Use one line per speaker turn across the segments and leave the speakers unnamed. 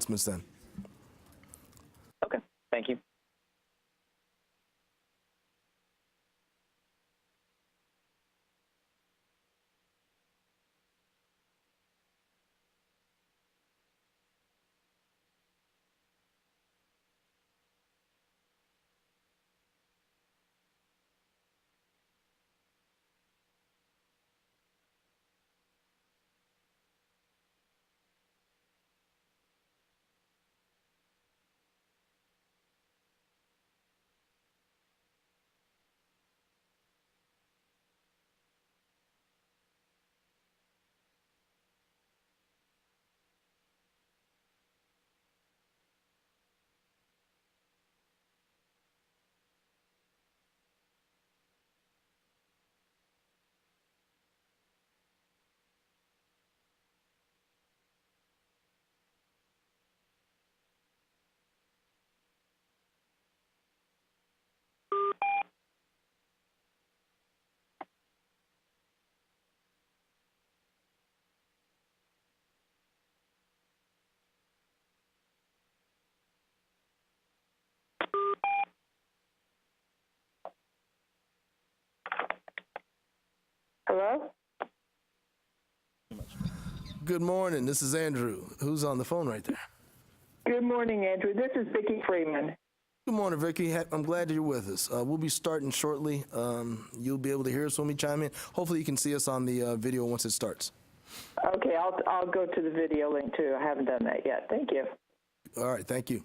announcements then.
Okay, thank you. Hello?
Good morning. This is Andrew. Who's on the phone right there?
Good morning, Andrew. This is Vicki Freeman.
Good morning, Vicki. I'm glad that you're with us. We'll be starting shortly. You'll be able to hear us when we chime in. Hopefully you can see us on the video once it starts.
Okay, I'll go to the video link too. I haven't done that yet. Thank you.
All right, thank you.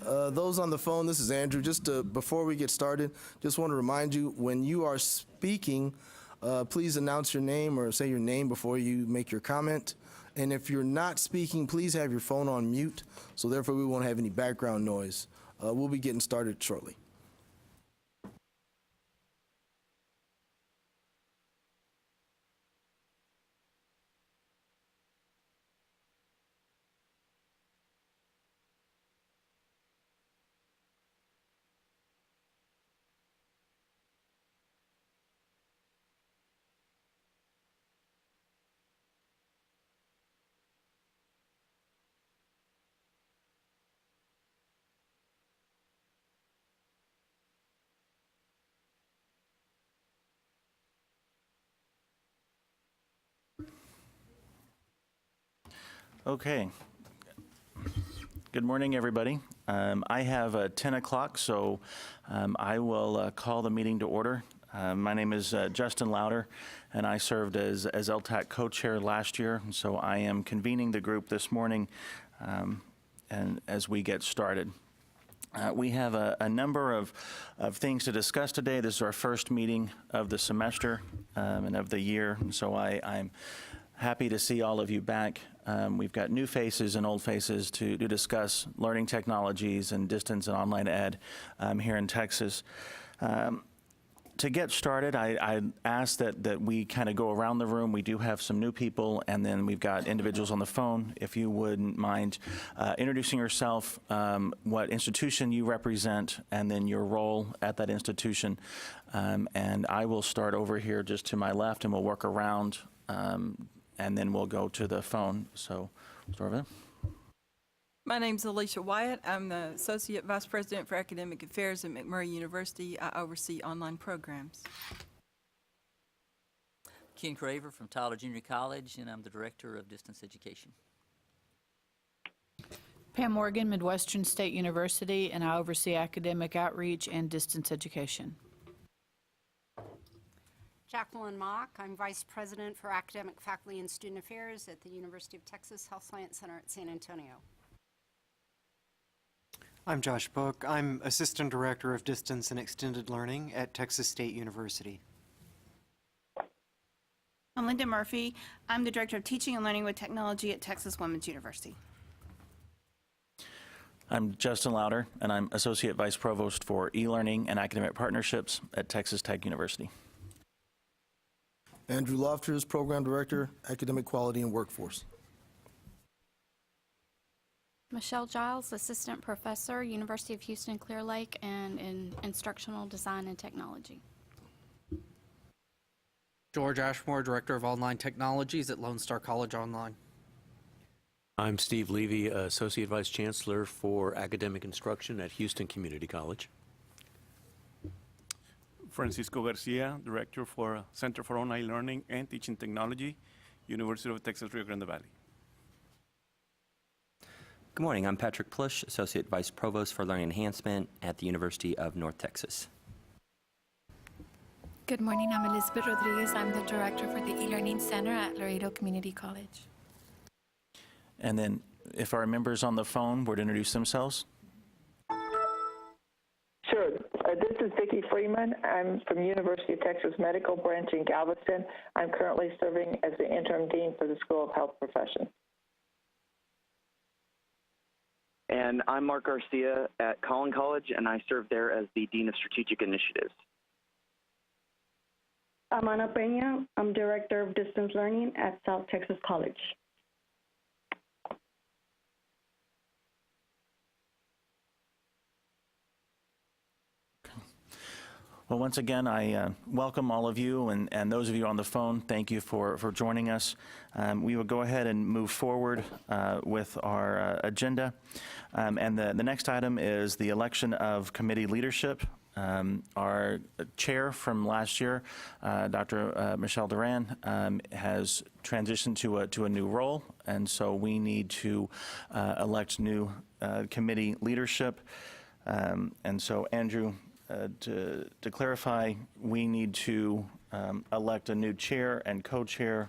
Those on the phone, this is Andrew. Just before we get started, just want to remind you, when you are speaking, please announce your name or say your name before you make your comment. And if you're not speaking, please have your phone on mute, so therefore we won't have any background noise. We'll be getting started shortly.
Okay. Good morning, everybody. I have 10 o'clock, so I will call the meeting to order. My name is Justin Louder, and I served as LTAC co-chair last year, and so I am convening the group this morning and as we get started. We have a number of things to discuss today. This is our first meeting of the semester and of the year, and so I'm happy to see all of you back. We've got new faces and old faces to discuss learning technologies and distance and online ed here in Texas. To get started, I ask that we kind of go around the room. We do have some new people, and then we've got individuals on the phone. If you wouldn't mind introducing yourself, what institution you represent, and then your role at that institution. And I will start over here just to my left, and we'll work around, and then we'll go to the phone. So, start over there.
My name's Alicia Wyatt. I'm the Associate Vice President for Academic Affairs at McMurray University. I oversee online programs.
Ken Craver from Tyler Junior College, and I'm the Director of Distance Education.
Pam Morgan, Midwestern State University, and I oversee academic outreach and distance education.
Jacqueline Mock. I'm Vice President for Academic Faculty and Student Affairs at the University of Texas Health Science Center at San Antonio.
I'm Josh Book. I'm Assistant Director of Distance and Extended Learning at Texas State University.
I'm Linda Murphy. I'm the Director of Teaching and Learning with Technology at Texas Women's University.
I'm Justin Louder, and I'm Associate Vice Provost for E-Learning and Academic Partnerships at Texas Tech University.
Andrew Lofters, Program Director, Academic Quality and Workforce.
Michelle Giles, Assistant Professor, University of Houston Clear Lake, and in Instructional Design and Technology.
George Ashmore, Director of Online Technologies at Lone Star College Online.
I'm Steve Levy, Associate Vice Chancellor for Academic Instruction at Houston Community College.
Francisco Garcia, Director for Center for Online Learning and Teaching Technology, University of Texas Rio Grande Valley.
Good morning, I'm Patrick Plush, Associate Vice Provost for Learning Enhancement at the University of North Texas.
Good morning, I'm Elizabeth Rodriguez. I'm the Director for the E-Learning Center at Laredo Community College.
And then if our members on the phone would introduce themselves.
Sure. This is Vicki Freeman. I'm from University of Texas Medical Branch in Galveston. I'm currently serving as the Interim Dean for the School of Health Professions.
And I'm Marc Garcia at Collin College, and I serve there as the Dean of Strategic Initiatives.
I'm Ana Peña. I'm Director of Distance Learning at South Texas College.
Well, once again, I welcome all of you, and those of you on the phone, thank you for joining us. We will go ahead and move forward with our agenda. And the next item is the election of committee leadership. Our chair from last year, Dr. Michelle Duran, has transitioned to a new role, and so we need to elect new committee leadership. And so, Andrew, to clarify, we need to elect a new chair and co-chair,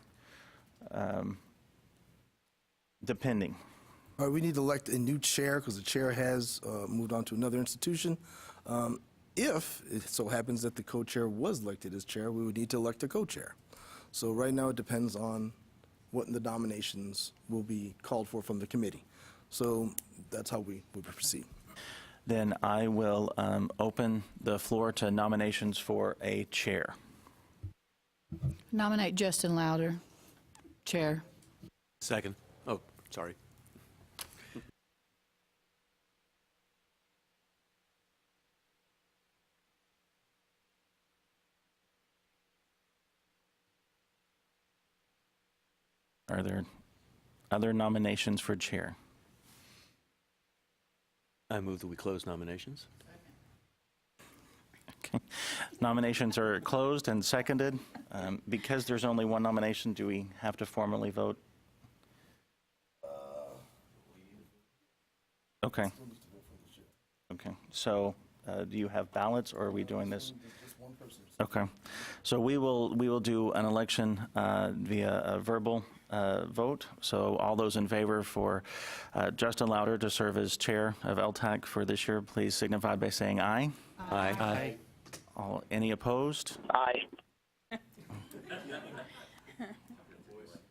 depending.
All right, we need to elect a new chair because the chair has moved on to another institution. If it so happens that the co-chair was elected as chair, we would need to elect a co-chair. So right now it depends on what the nominations will be called for from the committee. So that's how we would proceed.
Then I will open the floor to nominations for a chair.
Nominate Justin Louder, chair.
Second. Oh, sorry.
Are there other nominations for chair?
I move that we close nominations.
Okay. Nominations are closed and seconded. Because there's only one nomination, do we have to formally vote? Okay. Okay. So do you have ballots, or are we doing this? Okay. So we will do an election via a verbal vote. So all those in favor for Justin Louder to serve as chair of LTAC for this year, please signify by saying aye.
Aye. Aye.
Any opposed?
Aye.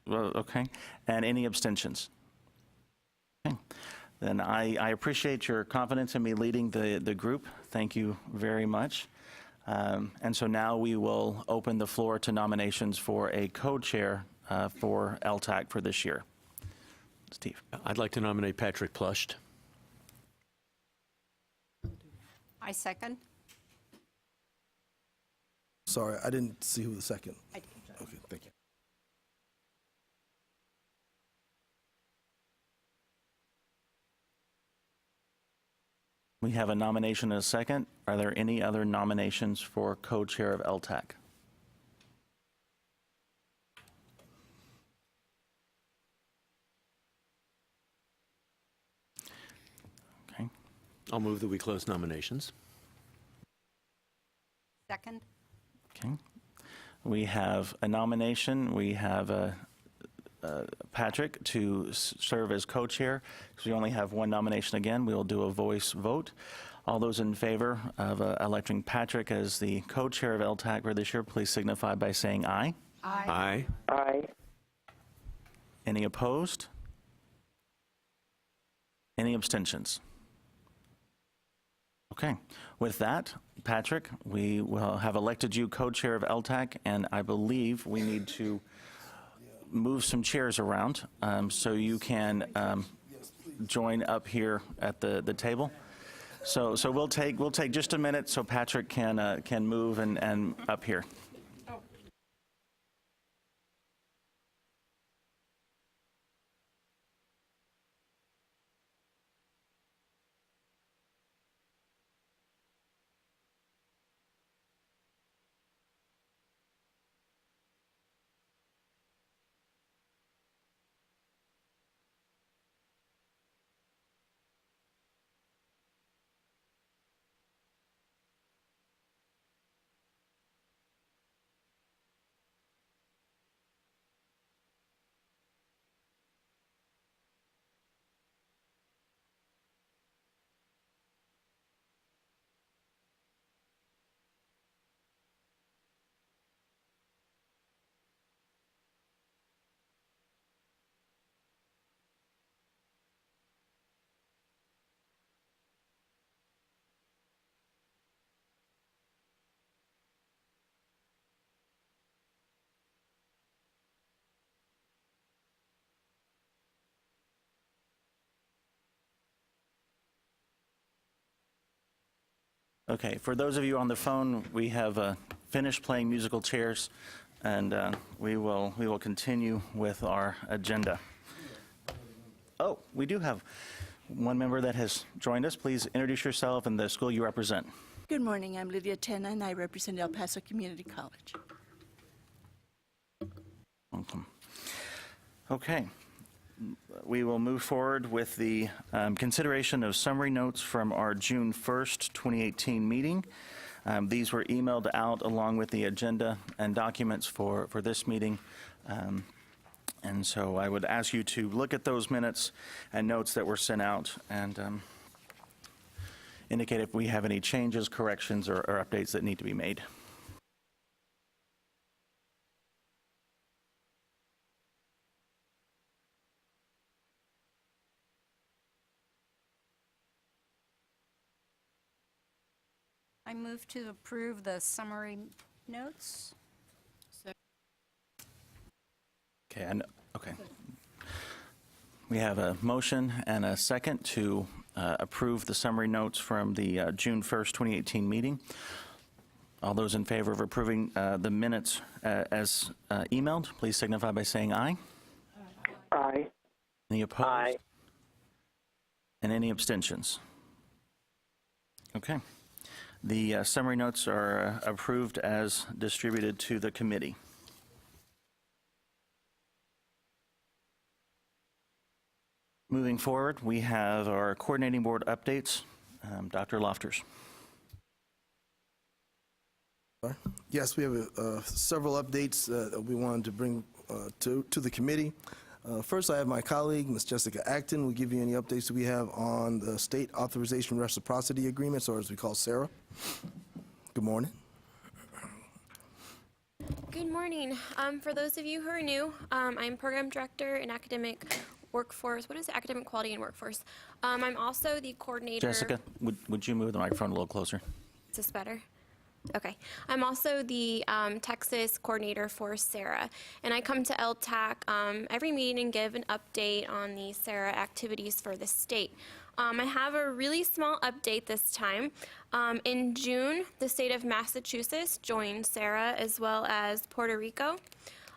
Well, okay. And any abstentions? Okay. Then I appreciate your confidence in me leading the group. Thank you very much. And so now we will open the floor to nominations for a co-chair for LTAC for this year. Steve.
I'd like to nominate Patrick Plushed.
I second.
Sorry, I didn't see who the second.
I did.
Okay, thank you.
We have a nomination and a second. Are there any other nominations for co-chair of LTAC? Okay.
I'll move that we close nominations.
Second.
Okay. We have a nomination. We have Patrick to serve as co-chair. Because we only have one nomination again, we will do a voice vote. All those in favor of electing Patrick as the co-chair of LTAC for this year, please signify by saying aye.
Aye.
Aye.
Any opposed? Any abstentions? Okay. With that, Patrick, we will have elected you co-chair of LTAC, and I believe we need to move some chairs around so you can join up here at the table. So we'll take just a minute so Patrick can move and up here. Okay, for those of you on the phone, we have finished playing musical chairs, and we will continue with our agenda. Oh, we do have one member that has joined us. Please introduce yourself and the school you represent.
Good morning, I'm Olivia Tena, and I represent El Paso Community College.
Welcome. Okay. We will move forward with the consideration of summary notes from our June 1st, 2018 meeting. These were emailed out along with the agenda and documents for this meeting. And so I would ask you to look at those minutes and notes that were sent out and indicate if we have any changes, corrections, or updates that need to be made.
I move to approve the summary notes.
Okay. We have a motion and a second to approve the summary notes from the June 1st, 2018 meeting. All those in favor of approving the minutes as emailed, please signify by saying aye.
Aye.
Any opposed?
Aye.
And any abstentions? Okay. The summary notes are approved as distributed to the committee. Moving forward, we have our coordinating board updates. Dr. Lofters.
Yes, we have several updates that we wanted to bring to the committee. First, I have my colleague, Ms. Jessica Acton, will give you any updates that we have on the State Authorization Reciprocity Agreements, or as we call SARA. Good morning.
Good morning. For those of you who are new, I'm Program Director in Academic Workforce. What is it? Academic Quality and Workforce. I'm also the coordinator.
Jessica, would you move the microphone a little closer?
Is this better? Okay. I'm also the Texas coordinator for SARA, and I come to LTAC every meeting and give an update on the SARA activities for the state. I have a really small update this time. In June, the state of Massachusetts joined SARA as well as Puerto Rico.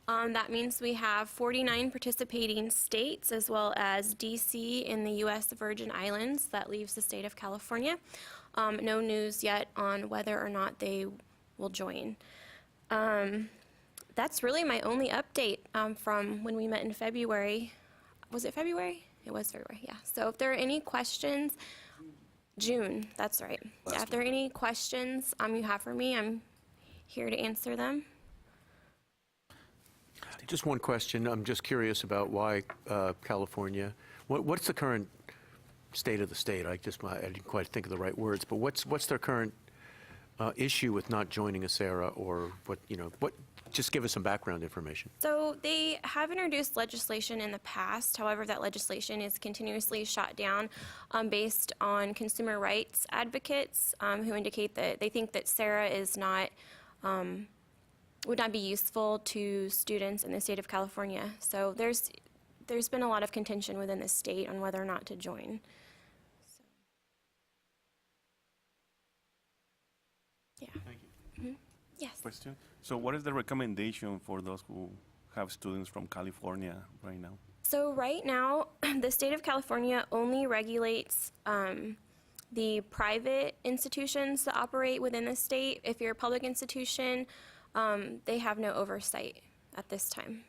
That means we have 49 participating states as well as DC in the U.S. Virgin Islands. That leaves the state of California. No news yet on whether or not they will join. That's really my only update from when we met in February. Was it February? It was February, yeah. So if there are any questions, June, that's right. Yeah, if there are any questions you have for me, I'm here to answer them.
Just one question. I'm just curious about why California. What's the current state of the state? I didn't quite think of the right words, but what's their current issue with not joining a SARA, or what? Just give us some background information.
So they have introduced legislation in the past. However, that legislation is continuously shot down based on consumer rights advocates who indicate that they think that SARA is not would not be useful to students in the state of California. So there's been a lot of contention within the state on whether or not to join. So. Yeah.
Thank you.
Mm-hmm. Yes.
Question. So what is the recommendation for those who have students from California right now?
So right now, the state of California only regulates the private institutions that operate within the state. If you're a public institution, they have no oversight at this time.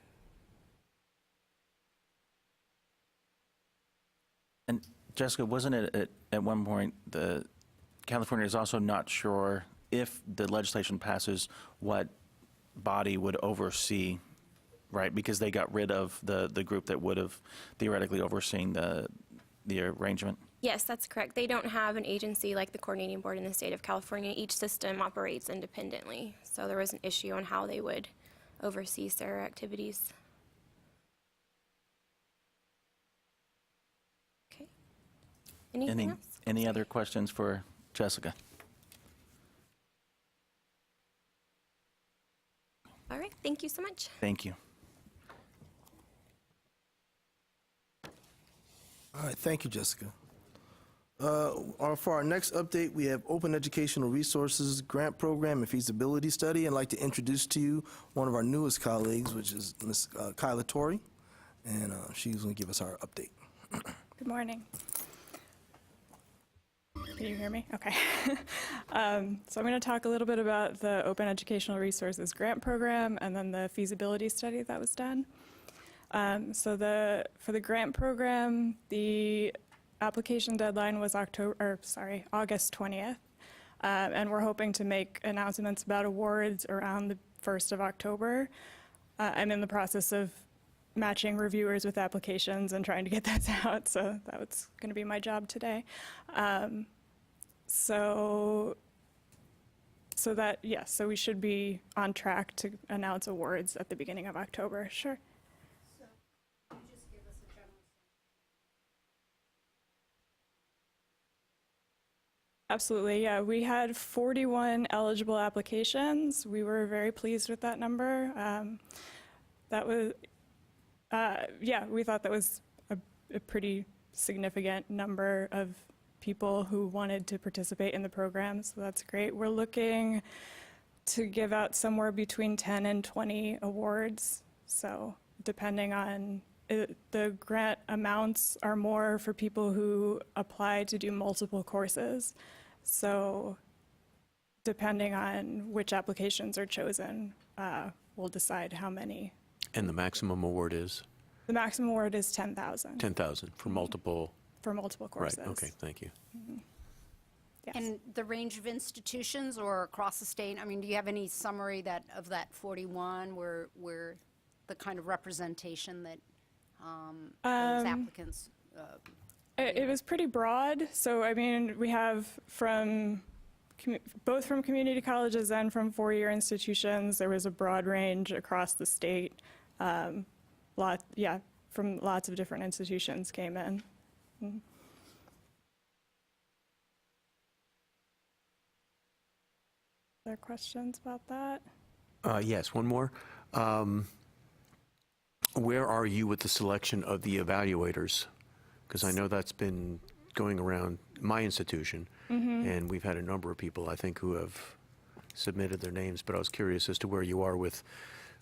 And Jessica, wasn't it at one point the California is also not sure if the legislation passes what body would oversee, right? Because they got rid of the group that would have theoretically overseen the arrangement.
Yes, that's correct. They don't have an agency like the coordinating board in the state of California. Each system operates independently. So there was an issue on how they would oversee SARA activities. Okay. Anything else?
Any other questions for Jessica?
All right. Thank you so much.
Thank you.
All right, thank you, Jessica. For our next update, we have Open Educational Resources Grant Program and Feasibility Study. I'd like to introduce to you one of our newest colleagues, which is Ms. Kyla Torrey, and she's going to give us our update.
Good morning. Can you hear me? Okay. So I'm going to talk a little bit about the Open Educational Resources Grant Program and then the feasibility study that was done. For the grant program, the application deadline was August 20th, and we're hoping to make announcements about awards around the 1st of October. I'm in the process of matching reviewers with applications and trying to get those out, so that's going to be my job today. So we should be on track to announce awards at the beginning of October. Sure.
So can you just give us a general
Absolutely, yeah. We had 41 eligible applications. We were very pleased with that number. That was, we thought that was a pretty significant number of people who wanted to participate in the program, so that's great. We're looking to give out somewhere between 10 and 20 awards, so depending on the grant amounts are more for people who apply to do multiple courses. So depending on which applications are chosen, we'll decide how many.
And the maximum award is?
The maximum award is $10,000.
$10,000 for multiple?
For multiple courses.
Right, okay, thank you.
Mm-hmm. Yes.
And the range of institutions or across the state, I mean, do you have any summary of that 41 where the kind of representation that those applicants?
It was pretty broad. So, I mean, we have both from community colleges and from four-year institutions. There was a broad range across the state. From lots of different institutions came in. Mm-hmm. other questions about that?
Yes, one more. Where are you with the selection of the evaluators? Because I know that's been going around my institution, and we've had a number of people, I think, who have submitted their names, but I was curious as to where you are with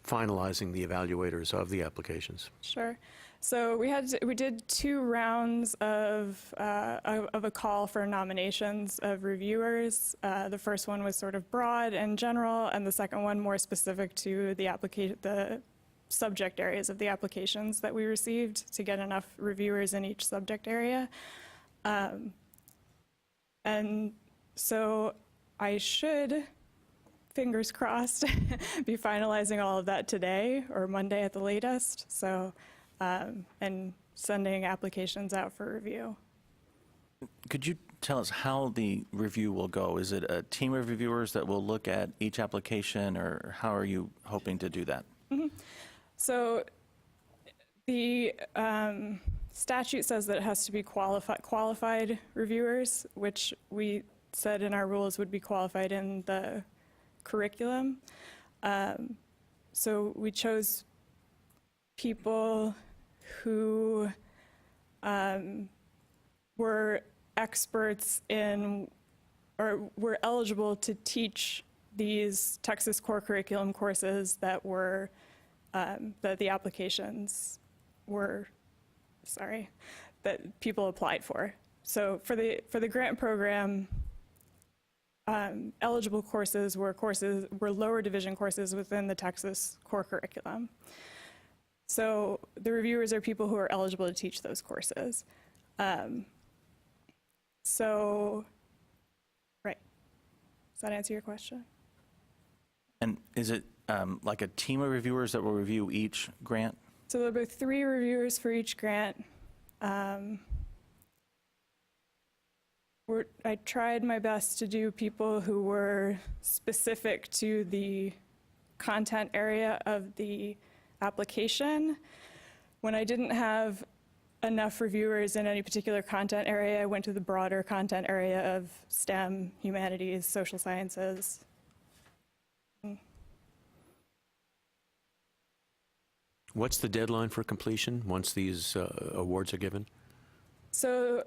finalizing the evaluators of the applications.
Sure. So we did 2 rounds of a call for nominations of reviewers. The first one was sort of broad and general, and the second one more specific to the subject areas of the applications that we received to get enough reviewers in each subject area. And so I should, fingers crossed, be finalizing all of that today or Monday at the latest. So, and sending applications out for review.
Could you tell us how the review will go? Is it a team of reviewers that will look at each application, or how are you hoping to do that?
So the statute says that it has to be qualified reviewers, which we said in our rules would be qualified in the curriculum. So we chose people who were experts in, or were eligible to teach these Texas core curriculum courses that were, that the applications were, that people applied for. So for the grant program, eligible courses were lower division courses within the Texas core curriculum. So the reviewers are people who are eligible to teach those courses. So, right. Does that answer your question?
And is it like a team of reviewers that will review each grant?
So there'll be 3 reviewers for each grant. I tried my best to do people who were specific to the content area of the application. When I didn't have enough reviewers in any particular content area, I went to the broader content area of STEM, humanities, social sciences.
What's the deadline for completion once these awards are given?
So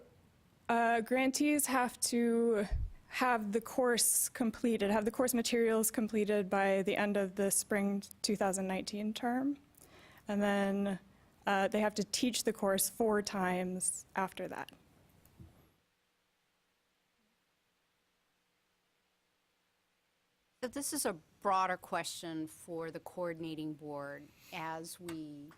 grantees have to have the course completed, have the course materials completed by the end of the spring 2019 term. And then they have to teach the course 4 times after that.
So this is a broader question for the coordinating board. As we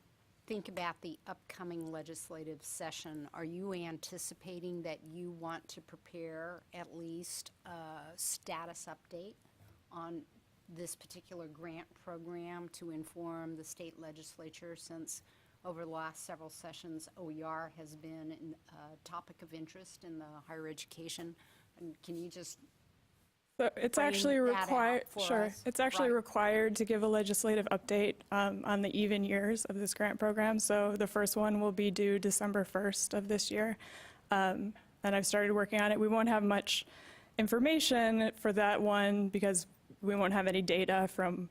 think about the upcoming legislative session, are you anticipating that you want to prepare at least a status update on this particular grant program to inform the state legislature, since over the last several sessions OER has been a topic of interest in the higher education? And can you just
So it's actually required. Sure, it's actually required to give a legislative update on the even years of this grant program. So the first one will be due December 1st of this year, and I've started working on it. We won't have much information for that one because we won't have any data from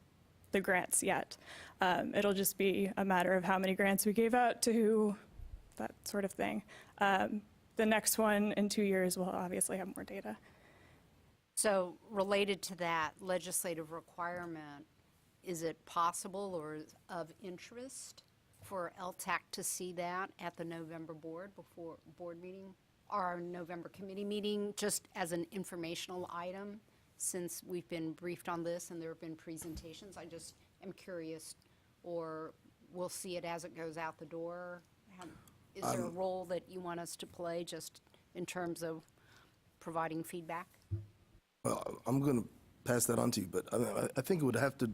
the grants yet. It'll just be a matter of how many grants we gave out to who, that sort of thing. The next one in 2 years will obviously have more data.
So related to that legislative requirement, is it possible or of interest for LTAC to see that at the November board meeting, or our November committee meeting, just as an informational item, since we've been briefed on this and there have been presentations? I just am curious, or we'll see it as it goes out the door. Is there a role that you want us to play just in terms of providing feedback?
Well, I'm going to pass that on to you, but I think it would have to,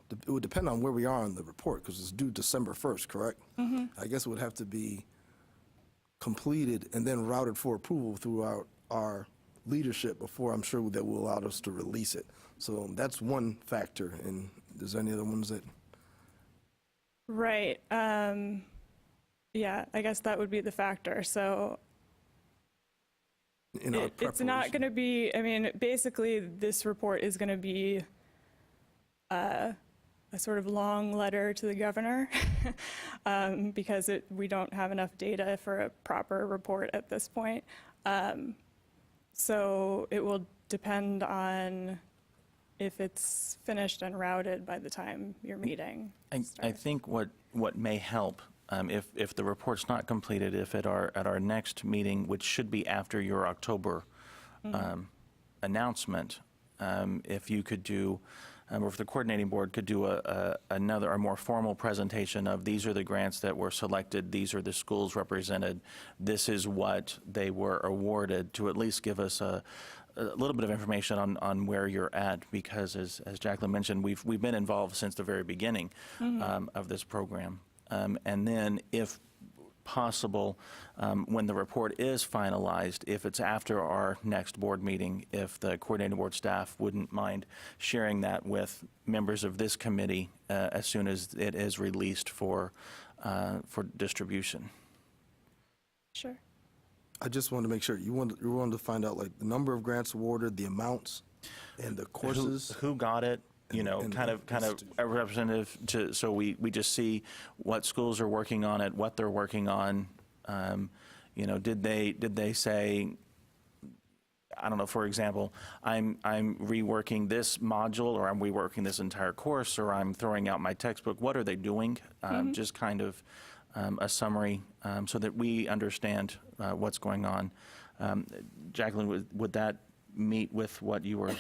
it would depend on where we are on the report, because it's due December 1st, correct? I guess it would have to be completed and then routed for approval throughout our leadership before I'm sure that will allow us to release it. So that's one factor, and there's any other ones that?
Right. Yeah, I guess that would be the factor. So
in our
It's not going to be, I mean, basically, this report is going to be a sort of long letter to the governor because we don't have enough data for a proper report at this point. So it will depend on if it's finished and routed by the time your meeting
I think what may help, if the report's not completed, if at our next meeting, which should be after your October announcement, if you could do, or if the coordinating board could do a more formal presentation of these are the grants that were selected, these are the schools represented, this is what they were awarded, to at least give us a little bit of information on where you're at, because as Jacqueline mentioned, we've been involved since the very beginning of this program. And then if possible, when the report is finalized, if it's after our next board meeting, if the coordinating board staff wouldn't mind sharing that with members of this committee as soon as it is released for distribution.
Sure.
I just wanted to make sure, you wanted to find out like the number of grants awarded, the amounts, and the courses?
Who got it, you know, kind of a representative to, so we just see what schools are working on it, what they're working on. You know, did they say, I don't know, for example, I'm reworking this module, or I'm reworking this entire course, or I'm throwing out my textbook. What are they doing? Just kind of a summary so that we understand what's going on. Jacqueline, would that meet with what you were?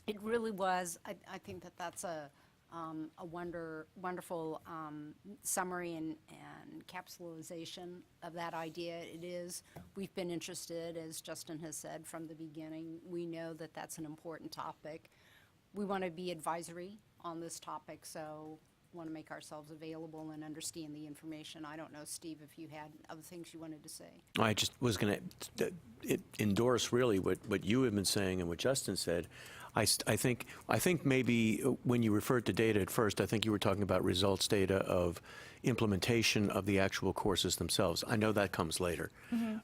It really was. I think that's a wonderful summary and capsulization of that idea. It is. We've been interested, as Justin has said from the beginning. We know that that's an important topic. We want to be advisory on this topic, so want to make ourselves available and understand the information. I don't know, Steve, if you had other things you wanted to say.
I just was going to endorse really what you have been saying and what Justin said. I think maybe when you referred to data at first, I think you were talking about results data of implementation of the actual courses themselves. I know that comes later,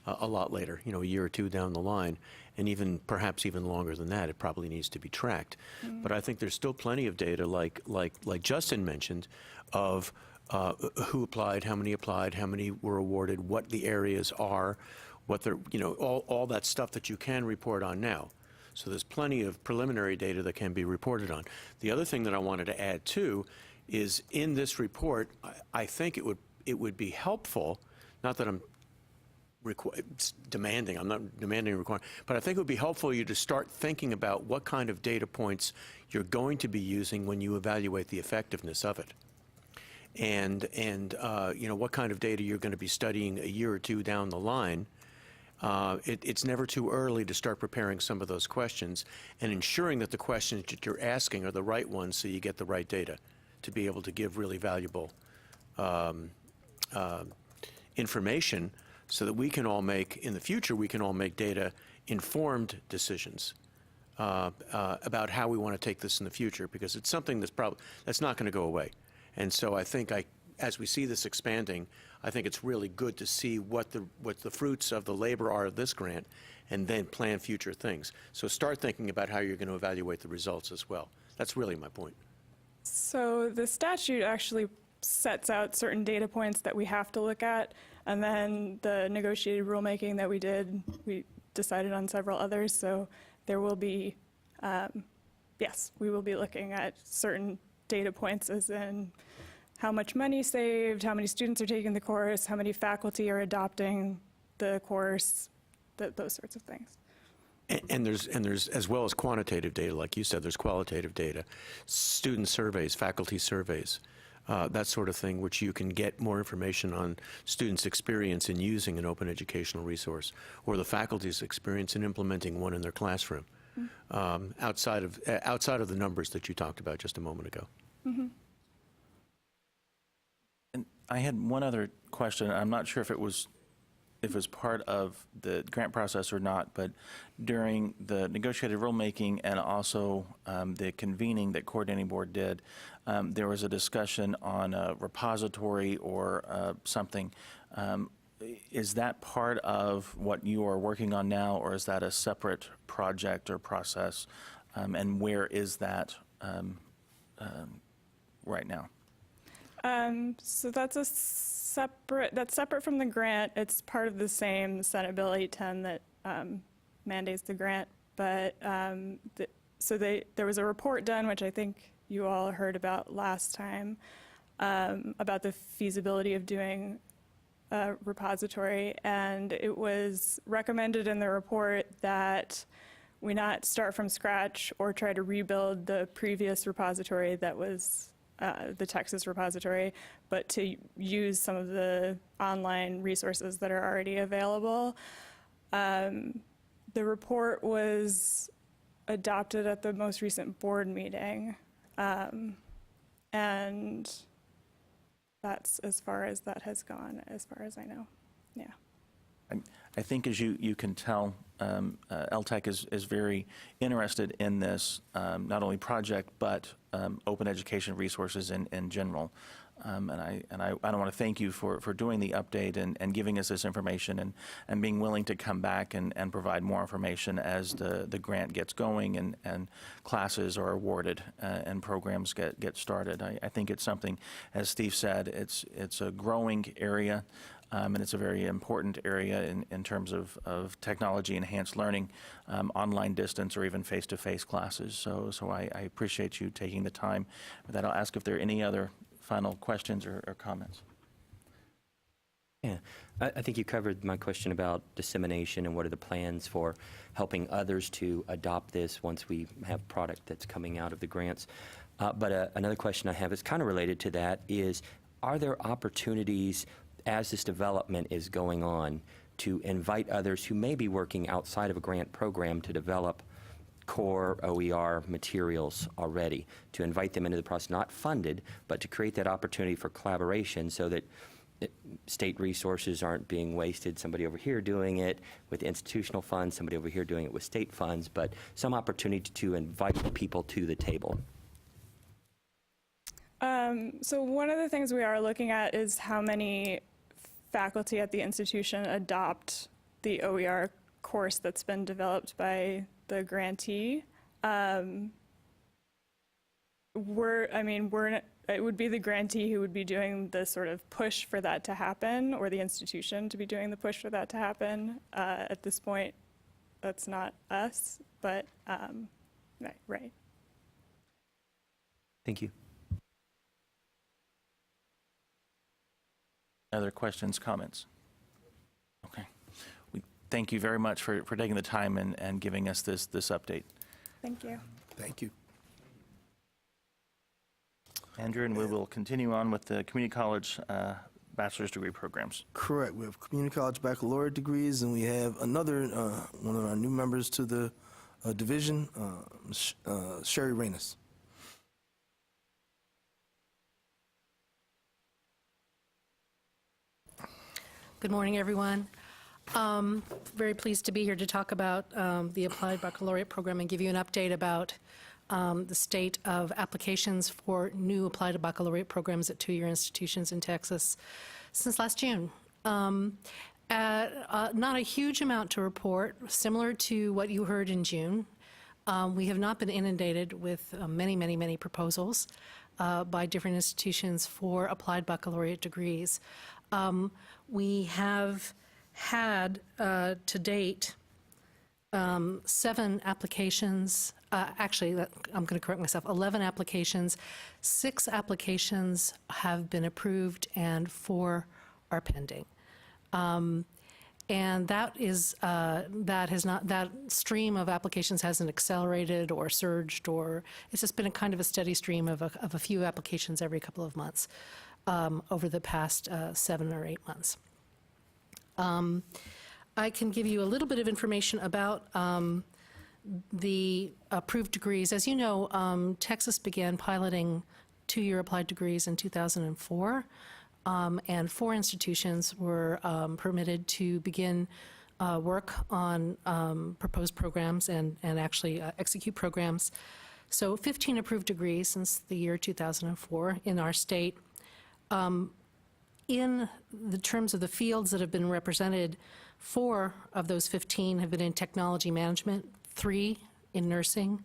a lot later, you know, a year or two down the line, and perhaps even longer than that. It probably needs to be tracked. But I think there's still plenty of data, like Justin mentioned, of who applied, how many were awarded, what the areas are, what they're, you know, all that stuff that you can report on now. So there's plenty of preliminary data that can be reported on. The other thing that I wanted to add too is in this report, I think it would be helpful, not that I'm demanding a requirement, but I think it would be helpful for you to start thinking about what kind of data points you're going to be using when you evaluate the effectiveness of it. And you know, what kind of data you're going to be studying a year or two down the line. It's never too early to start preparing some of those questions and ensuring that the questions that you're asking are the right ones so you get the right data to be able to give really valuable information so that we can all make, in the future, we can all make data-informed decisions about how we want to take this in the future, because it's something that's not going to go away. And so I think as we see this expanding, I think it's really good to see what the fruits of the labor are of this grant and then plan future things. So start thinking about how you're going to evaluate the results as well. That's really my point.
So the statute actually sets out certain data points that we have to look at, and then the negotiated rulemaking that we did, we decided on several others. So there will be, yes, we will be looking at certain data points, as in how much money saved, how many students are taking the course, how many faculty are adopting the course, those sorts of things.
And there's as well as quantitative data, like you said, there's qualitative data, student surveys, faculty surveys, that sort of thing, which you can get more information on students' experience in using an open educational resource, or the faculty's experience in implementing one in their classroom, outside of the numbers that you talked about just a moment ago.
And I had one other question. I'm not sure if it was part of the grant process or not, but during the negotiated rulemaking and also the convening that coordinating board did, there was a discussion on a repository or something. is that part of what you are working on now, or is that a separate project or process? And where is that right now?
So that's separate from the grant. It's part of the same Senate Bill 810 that mandates the grant. But there was a report done, which I think you all heard about last time, about the feasibility of doing a repository, and it was recommended in the report that we not start from scratch or try to rebuild the previous repository that was the Texas repository, but to use some of the online resources that are already available. The report was adopted at the most recent board meeting, and that's as far as that has gone, as far as I know. Yeah.
I think, as you can tell, LTAC is very interested in this, not only project, but open education resources in general. And I want to thank you for doing the update and giving us this information and being willing to come back and provide more information as the grant gets going and classes are awarded and programs get started. I think it's something, as Steve said, it's a growing area. And it's a very important area in terms of technology-enhanced learning, online distance, or even face-to-face classes. So I appreciate you taking the time. With that, I'll ask if there are any other final questions or comments.
Yeah, I think you covered my question about dissemination and what are the plans for helping others to adopt this once we have product that's coming out of the grants. But another question I have is kind of related to that is, are there opportunities as this development is going on to invite others who may be working outside of a grant program to develop core OER materials already, to invite them into the process, not funded, but to create that opportunity for collaboration so that state resources aren't being wasted, somebody over here doing it with institutional funds, somebody over here doing it with state funds, but some opportunity to invite people to the table?
So one of the things we are looking at is how many faculty at the institution adopt the OER course that's been developed by the grantee. It would be the grantee who would be doing the sort of push for that to happen, or the institution to be doing the push for that to happen. At this point, that's not us, but right.
Thank you.
Other questions, comments? Okay. We thank you very much for taking the time and giving us this update.
Thank you.
Thank you.
Andrew, and we will continue on with the community college bachelor's degree programs.
Correct. We have community college baccalaureate degrees, and we have another one of our new members to the division, Sherry Reynes.
Good morning, everyone. Very pleased to be here to talk about the Applied Baccalaureate program and give you an update about the state of applications for new Applied Baccalaureate programs at two-year institutions in Texas since last June. Not a huge amount to report, similar to what you heard in June. We have not been inundated with many proposals by different institutions for Applied Baccalaureate degrees. We have had, to date, 7 applications, actually, I'm going to correct myself, 11 applications. 6 applications have been approved and 4 are pending. And that stream of applications hasn't accelerated or surged, or it's just been a kind of a steady stream of a few applications every couple of months over the past 7 or 8 months. I can give you a little bit of information about the approved degrees. As you know, Texas began piloting two-year applied degrees in 2004, and 4 institutions were permitted to begin work on proposed programs and actually execute programs. So 15 approved degrees since the year 2004 in our state. In the terms of the fields that have been represented, 4 of those 15 have been in technology management, 3 in nursing,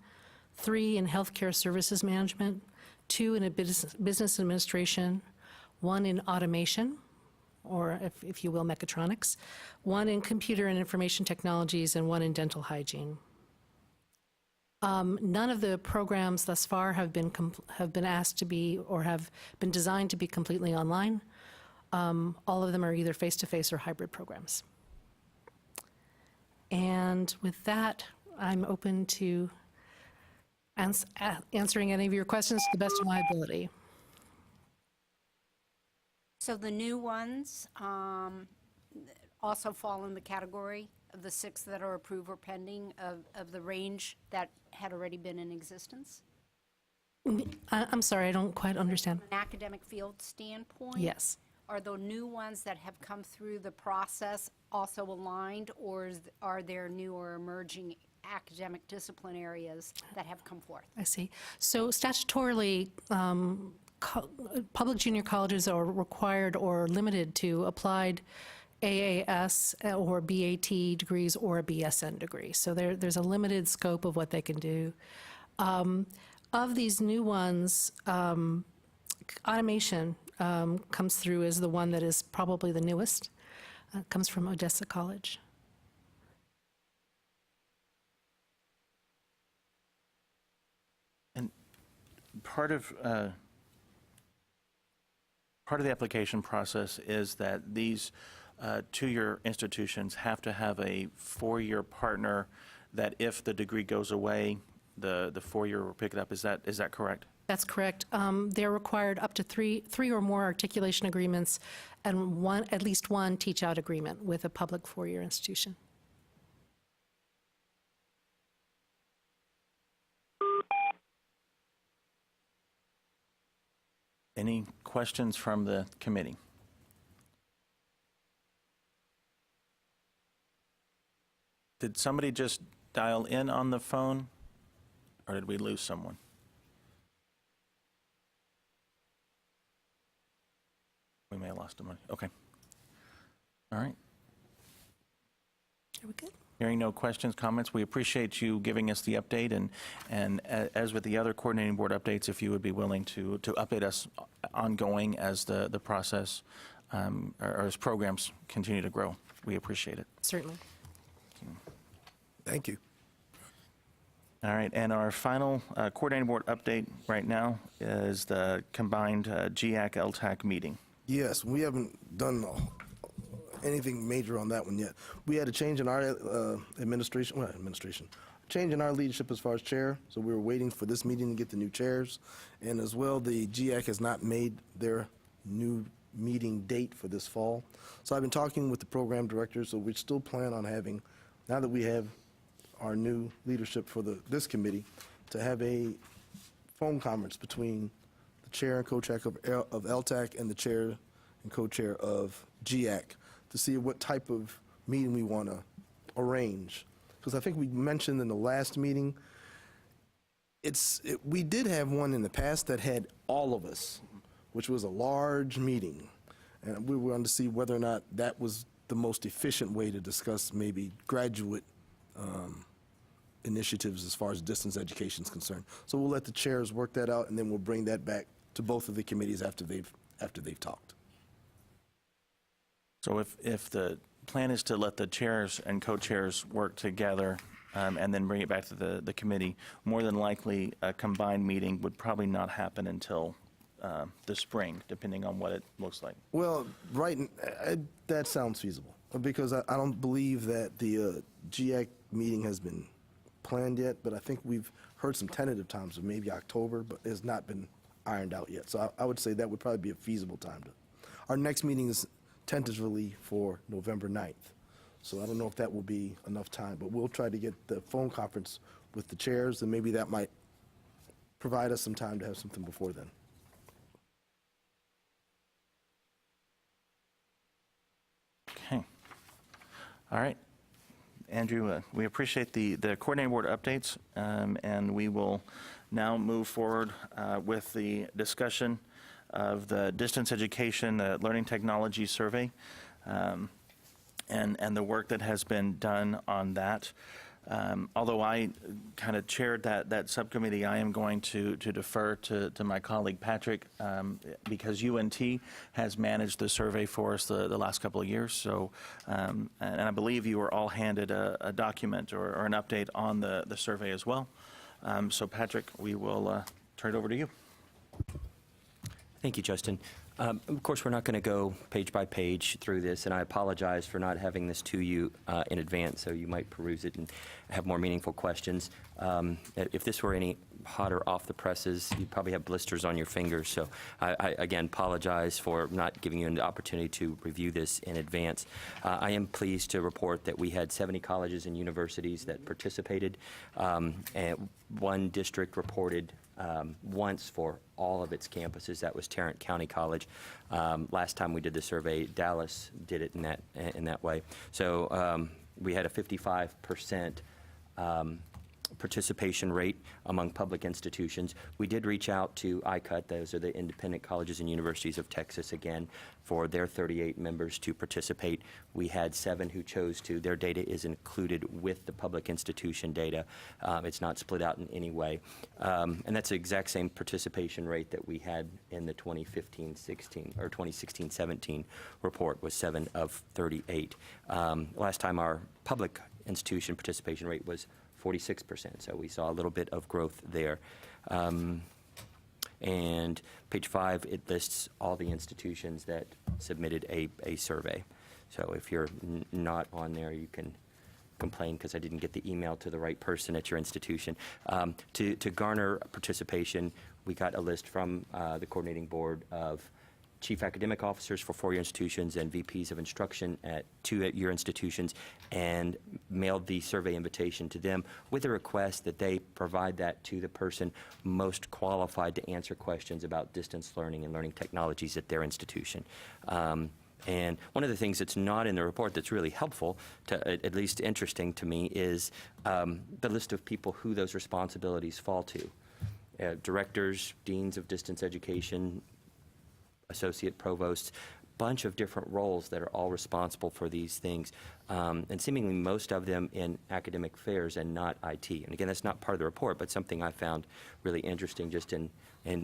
3 in healthcare services management, 2 in a business administration, 1 in automation, or if you will, mechatronics, 1 in computer and information technologies, and 1 in dental hygiene. None of the programs thus far have been asked to be or have been designed to be completely online. All of them are either face-to-face or hybrid programs. And with that, I'm open to answering any of your questions to the best of my ability.
So the new ones also fall in the category of the 6 that are approved or pending of the range that had already been in existence?
I'm sorry, I don't quite understand.
From an academic field standpoint?
Yes.
Are the new ones that have come through the process also aligned, or are there new or emerging academic discipline areas that have come forth?
I see. So statutorily, public junior colleges are required or limited to applied AAS or BAT degrees or a BSN degree. So there's a limited scope of what they can do. Of these new ones, automation comes through as the one that is probably the newest. Comes from Odessa College.
And part of the application process is that these two-year institutions have to have a 4-year partner that if the degree goes away, the 4-year will pick it up. Is that correct?
That's correct. They're required up to three or more articulation agreements and at least one teach-out agreement with a public 4-year institution.
Any questions from the committee? Did somebody just dial in on the phone, or did we lose someone? We may have lost him. Okay. All right.
Are we good?
Hearing no questions, comments, we appreciate you giving us the update, and as with the other coordinating board updates, if you would be willing to update us ongoing as the process or as programs continue to grow. We appreciate it.
Certainly.
Thank you.
All right, and our final coordinating board update right now is the combined GIAC LTAC meeting.
Yes, we haven't done anything major on that one yet. We had a change in our change in our leadership as far as chair, so we were waiting for this meeting to get the new chairs. And as well, the GIAC has not made their new meeting date for this fall. So I've been talking with the program director, so we still plan on having, now that we have our new leadership for this committee, to have a phone conference between the chair and co-chair of LTAC and the chair and co-chair of GIAC to see what type of meeting we want to arrange. Because I think we mentioned in the last meeting, we did have one in the past that had all of us, which was a large meeting. And we wanted to see whether or not that was the most efficient way to discuss maybe graduate initiatives as far as distance education is concerned. So we'll let the chairs work that out, and then we'll bring that back to both of the committees after they've talked.
So if the plan is to let the chairs and co-chairs work together and then bring it back to the committee, more than likely a combined meeting would probably not happen until the spring, depending on what it looks like.
Well, that sounds feasible, because I don't believe that the GIAC meeting has been planned yet, but I think we've heard some tentative times of maybe October, but it's not been ironed out yet. So I would say that would probably be a feasible time. Our next meeting is tentatively for November 9th. So I don't know if that will be enough time, but we'll try to get the phone conference with the chairs, and maybe that might provide us some time to have something before then.
Okay. All right. Andrew, we appreciate the coordinating board updates, and we will now move forward with the discussion of the Distance Education Learning Technology Survey, and the work that has been done on that. Although I kind of chaired that subcommittee, I am going to defer to my colleague Patrick, because UNT has managed the survey for us the last couple of years. So, and I believe you were all handed a document or an update on the survey as well. So Patrick, we will turn it over to you.
Thank you, Justin. Of course, we're not going to go page by page through this, and I apologize for not having this to you in advance, so you might peruse it and have more meaningful questions. If this were any hotter off the presses, you'd probably have blisters on your fingers, so I again apologize for not giving you an opportunity to review this in advance. I am pleased to report that we had 70 colleges and universities that participated, and one district reported once for all of its campuses. That was Tarrant County College. Last time we did the survey, Dallas did it in that way. So we had a 55% participation rate among public institutions. We did reach out to ICUT, those are the Independent Colleges and Universities of Texas, again, for their 38 members to participate. We had 7 who chose to. Their data is included with the public institution data. It's not split out in any way. And that's the exact same participation rate that we had in the 2015-16 or 2016-17 report, was 7 of 38. Last time our public institution participation rate was 46%, so we saw a little bit of growth there. And page 5, it lists all the institutions that submitted a survey. So if you're not on there, you can complain because I didn't get the email to the right person at your institution. To garner participation, we got a list from the coordinating board of chief academic officers for 4 institutions and VPs of instruction at 2 your institutions, and mailed the survey invitation to them with a request that they provide that to the person most qualified to answer questions about distance learning and learning technologies at their institution. And one of the things that's not in the report that's really helpful, at least interesting to me, is the list of people who those responsibilities fall to. Directors, deans of distance education, associate provosts, bunch of different roles that are all responsible for these things, and seemingly most of them in academic affairs and not IT. And again, that's not part of the report, but something I found really interesting just in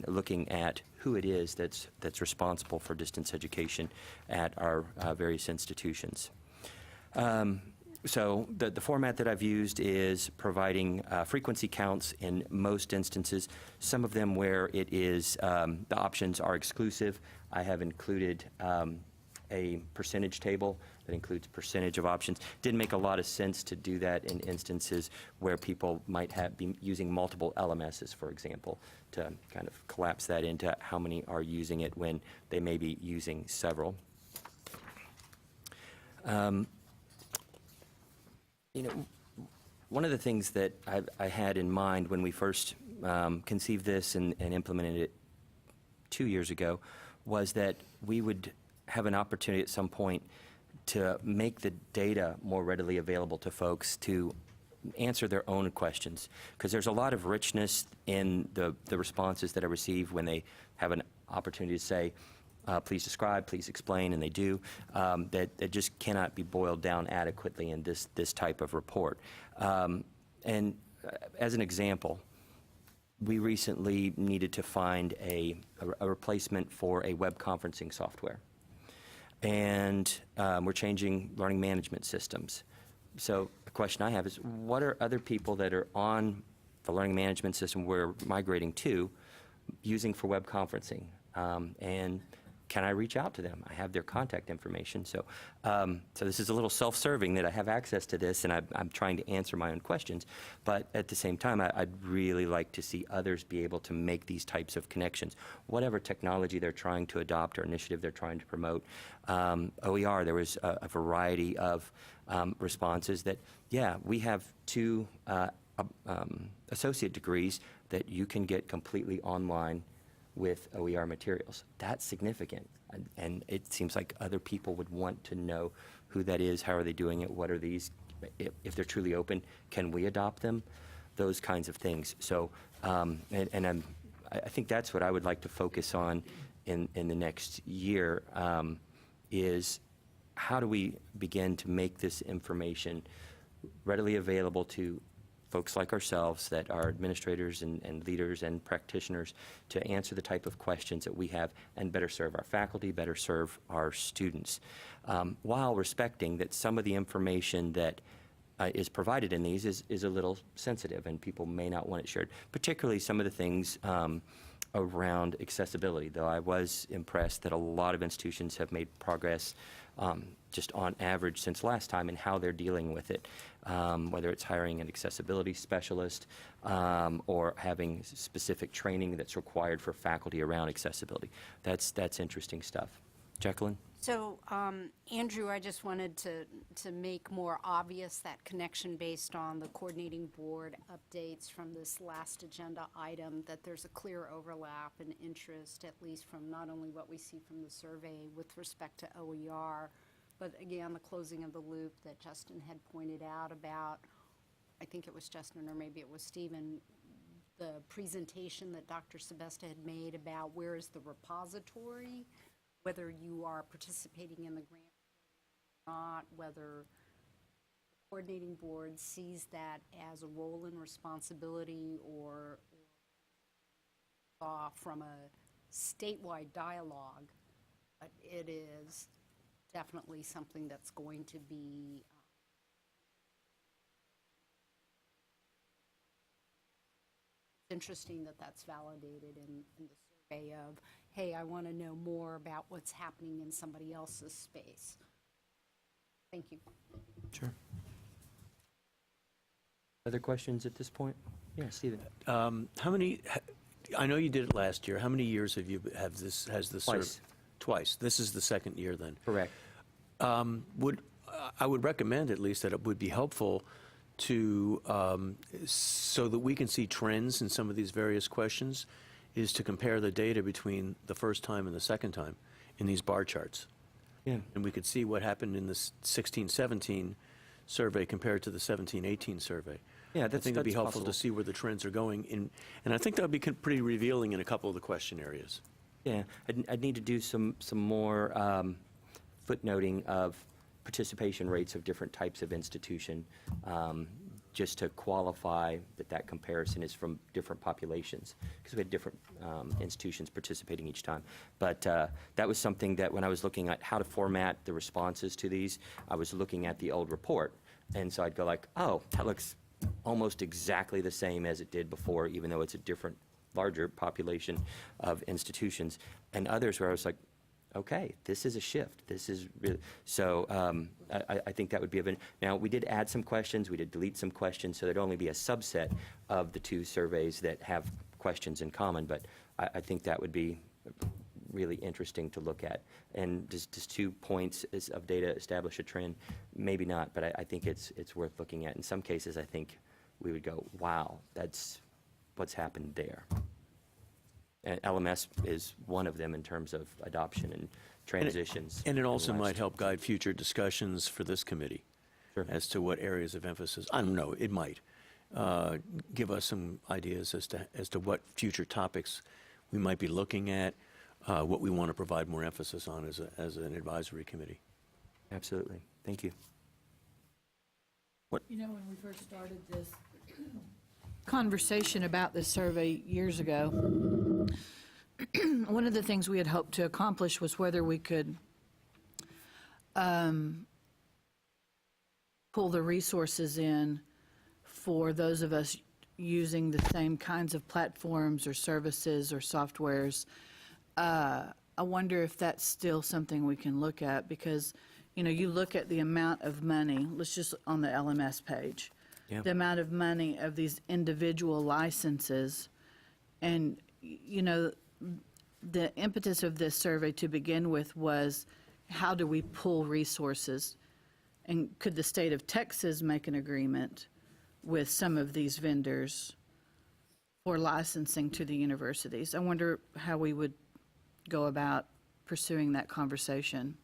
looking at who it is that's responsible for distance education at our various institutions. So the format that I've used is providing frequency counts in most instances, some of them where it is the options are exclusive. I have included a percentage table that includes percentage of options. Didn't make a lot of sense to do that in instances where people might be using multiple LMSs, for example, to kind of collapse that into how many are using it when they may be using several. You know, one of the things that I had in mind when we first conceived this and implemented it 2 years ago was that we would have an opportunity at some point to make the data more readily available to folks to answer their own questions, because there's a lot of richness in the responses that I receive when they have an opportunity to say, please describe, please explain, and they do, that just cannot be boiled down adequately in this type of report. And as an example, we recently needed to find a replacement for a web conferencing software. And we're changing learning management systems. So the question I have is, what are other people that are on the learning management system we're migrating to using for web conferencing? And can I reach out to them? I have their contact information. So so this is a little self-serving that I have access to this, and I'm trying to answer my own questions. But at the same time, I'd really like to see others be able to make these types of connections. Whatever technology they're trying to adopt or initiative they're trying to promote. OER, there was a variety of responses that, yeah, we have 2 associate degrees that you can get completely online with OER materials. That's significant, and it seems like other people would want to know who that is, how are they doing it, what are these, if they're truly open, can we adopt them, those kinds of things. So, I think that's what I would like to focus on in the next year is how do we begin to make this information readily available to folks like ourselves that are administrators and leaders and practitioners to answer the type of questions that we have and better serve our faculty, better serve our students, while respecting that some of the information that is provided in these is a little sensitive and people may not want it shared, particularly some of the things around accessibility, though I was impressed that a lot of institutions have made progress just on average since last time in how they're dealing with it, whether it's hiring an accessibility specialist or having specific training that's required for faculty around accessibility. That's interesting stuff. Jacqueline?
So, Andrew, I just wanted to make more obvious that connection based on the coordinating board updates from this last agenda item, that there's a clear overlap and interest, at least from not only what we see from the survey with respect to OER, but again, the closing of the loop that Justin had pointed out about, I think it was Justin or maybe it was Stephen, the presentation that Dr. Sebesta had made about where is the repository, whether you are participating in the grant or not, whether the coordinating board sees that as a role and responsibility or from a statewide dialogue, but it is definitely something that's going to be interesting that that's validated in the survey of, hey, I want to know more about what's happening in somebody else's space. Thank you.
Sure. Other questions at this point? Yeah, Stephen.
How many, I know you did it last year. How many years has this
Twice.
Twice. This is the second year then?
Correct.
I would recommend at least that it would be helpful to, so that we can see trends in some of these various questions, is to compare the data between the first time and the second time in these bar charts.
Yeah.
And we could see what happened in the 16-17 survey compared to the 17-18 survey.
Yeah,
I think it'd be helpful
possible.
to see where the trends are going, and I think that would be pretty revealing in a couple of the question areas.
Yeah, I'd need to do some more footnoting of participation rates of different types of institution, just to qualify that comparison is from different populations, because we had different institutions participating each time. But that was something that when I was looking at how to format the responses to these, I was looking at the old report, and so I'd go like, oh, that looks almost exactly the same as it did before, even though it's a different, larger population of institutions, and others where I was like, okay, this is a shift. This is really, so I think that would be now we did add some questions, we did delete some questions, so there'd only be a subset of the two surveys that have questions in common, but I think that would be really interesting to look at. And does 2 points of data establish a trend? Maybe not, but I think it's worth looking at. In some cases, I think we would go, wow, that's what's happened there. And LMS is one of them in terms of adoption and transitions.
And it also might help guide future discussions for this committee.
Sure.
As to what areas of emphasis. I don't know, it might give us some ideas as to what future topics we might be looking at, what we want to provide more emphasis on as an advisory committee.
Absolutely. Thank you.
You know, when we first started this conversation about this survey years ago, one of the things we had hoped to accomplish was whether we could pull the resources in for those of us using the same kinds of platforms or services or softwares. I wonder if that's still something we can look at, because, you know, you look at the amount of money, let's just on the LMS page,
Yeah.
the amount of money of these individual licenses, and, you know, the impetus of this survey to begin with was, how do we pull resources? And could the state of Texas make an agreement with some of these vendors for licensing to the universities? I wonder how we would go about pursuing that conversation.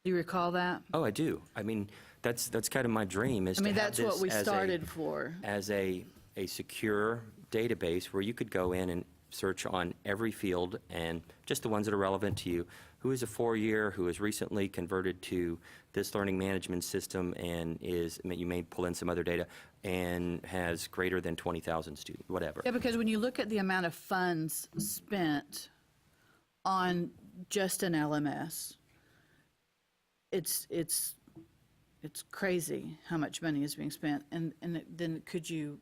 Do you recall that?
Oh, I do. I mean, that's kind of my dream, is
I mean,
to have
that's what
this
we
as
started for.
as a secure database where you could go in and search on every field and just the ones that are relevant to you. Who is a 4-year, who is recently converted to this learning management system and is, you may pull in some other data, and has greater than 20,000 students, whatever.
Yeah, because when you look at the amount of funds spent on just an LMS, it's crazy how much money is being spent. And then could you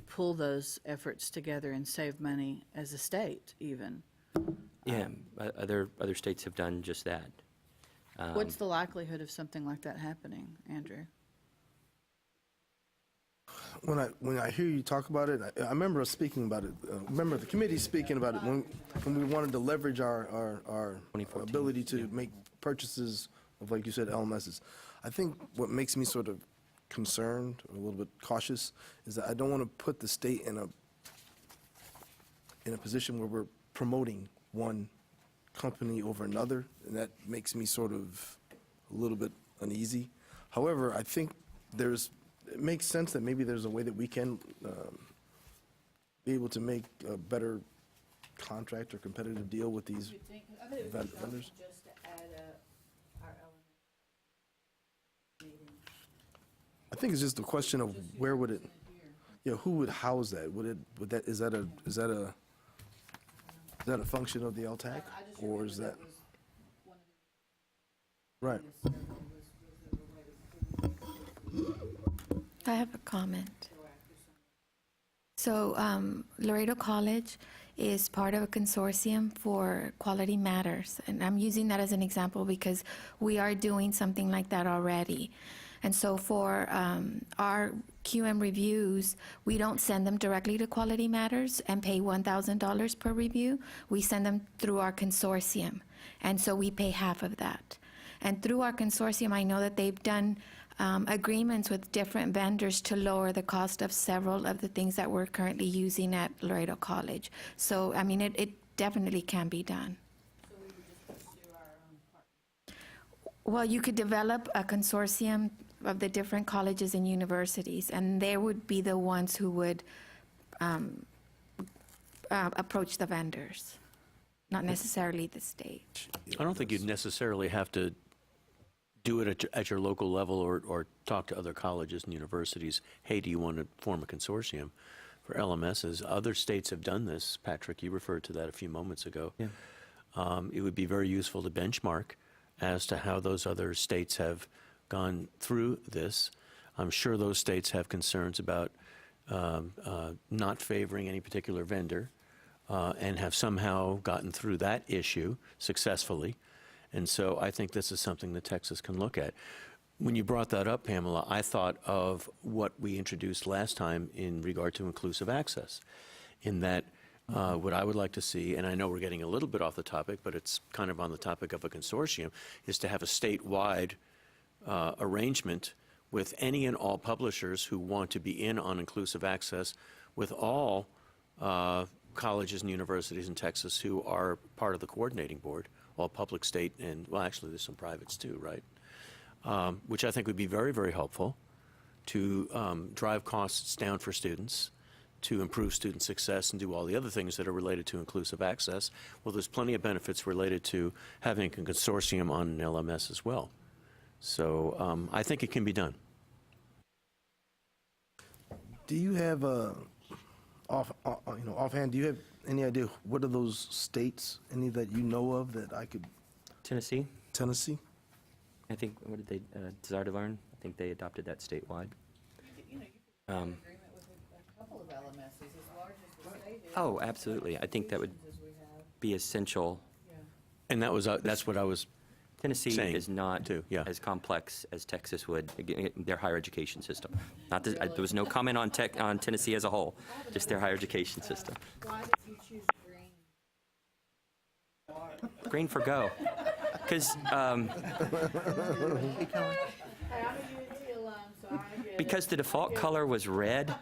pull those efforts together and save money as a state even?
Yeah, other states have done just that.
What's the likelihood of something like that happening, Andrew?
When I hear you talk about it, I remember us speaking about it. Remember the committee speaking about it when we wanted to leverage our ability to make purchases of, like you said, LMSs. I think what makes me sort of concerned, or a little bit cautious, is that I don't want to put the state in a position where we're promoting one company over another, and that makes me sort of a little bit uneasy. However, I think it makes sense that maybe there's a way that we can be able to make a better contract or competitive deal with these vendors.
Just to add our LMS meeting.
I think it's just a question of where would it, who would house that? Is that a function of the LTAC, or is that? Right.
I have a comment. So Laredo College is part of a consortium for Quality Matters, and I'm using that as an example because we are doing something like that already. And so for our QM reviews, we don't send them directly to Quality Matters and pay $1,000 per review. We send them through our consortium, and so we pay half of that. And through our consortium, I know that they've done agreements with different vendors to lower the cost of several of the things that we're currently using at Laredo College. So, I mean, it definitely can be done.
So we would just pursue our own partner?
Well, you could develop a consortium of the different colleges and universities, and they would be the ones who would approach the vendors, not necessarily the state.
I don't think you'd necessarily have to do it at your local level or talk to other colleges and universities. Hey, do you want to form a consortium for LMSs? Other states have done this. Patrick, you referred to that a few moments ago. Yeah. It would be very useful to benchmark as to how those other states have gone through this. I'm sure those states have concerns about not favoring any particular vendor and have somehow gotten through that issue successfully. And so I think this is something that Texas can look at. When you brought that up, Pamela, I thought of what we introduced last time in regard to inclusive access, in that what I would like to see, and I know we're getting a little bit off the topic, but it's kind of on the topic of a consortium, is to have a statewide arrangement with any and all publishers who want to be in on inclusive access, with all colleges and universities in Texas who are part of the coordinating board, all public, state, and, well, actually there's some privates too, right? Which I think would be very, very helpful to drive costs down for students, to improve student success, and do all the other things that are related to inclusive access. Well, there's plenty of benefits related to having a consortium on an LMS as well. So I think it can be done.
Do you have offhand? Do you have any idea what are those states? Any that you know of that I could?
Tennessee.
Tennessee.
I think, what did they, Desire to Learn? I think they adopted that statewide.
You could have an agreement with a couple of LMSs as large as the state is.
Oh, absolutely. I think that would be essential.
And that's what I was
Tennessee
saying
is not
too, yeah.
as complex as Texas would, their higher education system. Not that, there was no comment on Tennessee as a whole, just their higher education system.
Why did you choose green?
Green for go. Because the default color was red,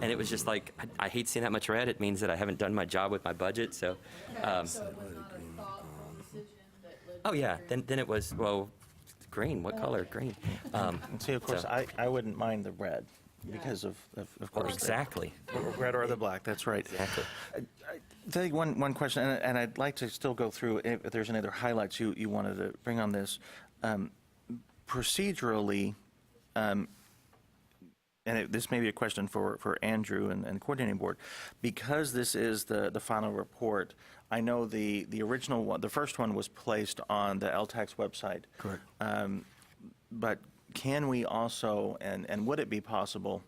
and it was just like, I hate seeing that much red. It means that I haven't done my job with my budget, so. Oh, yeah, then it was, well, green, what color? Green.
See, of course, I wouldn't mind the red. because of course.
Exactly.
Red or the black, that's right.
Exactly.
I think one question, and I'd like to still go through if there's any other highlights you wanted to bring on this. Procedurally, this may be a question for Andrew and coordinating board, because this is the final report. I know the original one, the first one was placed on the LTAC's website.
Correct.
But can we also, and would it be possible,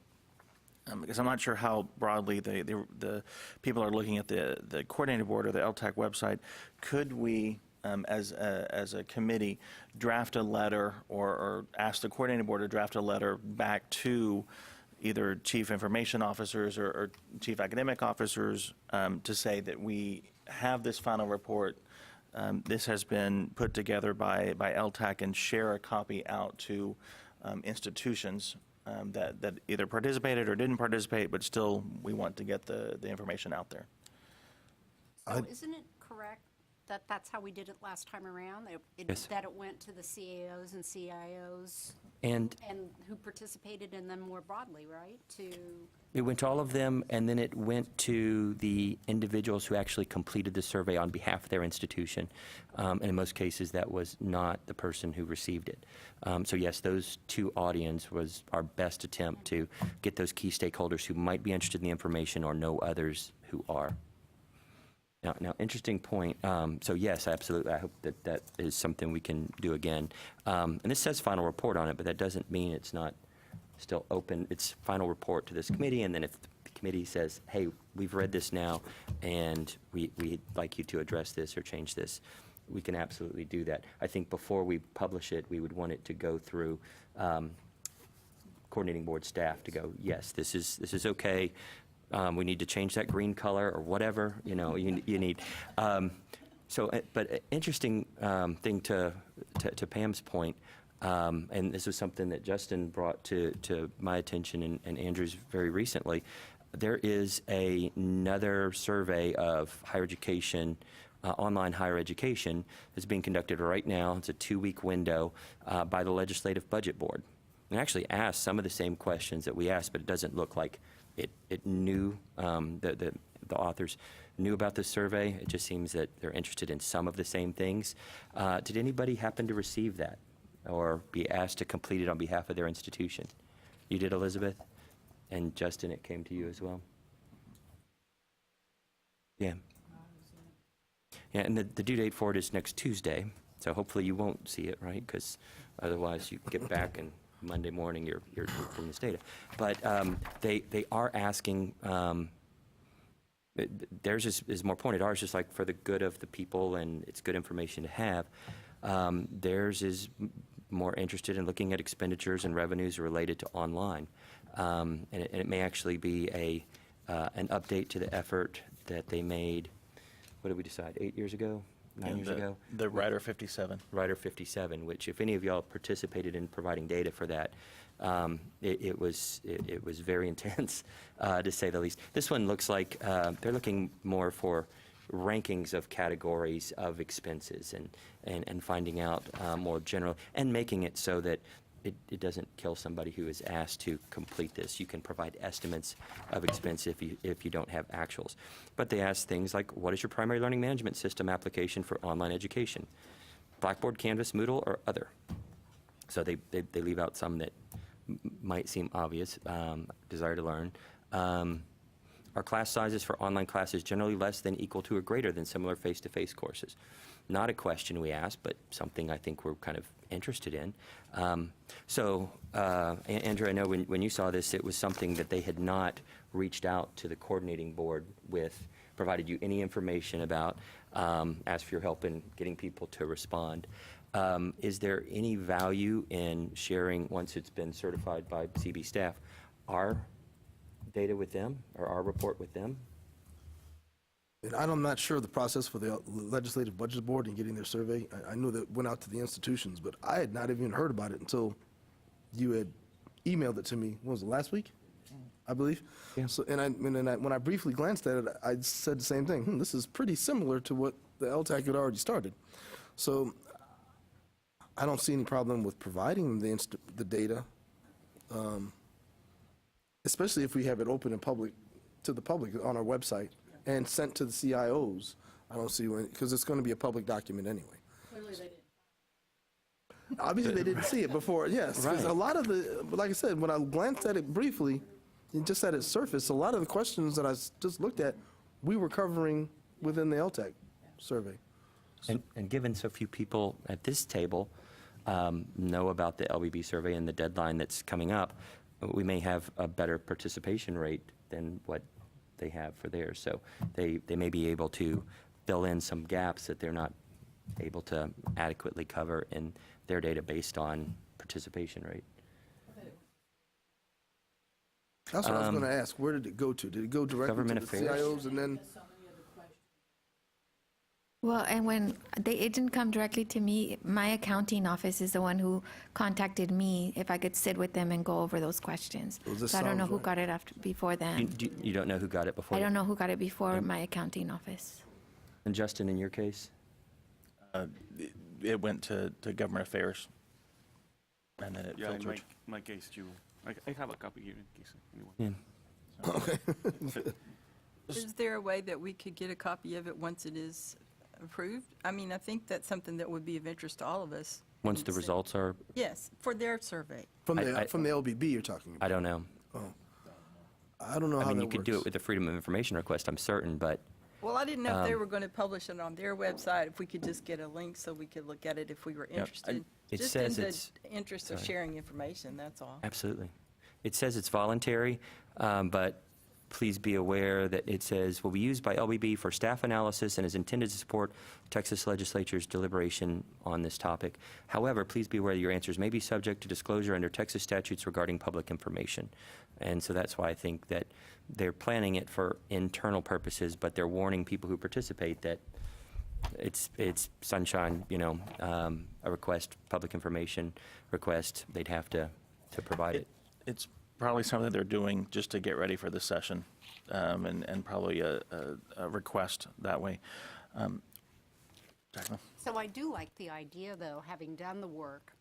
because I'm not sure how broadly the people are looking at the coordinating board or the LTAC website, could we, as a committee, draft a letter or ask the coordinating board to draft a letter back to either chief information officers or chief academic officers to say that we have this final report, this has been put together by LTAC, and share a copy out to institutions that either participated or didn't participate, but still we want to get the information out there.
So isn't it correct that that's how we did it last time around?
Yes.
That it went to the CAOs and CIOs
And
who participated in them more broadly, right?
it went to all of them, and then it went to the individuals who actually completed the survey on behalf of their institution. And in most cases, that was not the person who received it. So yes, those two audience was our best attempt to get those key stakeholders who might be interested in the information or know others who are. Now, interesting point. So yes, absolutely. I hope that is something we can do again. And this says final report on it, but that doesn't mean it's not still open. It's final report to this committee, and then if the committee says, hey, we've read this now, and we'd like you to address this or change this, we can absolutely do that. I think before we publish it, we would want it to go through coordinating board staff to go, yes, this is okay. We need to change that green color or whatever, you need. But interesting thing to Pam's point, and this was something that Justin brought to my attention and Andrew's very recently. There is another survey of higher education, online higher education, that's being conducted right now. It's a 2-week window by the Legislative Budget Board. And actually asks some of the same questions that we asked, but it doesn't look like it knew, the authors knew about this survey. It just seems that they're interested in some of the same things. Did anybody happen to receive that or be asked to complete it on behalf of their institution? You did, Elizabeth? And Justin, it came to you as well? Yeah. Yeah, and the due date for it is next Tuesday, so hopefully you won't see it, right? Because otherwise you get back and Monday morning you're from this data. But they are asking, theirs is more pointed. Ours is like for the good of the people, and it's good information to have. Theirs is more interested in looking at expenditures and revenues related to online. And it may actually be an update to the effort that they made, what did we decide, 8 years ago? 9 years ago?
The Rider 57.
Rider 57, which if any of y'all participated in providing data for that, it was very intense, to say the least. This one looks like they're looking more for rankings of categories of expenses and finding out more general, and making it so that it doesn't kill somebody who is asked to complete this. You can provide estimates of expense if you don't have actuals. But they ask things like, what is your primary learning management system application for online education? Blackboard, Canvas, Moodle, or other? So they leave out some that might seem obvious, desire to learn. Are class sizes for online classes generally less than, equal to, or greater than similar face-to-face courses? Not a question we asked, but something I think we're kind of interested in. Andrew, I know when you saw this, it was something that they had not reached out to the coordinating board with, provided you any information about, asked for your help in getting people to respond. Is there any value in sharing, once it's been certified by CB staff, our data with them, or our report with them?
And I'm not sure of the process for the Legislative Budget Board and getting their survey. I knew that went out to the institutions, but I had not even heard about it until you had emailed it to me. What was it, last week? I believe. Yeah. So, when I briefly glanced at it, I said the same thing. This is pretty similar to what the LTAC had already started. So I don't see any problem with providing the data. especially if we have it open in public, to the public on our website and sent to the CIOs. I don't see when, because it's going to be a public document anyway.
Clearly they didn't.
Obviously, they didn't see it before, yes. Because
Right.
a lot of the, like I said, when I glanced at it briefly, and just at its surface, a lot of the questions that I just looked at, we were covering within the LTAC survey.
And given so few people at this table know about the LBB survey and the deadline that's coming up, we may have a better participation rate than what they have for theirs. So they may be able to fill in some gaps that they're not able to adequately cover in their data based on participation rate.
That's what I was going to ask. Where did it go to? Did it go directly
Government
to the
affairs.
CIOs and then?
Well, and when it didn't come directly to me, my accounting office is the one who contacted me if I could sit with them and go over those questions.
Well, this
So I don't know
sounds
who
right.
got it before them.
You don't know who got it before?
I don't know who got it before my accounting office.
And Justin, in your case?
It went to Government Affairs, and then it
Yeah, in
filtered.
my case too. I have a copy here in case anyone.
Yeah.
Okay.
Is there a way that we could get a copy of it once it is approved? I mean, I think that's something that would be of interest to all of us.
Once the results are,
Yes, for their survey.
From the LBB you're talking about?
I don't know.
Oh. I don't know how
I mean,
that
you could do
works.
it with a Freedom of Information request, I'm certain, but
Well, I didn't know if they were going to publish it on their website, if we could just get a link so we could look at it if we were interested.
it
Just
says
in the
it's-
interest of
sorry.
sharing information, that's all.
absolutely. It says it's voluntary, but please be aware that it says will be used by LBB for staff analysis and is intended to support Texas Legislature's deliberation on this topic. However, please be aware that your answers may be subject to disclosure under Texas statutes regarding public information. And so that's why I think that they're planning it for internal purposes, but they're warning people who participate that it's sunshine, a request, public information request, they'd have to provide it.
It's probably something they're doing just to get ready for the session, and probably a request that way. Jacqueline?
So I do like the idea, though, having done the work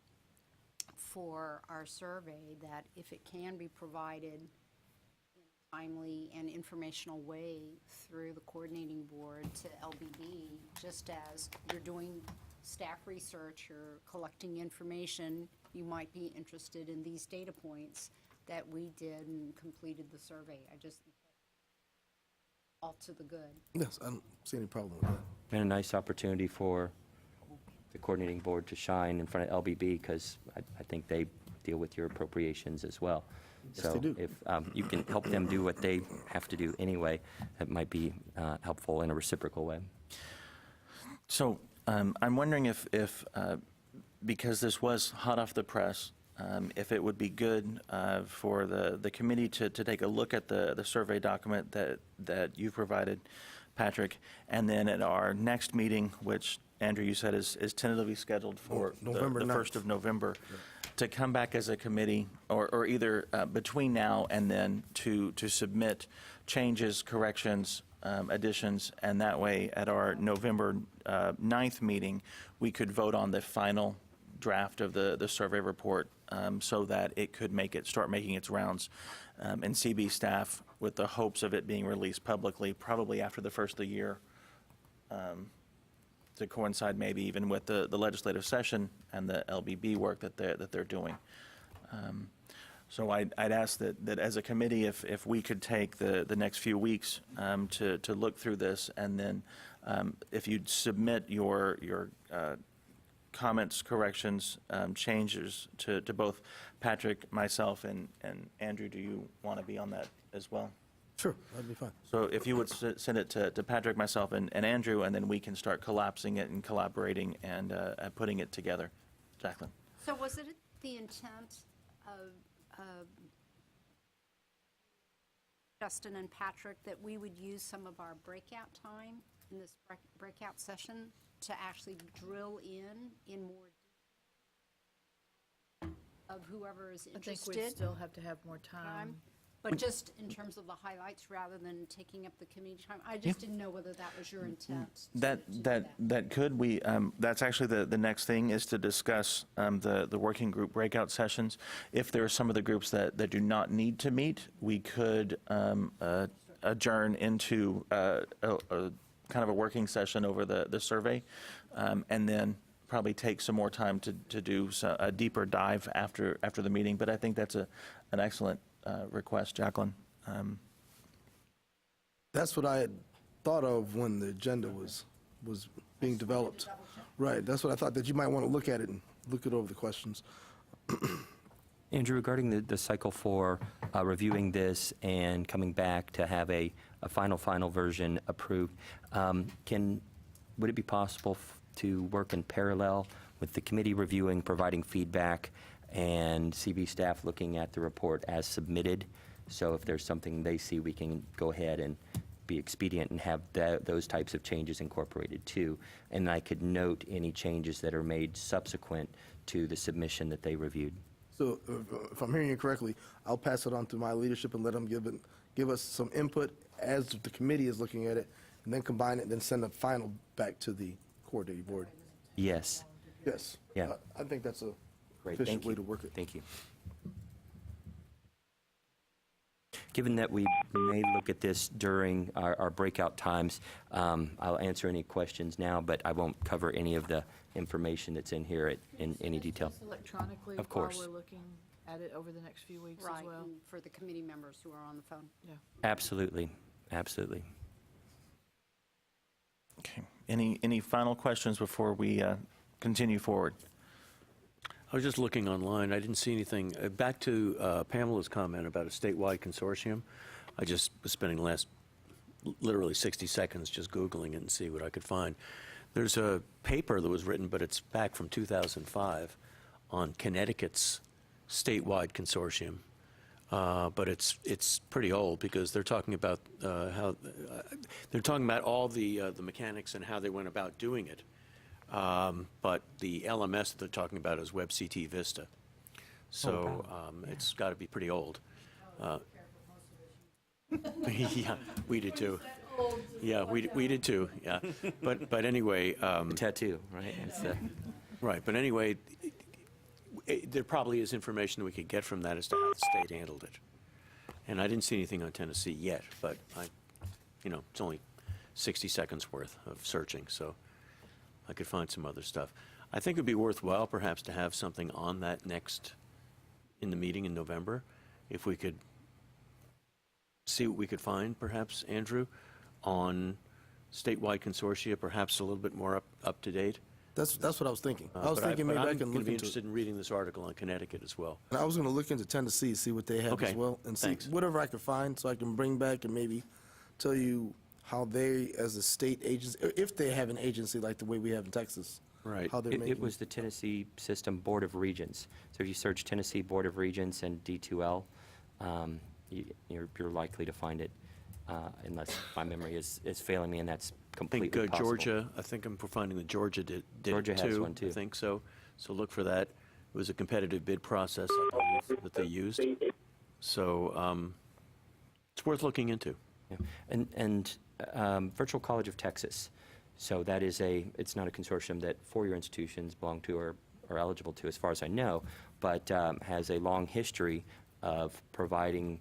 for our survey, that if it can be provided in a timely and informational way through the coordinating board to LBB, just as you're doing staff research, you're collecting information, you might be interested in these data points that we did and completed the survey. I just think that's all to the good.
Yes, I don't see any problem with that.
And a nice opportunity for the coordinating board to shine in front of LBB, because I think they deal with your appropriations as well.
Yes, they do.
So if you can help them do what they have to do anyway, that might be helpful in a reciprocal way.
So I'm wondering if because this was hot off the press, if it would be good for the committee to take a look at the survey document that you provided, Patrick, and then at our next meeting, which Andrew, you said is tentatively scheduled for
November
the 1st of November, to come back as a committee, or either between now and then to submit changes, corrections, additions, and that way at our November 9th meeting, we could vote on the final draft of the survey report, so that it could start making its rounds in CB staff, with the hopes of it being released publicly, probably after the first of the year, to coincide maybe even with the legislative session and the LBB work that they're doing. So I'd ask that as a committee, if we could take the next few weeks to look through this, and then if you'd submit your comments, corrections, changes to both Patrick, myself, and Andrew. Do you want to be on that as well?
Sure, that'd be fine.
So if you would send it to Patrick, myself, and Andrew, and then we can start collapsing it and collaborating and putting it together. Jacqueline?
So was it the intent of Justin and Patrick that we would use some of our breakout time in this breakout session to actually drill in more of whoever is
I
interested?
think we still have to have more time.
But just in terms of the highlights, rather than taking up the committee time, I just didn't know whether that was your intent.
That could, we, that's actually the next thing, is to discuss the working group breakout sessions. If there are some of the groups that do not need to meet, we could adjourn into kind of a working session over the survey, and then probably take some more time to do a deeper dive after the meeting. But I think that's an excellent request, Jacqueline.
That's what I had thought of when the agenda was being developed. Right, that's what I thought, that you might want to look at it and look it over the questions.
Andrew, regarding the cycle for reviewing this and coming back to have a final version approved, would it be possible to work in parallel with the committee reviewing, providing feedback, and CV staff looking at the report as submitted? So if there's something they see, we can go ahead and be expedient and have those types of changes incorporated too. And I could note any changes that are made subsequent to the submission that they reviewed.
So if I'm hearing you correctly, I'll pass it on to my leadership and let them give us some input as the committee is looking at it, and then combine it, and then send the final back to the coordinating board.
Yes.
Yes.
Yeah.
I think that's a
Great.
efficient
Thank you.
way to work it.
Thank you. Given that we may look at this during our breakout times, I'll answer any questions now, but I won't cover any of the information that's in here in any detail.
Electronically,
Of course.
while we're looking at it over the next few weeks
Right,
as well.
and for the committee members who are on the phone.
Yeah.
Absolutely. Absolutely.
Okay. Any final questions before we continue forward?
I was just looking online. I didn't see anything. Back to Pamela's comment about a statewide consortium. I just was spending the last literally 60 seconds just Googling it and see what I could find. There's a paper that was written, but it's back from 2005, on Connecticut's statewide consortium. But it's pretty old, because they're talking about how they're talking about all the mechanics and how they went about doing it. But the LMS that they're talking about is WebCT Vista. So it's got to be pretty old. Yeah, we did too. Yeah, we did too. Yeah, but anyway,
tattoo, right?
Right, but anyway, there probably is information that we could get from that as to how the state handled it. And I didn't see anything on Tennessee yet, but it's only 60 seconds worth of searching, so I could find some other stuff. I think it would be worthwhile perhaps to have something on that in the meeting in November, if we could see what we could find, perhaps, Andrew, on statewide consortia, perhaps a little bit more up to date.
That's what I was thinking. I was thinking maybe I can
I'm going
look
to be
into
interested in reading this article on Connecticut as well.
And I was going to look into Tennessee, see what they have
Okay,
as well, and see
thanks.
whatever I could find, so I can bring back and maybe tell you how they, as a state agency, or if they have an agency like the way we have in Texas,
right?
How they're making
It was the Tennessee System Board of Regents. So if you search Tennessee Board of Regents and D2L, you're likely to find it, unless my memory is failing me, and that's completely
I think
possible.
Georgia, I think I'm finding that Georgia did
Georgia
it
has one too.
I think so. So look for that. It was a competitive bid process, I believe, that they used. So it's worth looking into.
Yeah. And Virtual College of Texas. So that is it's not a consortium that four-year institutions belong to or are eligible to, as far as I know, but has a long history of providing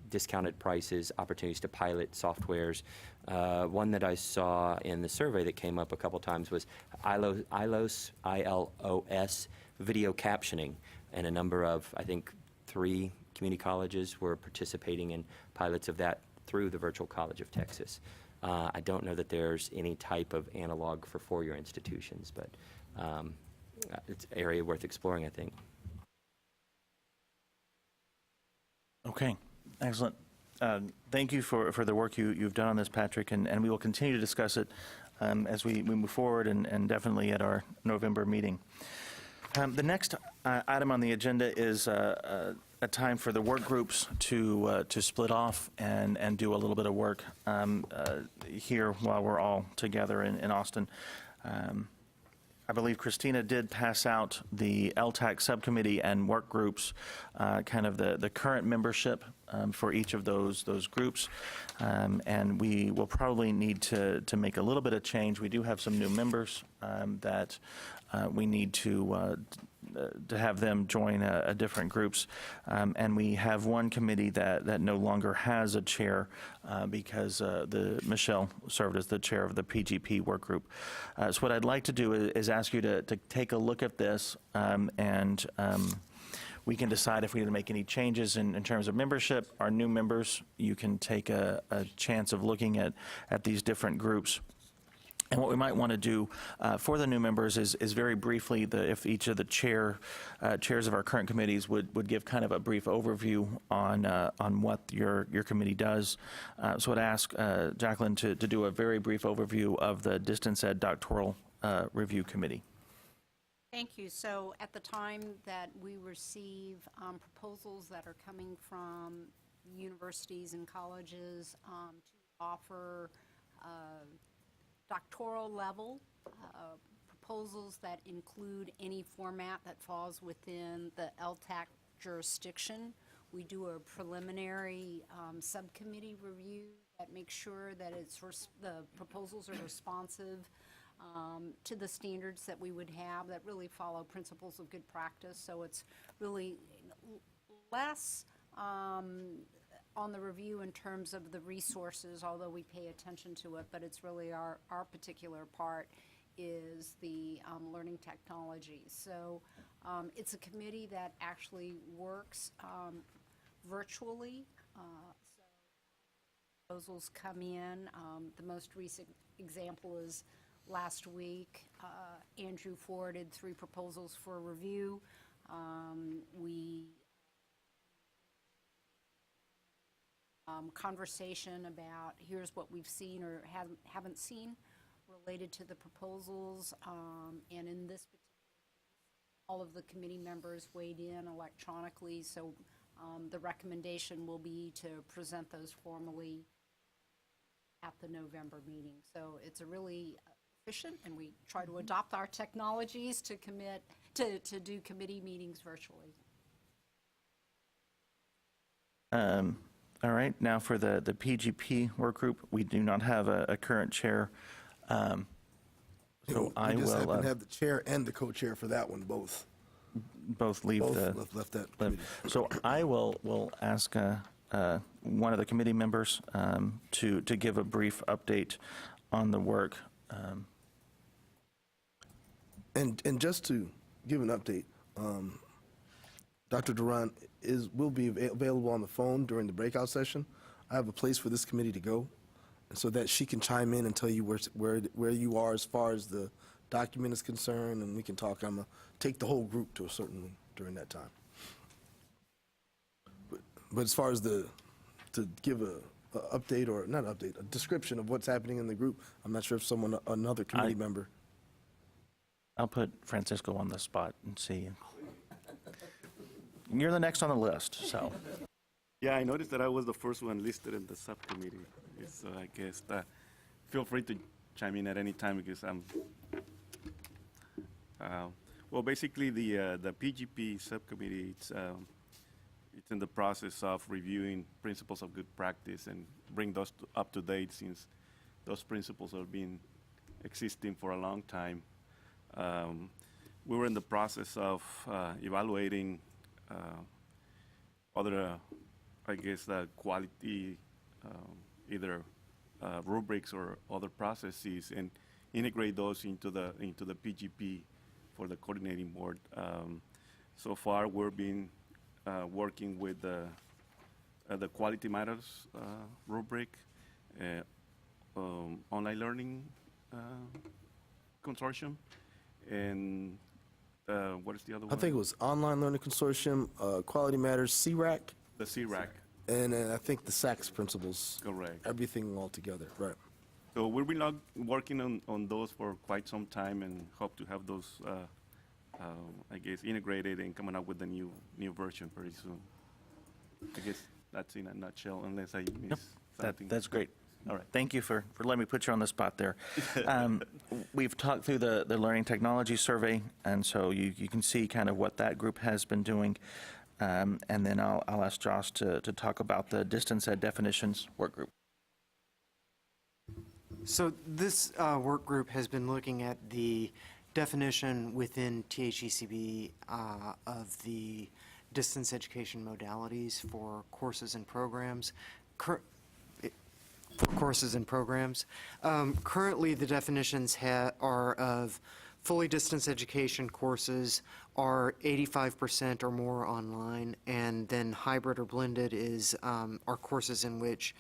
discounted prices, opportunities to pilot softwares. One that I saw in the survey that came up a couple times was ILOS, I-L-O-S, video captioning, and a number of, I think, 3 community colleges were participating in pilots of that through the Virtual College of Texas. I don't know that there's any type of analog for four-year institutions, but it's an area worth exploring, I think.
Okay, excellent. Thank you for the work you've done on this, Patrick, and we will continue to discuss it as we move forward, and definitely at our November meeting. The next item on the agenda is a time for the work groups to split off and do a little bit of work here while we're all together in Austin. I believe Christina did pass out the LTAC subcommittee and work groups, kind of the current membership for each of those groups. And we will probably need to make a little bit of change. We do have some new members that we need to have them join a different groups. And we have one committee that no longer has a chair because Michelle served as the chair of the PGP work group. So what I'd like to do is ask you to take a look at this and we can decide if we need to make any changes in terms of membership. Our new members, you can take a chance of looking at these different groups. And what we might want to do for the new members is very briefly, if each of the chairs of our current committees would give kind of a brief overview on what your committee does. So I'd ask Jacqueline to do a very brief overview of the Distance Ed Doctoral Review Committee.
Thank you. So at the time that we receive proposals that are coming from universities and colleges to offer doctoral level proposals that include any format that falls within the LTAC jurisdiction. We do a preliminary subcommittee review that makes sure that the proposals are responsive to the standards that we would have that really follow principles of good practice. So it's really less on the review in terms of the resources, although we pay attention to it, but it's really our particular part is the learning technology. So it's a committee that actually works virtually. So proposals come in. The most recent example is last week, Andrew forwarded 3 proposals for review. Conversation about here's what we've seen or haven't seen related to the proposals, and in this particular, all of the committee members weighed in electronically, so the recommendation will be to present those formally at the November meeting. So it's a really efficient, and we try to adopt our technologies to commit to do committee meetings virtually.
All right, now for the PGP work group, we do not have a current chair. So I
just
will
happen to have the chair and the co-chair for that one, both.
Both leave
left that committee.
So I will ask one of the committee members to give a brief update on the work.
And just to give an update, Dr. Duran will be available on the phone during the breakout session. I have a place for this committee to go, so that she can chime in and tell you where you are as far as the document is concerned, and we can talk. I'm gonna take the whole group to a certain during that time. But as far as to give a update, or not update, a description of what's happening in the group, I'm not sure if another committee member.
I'll put Francisco on the spot and see. You're the next on the list, so.
Yeah, I noticed that I was the first one listed in the subcommittee. So I guess feel free to chime in at any time because I'm. Well, basically the PGP subcommittee, it's in the process of reviewing principles of good practice and bring those up to date, since those principles have been existing for a long time. We were in the process of evaluating other, I guess, quality, either rubrics or other processes, and integrate those into the PGP for the coordinating board. So far, we've been working with the Quality Matters rubric, online learning consortium, and what is the other one?
I think it was Online Learning Consortium, Quality Matters, CRAC.
The CRAC.
And I think the SACS principles.
Correct.
Everything all together, right.
So we've been working on those for quite some time, and hope to have those, I guess, integrated and coming up with a new version very soon. I guess that's in a nutshell, unless I miss something.
That's great. All right. Thank you for letting me put you on the spot there. We've talked through the Learning Technology Survey, and so you can see kind of what that group has been doing. And then I'll ask Josh to talk about the Distance Ed Definitions Work Group.
So this work group has been looking at the definition within THECB of the distance education modalities for courses and programs. Currently, the definitions are of fully distance education courses are 85% or more online, and then hybrid or blended are courses in which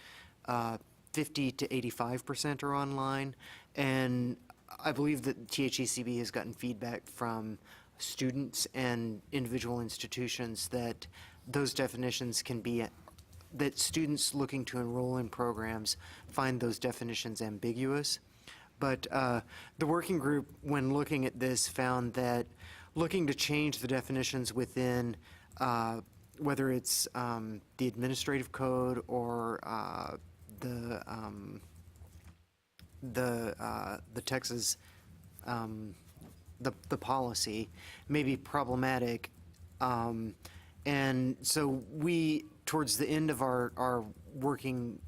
50 to 85% are online. And I believe that THECB has gotten feedback from students and individual institutions that those definitions can be, that students looking to enroll in programs find those definitions ambiguous. But the working group, when looking at this, found that looking to change the definitions within whether it's the administrative code or the Texas the policy may be problematic, and so we, towards the end of our working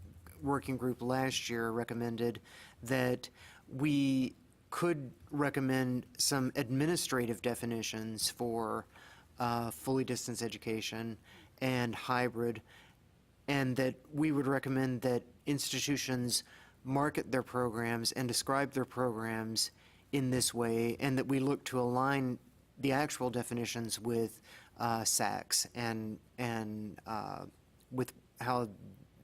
group last year, recommended that we could recommend some administrative definitions for fully distance education and hybrid, and that we would recommend that institutions market their programs and describe their programs in this way, and that we look to align the actual definitions with SACs and with how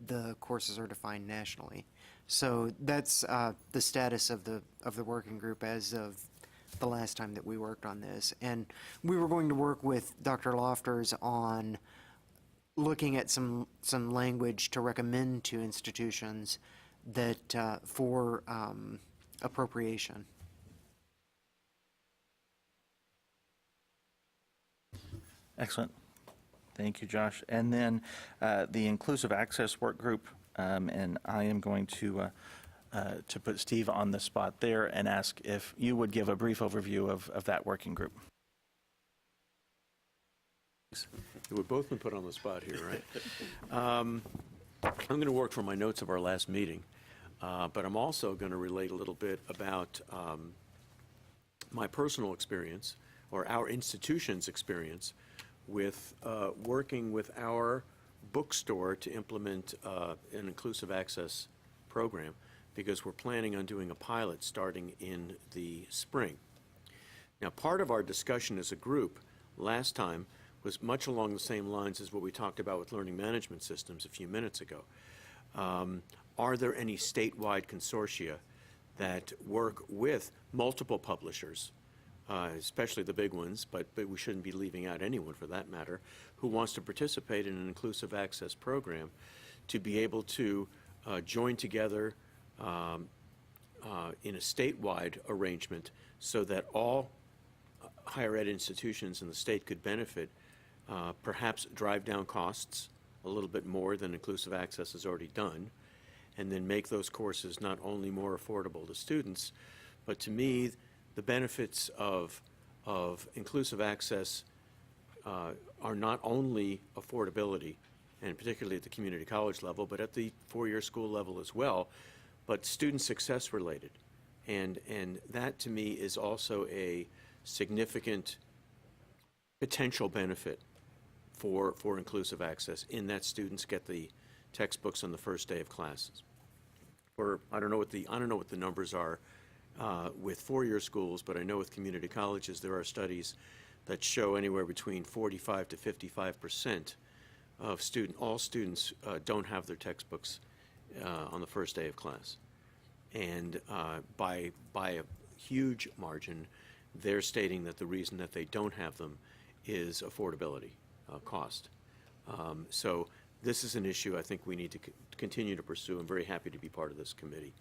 the courses are defined nationally. So that's the status of the working group as of the last time that we worked on this. And we were going to work with Dr. Lofters on looking at some language to recommend to institutions that for appropriation.
Excellent. Thank you, Josh. And then the Inclusive Access Work Group, and I am going to put Steve on the spot there and ask if you would give a brief overview of that working group.
We've both been put on the spot here, right? I'm going to work from my notes of our last meeting, but I'm also going to relate a little bit about my personal experience, or our institution's experience, with working with our bookstore to implement an inclusive access program, because we're planning on doing a pilot starting in the spring. Now, part of our discussion as a group last time was much along the same lines as what we talked about with learning management systems a few minutes ago. Are there any statewide consortia that work with multiple publishers, especially the big ones, but we shouldn't be leaving out anyone for that matter, who wants to participate in an inclusive access program, to be able to join together in a statewide arrangement so that all higher ed institutions in the state could benefit, perhaps drive down costs a little bit more than inclusive access has already done, and then make those courses not only more affordable to students, but to me, the benefits of inclusive access are not only affordability, and particularly at the community college level, but at the four-year school level as well, but student success related. And that to me is also a significant potential benefit for inclusive access, in that students get the textbooks on the first day of classes. Or I don't know what the numbers are with four-year schools, but I know with community colleges there are studies that show anywhere between 45 to 55% of all students don't have their textbooks on the first day of class. And by a huge margin, they're stating that the reason that they don't have them is affordability, cost. So this is an issue I think we need to continue to pursue. I'm very happy to be part of this committee.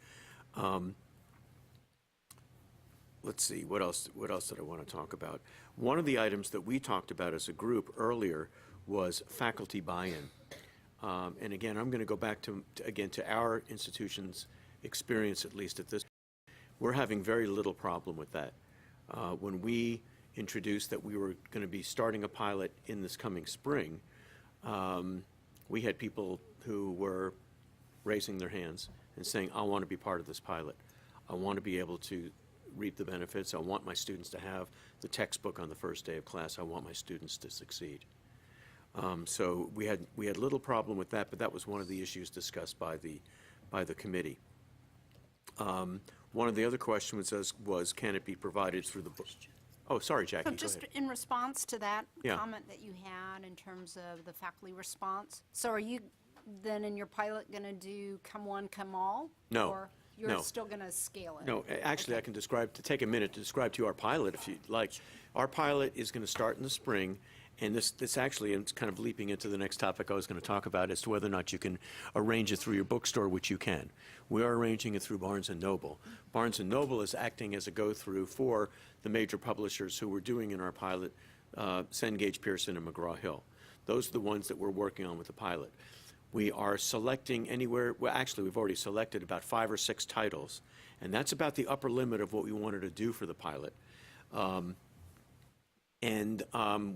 Let's see, what else did I want to talk about? One of the items that we talked about as a group earlier was faculty buy-in. And again, I'm going to go back to our institution's experience, at least at this. We're having very little problem with that. When we introduced that we were going to be starting a pilot in this coming spring, we had people who were raising their hands and saying, I want to be part of this pilot. I want to be able to reap the benefits. I want my students to have the textbook on the first day of class. I want my students to succeed. So we had little problem with that, but that was one of the issues discussed by the committee. One of the other questions was can it be provided through the book? Oh, sorry, Jackie.
So just
go ahead.
in response to that
Yeah.
comment that you had in terms of the faculty response, so are you then in your pilot going to do come one, come all?
No.
Or you're
No.
still going to scale it?
No, actually, I can take a minute to describe to you our pilot if you'd like. Our pilot is going to start in the spring, and this actually, and it's kind of leaping into the next topic I was going to talk about as to whether or not you can arrange it through your bookstore, which you can. We are arranging it through Barnes & Noble. Barnes & Noble is acting as a go-through for the major publishers who we're doing in our pilot, Cengage, Pearson, and McGraw-Hill. Those are the ones that we're working on with the pilot. We are selecting anywhere, well, actually, we've already selected about 5 or 6 titles, and that's about the upper limit of what we wanted to do for the pilot.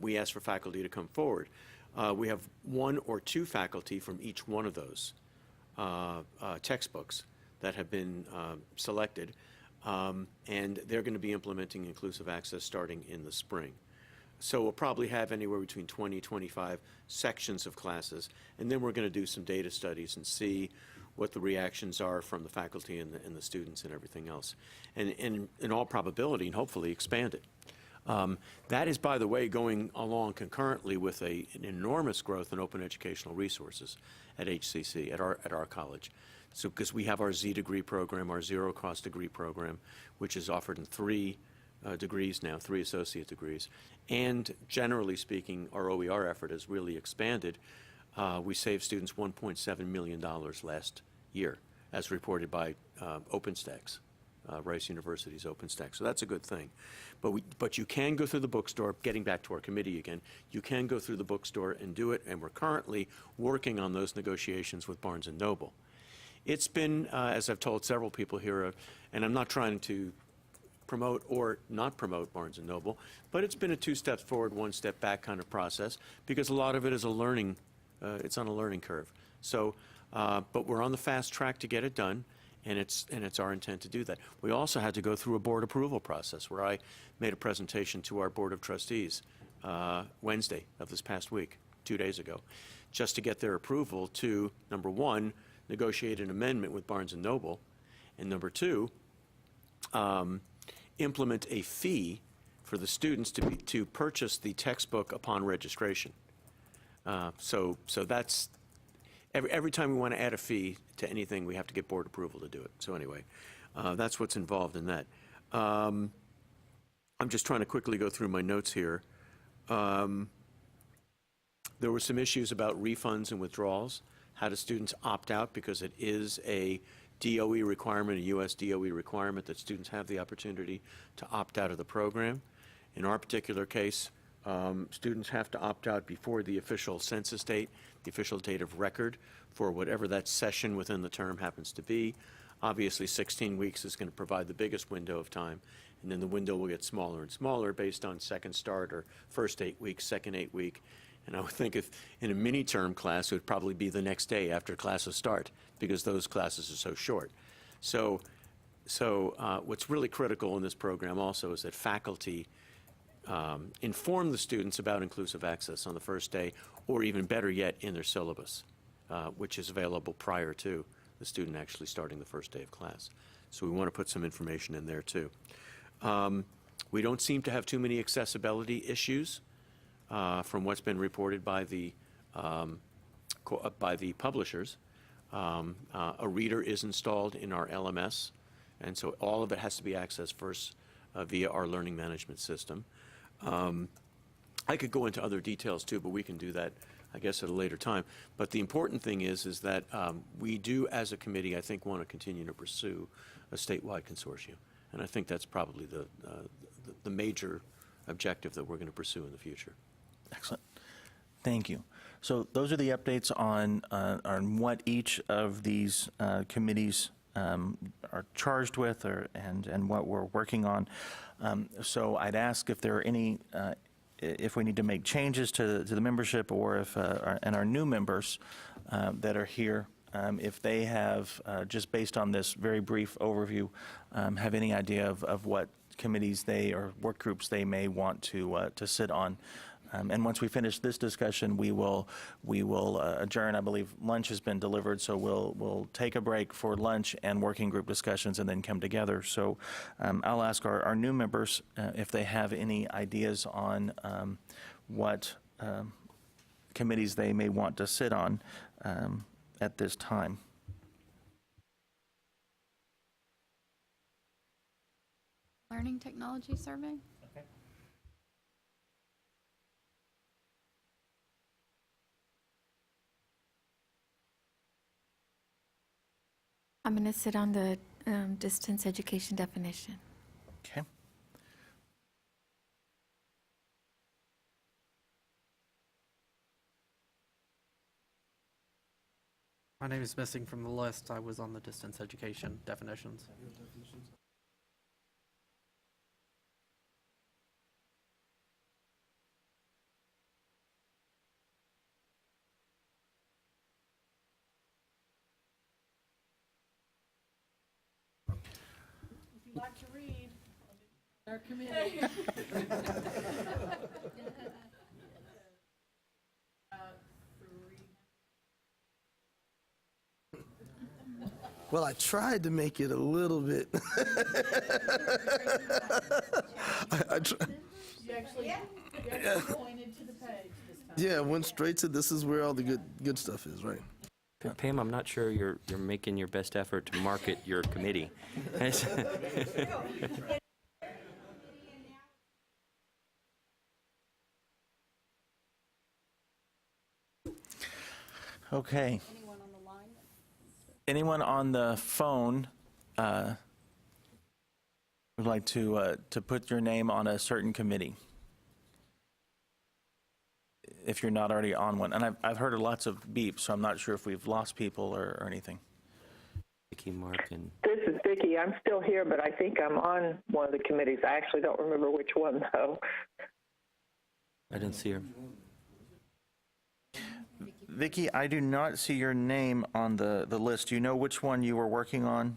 We asked for faculty to come forward. We have 1 or 2 faculty from each one of those textbooks that have been selected, and they're going to be implementing inclusive access starting in the spring. So we'll probably have anywhere between 20, 25 sections of classes, and then we're going to do some data studies and see what the reactions are from the faculty and the students and everything else, and in all probability, and hopefully expand it. That is, by the way, going along concurrently with an enormous growth in open educational resources at HCC, at our college. So, because we have our Z degree program, our zero cost degree program, which is offered in 3 degrees now, 3 associate degrees. And generally speaking, our OER effort has really expanded. We saved students $1.7 million last year, as reported by OpenStax, Rice University's OpenStax. So that's a good thing. But you can go through the bookstore, getting back to our committee again, you can go through the bookstore and do it, and we're currently working on those negotiations with Barnes & Noble. It's been, as I've told several people here, and I'm not trying to promote or not promote Barnes & Noble, but it's been a 2 steps forward, 1 step back kind of process, because a lot of it is a learning, it's on a learning curve. So, but we're on the fast track to get it done, and it's our intent to do that. We also had to go through a board approval process where I made a presentation to our Board of Trustees Wednesday of this past week, 2 days ago, just to get their approval to, number 1, negotiate an amendment with Barnes & Noble, and number 2, implement a fee for the students to purchase the textbook upon registration. So that's every time we want to add a fee to anything, we have to get board approval to do it. So anyway, that's what's involved in that. I'm just trying to quickly go through my notes here. There were some issues about refunds and withdrawals. How do students opt out, because it is a DOE requirement, a U.S. DOE requirement, that students have the opportunity to opt out of the program. In our particular case, students have to opt out before the official census date, the official date of record for whatever that session within the term happens to be. Obviously, 16 weeks is going to provide the biggest window of time, and then the window will get smaller and smaller based on second start or first 8 weeks, second 8 week. And I would think if in a mini-term class, it would probably be the next day after classes start, because those classes are so short. So what's really critical in this program also is that faculty inform the students about inclusive access on the first day, or even better yet, in their syllabus, which is available prior to the student actually starting the first day of class. So we want to put some information in there too. We don't seem to have too many accessibility issues from what's been reported by the publishers. A reader is installed in our LMS, and so all of it has to be accessed first via our learning management system. I could go into other details too, but we can do that, I guess, at a later time. But the important thing is that we do, as a committee, I think, want to continue to pursue a statewide consortium, and I think that's probably the major objective that we're going to pursue in the future.
Excellent. Thank you. So those are the updates on what each of these committees are charged with and what we're working on. So I'd ask if there are any, if we need to make changes to the membership, or if, and our new members that are here, if they have, just based on this very brief overview, have any idea of what committees they or work groups they may want to sit on. And once we finish this discussion, we will adjourn. I believe lunch has been delivered, so we'll take a break for lunch and working group discussions, and then come together. So I'll ask our new members if they have any ideas on what committees they may want to sit on at this time.
Learning Technology Survey?
Okay.
I'm going to sit on the distance education definition.
Okay.
My name is missing from the list. I was on the distance education definitions.
If you like to read, our committee.
Well, I tried to make it a little bit. I
You actually pointed to the page this time.
yeah, went straight to this is where all the good stuff is, right?
Pam, I'm not sure you're making your best effort to market your committee.
Okay. Anyone on the phone would like to put your name on a certain committee, if you're not already on one? And I've heard lots of beeps, so I'm not sure if we've lost people or anything.
Vicki, Mark, and
This is Vicki. I'm still here, but I think I'm on one of the committees. I actually don't remember which one, though.
I didn't see her.
Vicki, I do not see your name on the list. Do you know which one you were working on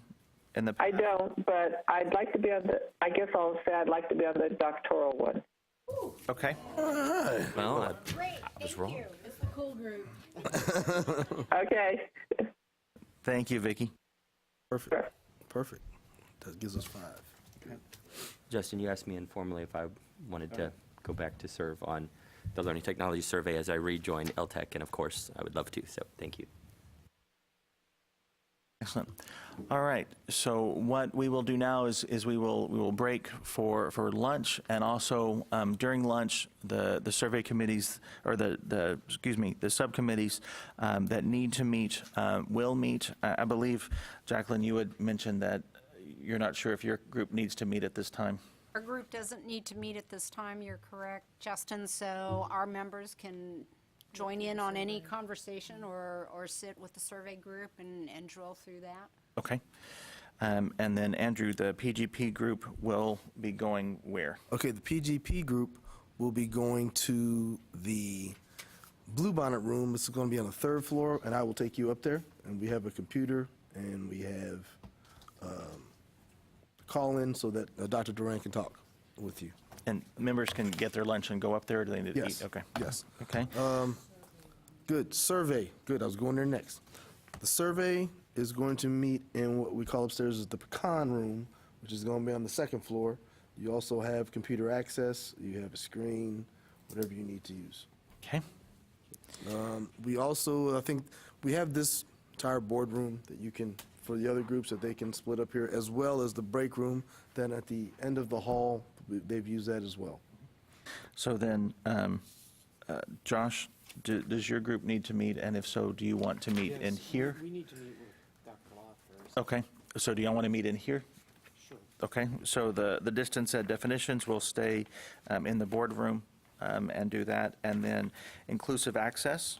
in the past?
I don't, but I'd like to be on the, I guess I'll say I'd like to be on the doctoral one.
Okay.
Well, I was wrong.
It's the cool group.
Okay.
Thank you, Vicki.
Perfect. Perfect. That gives us 5. Okay.
Justin, you asked me informally if I wanted to go back to serve on the Learning Technology Survey as I rejoin LTEC, and of course, I would love to, so thank you.
Excellent. All right. So what we will do now is we will break for lunch, and also during lunch, the survey committees, or the subcommittees that need to meet will meet. I believe, Jacqueline, you had mentioned that you're not sure if your group needs to meet at this time.
Our group doesn't need to meet at this time, you're correct, Justin, so our members can join in on any conversation or sit with the survey group and drill through that.
Okay. And then, Andrew, the PGP group will be going where?
Okay, the PGP group will be going to the Bluebonnet room. This is going to be on the 3rd floor, and I will take you up there. And we have a computer, and we have call in so that Dr. Duran can talk with you.
And members can get their lunch and go up there, or do they need to
Yes.
eat? Okay.
Yes.
Okay.
Good. Survey. Good. I was going there next. The survey is going to meet in what we call upstairs as the pecan room, which is going to be on the 2nd floor. You also have computer access. You have a screen, whatever you need to use.
Okay.
We also, I think, we have this entire boardroom that you can, for the other groups, that they can split up here, as well as the break room. Then at the end of the hall, they've used that as well.
So then, Josh, does your group need to meet? And if so, do you want to meet in here?
We need to meet with Dr. Locke first.
Okay. So do y'all want to meet in here?
Sure.
Okay. So the distance ed definitions will stay in the boardroom and do that. And then inclusive access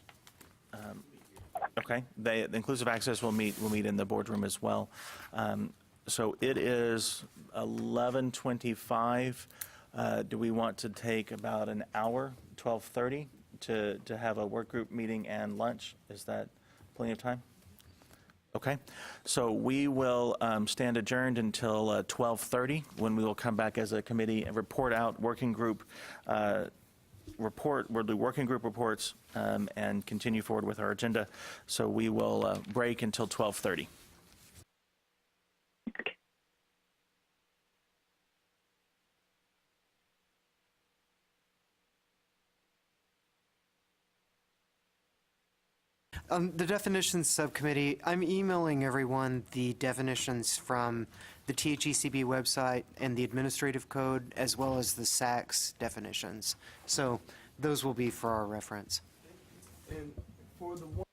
Okay, the inclusive access will meet in the boardroom as well. So it is 11:25. Do we want to take about an hour, 12:30, to have a work group meeting and lunch? Is that plenty of time? Okay, so we will stand adjourned until 12:30, when we will come back as a committee and report out working group we'll do working group reports and continue forward with our agenda. So we will break until 12:30.
The definitions subcommittee, I'm emailing everyone the definitions from the THECB website and the administrative code, as well as the SACS definitions. So those will be for our reference.
And for the one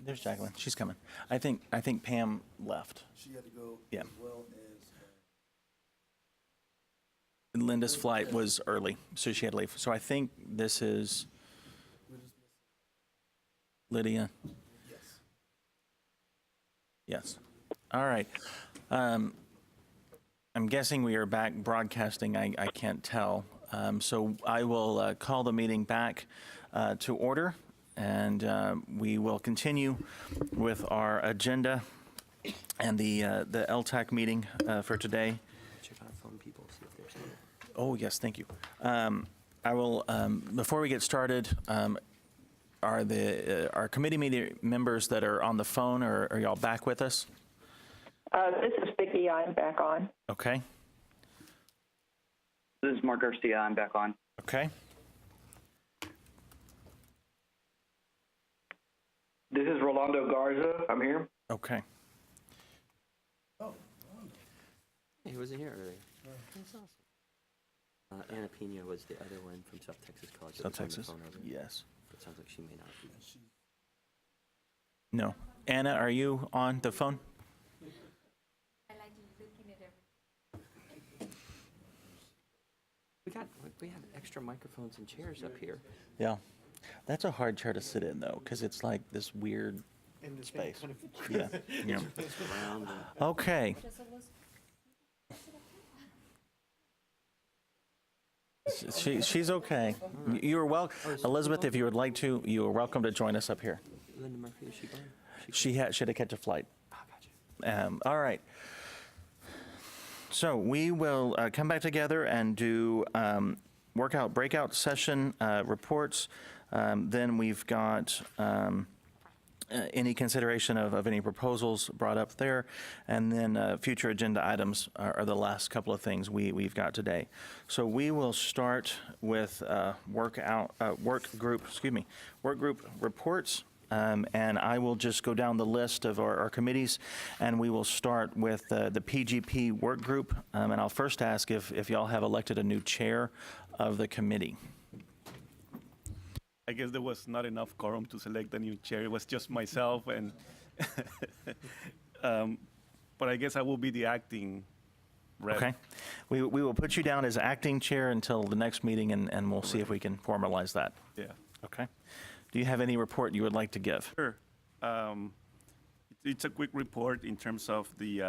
There's Jacqueline. She's coming. I think Pam left.
She had to go
Yeah.
as well as.
Linda's flight was early, so she had to leave. So I think this is Lydia.
Yes.
Yes. All right. I'm guessing we are back broadcasting. I can't tell. So I will call the meeting back to order, and we will continue with our agenda and the LTAC meeting for today.
Check on our phone people, see if they're still.
Oh, yes, thank you. I will, before we get started, our committee members that are on the phone, are y'all back with us?
This is Vicki. I'm back on.
Okay.
This is Marc Garcia. I'm back on.
Okay.
This is Rolando Garza. I'm here.
Okay.
He wasn't here earlier. That's awesome. Anna Pena was the other one from South Texas College.
South Texas, yes.
It sounds like she may not be.
No. Anna, are you on the phone?
We have extra microphones and chairs up here.
Yeah. That's a hard chair to sit in, though, because it's like this weird space. Yeah. Yeah. Okay. She's okay. You are welcome. Elizabeth, if you would like to, you are welcome to join us up here.
Linda Murphy, is she going?
She had to catch a flight.
Oh, gotcha.
All right. So we will come back together and do breakout session reports. Then we've got any consideration of any proposals brought up there, and then future agenda items are the last couple of things we've got today. So we will start with work group reports. And I will just go down the list of our committees, and we will start with the PGP work group. And I'll first ask if y'all have elected a new chair of the committee.
I guess there was not enough quorum to select a new chair. It was just myself, and but I guess I will be the acting rep.
Okay. We will put you down as acting chair until the next meeting, and we'll see if we can formalize that.
Yeah.
Okay. Do you have any report you would like to give?
Sure. It's a quick report in terms of the,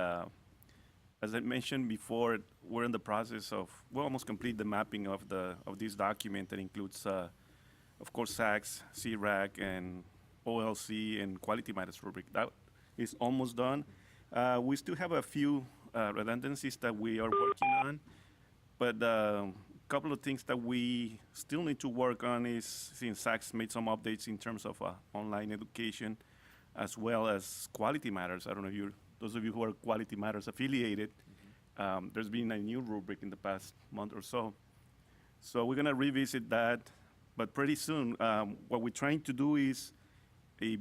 as I mentioned before, we're in the process of, we'll almost complete the mapping of this document that includes, of course, SACS, CRAC, and OLC, and Quality Matters rubric. That is almost done. We still have a few redundancies that we are working on, but couple of things that we still need to work on is, since SACS made some updates in terms of online education, as well as Quality Matters. I don't know if those of you who are Quality Matters affiliated, there's been a new rubric in the past month or so. So we're gonna revisit that, but pretty soon, what we're trying to do is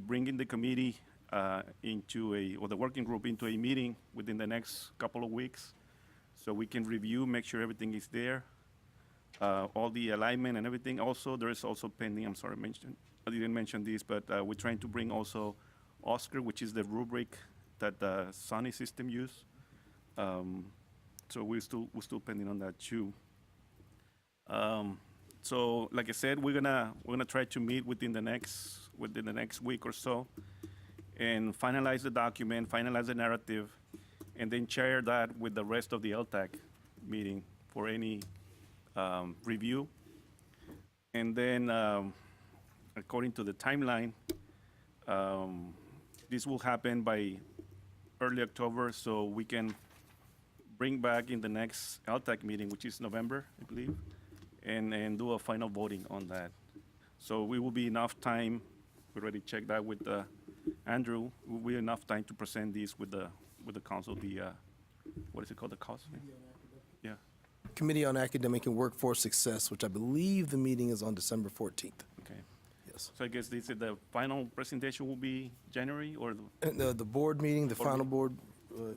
bringing the committee or the working group into a meeting within the next couple of weeks, so we can review, make sure everything is there. All the alignment and everything. Also, there is also pending, I'm sorry, I didn't mention this, but we're trying to bring also OSCAR, which is the rubric that the Sony system use. So we're still pending on that too. So like I said, we're gonna try to meet within the next week or so, and finalize the document, finalize the narrative, and then share that with the rest of the LTAC meeting for any review. And then, according to the timeline, this will happen by early October, so we can bring back in the next LTAC meeting, which is November, I believe, and do a final voting on that. So we will be enough time, we already checked that with Andrew, will be enough time to present this with the council, what is it called, the council? Yeah.
Committee on Academic and Workforce Success, which I believe the meeting is on December 14th.
Okay.
Yes.
So I guess this is the final presentation will be January, or
The board meeting, the final board,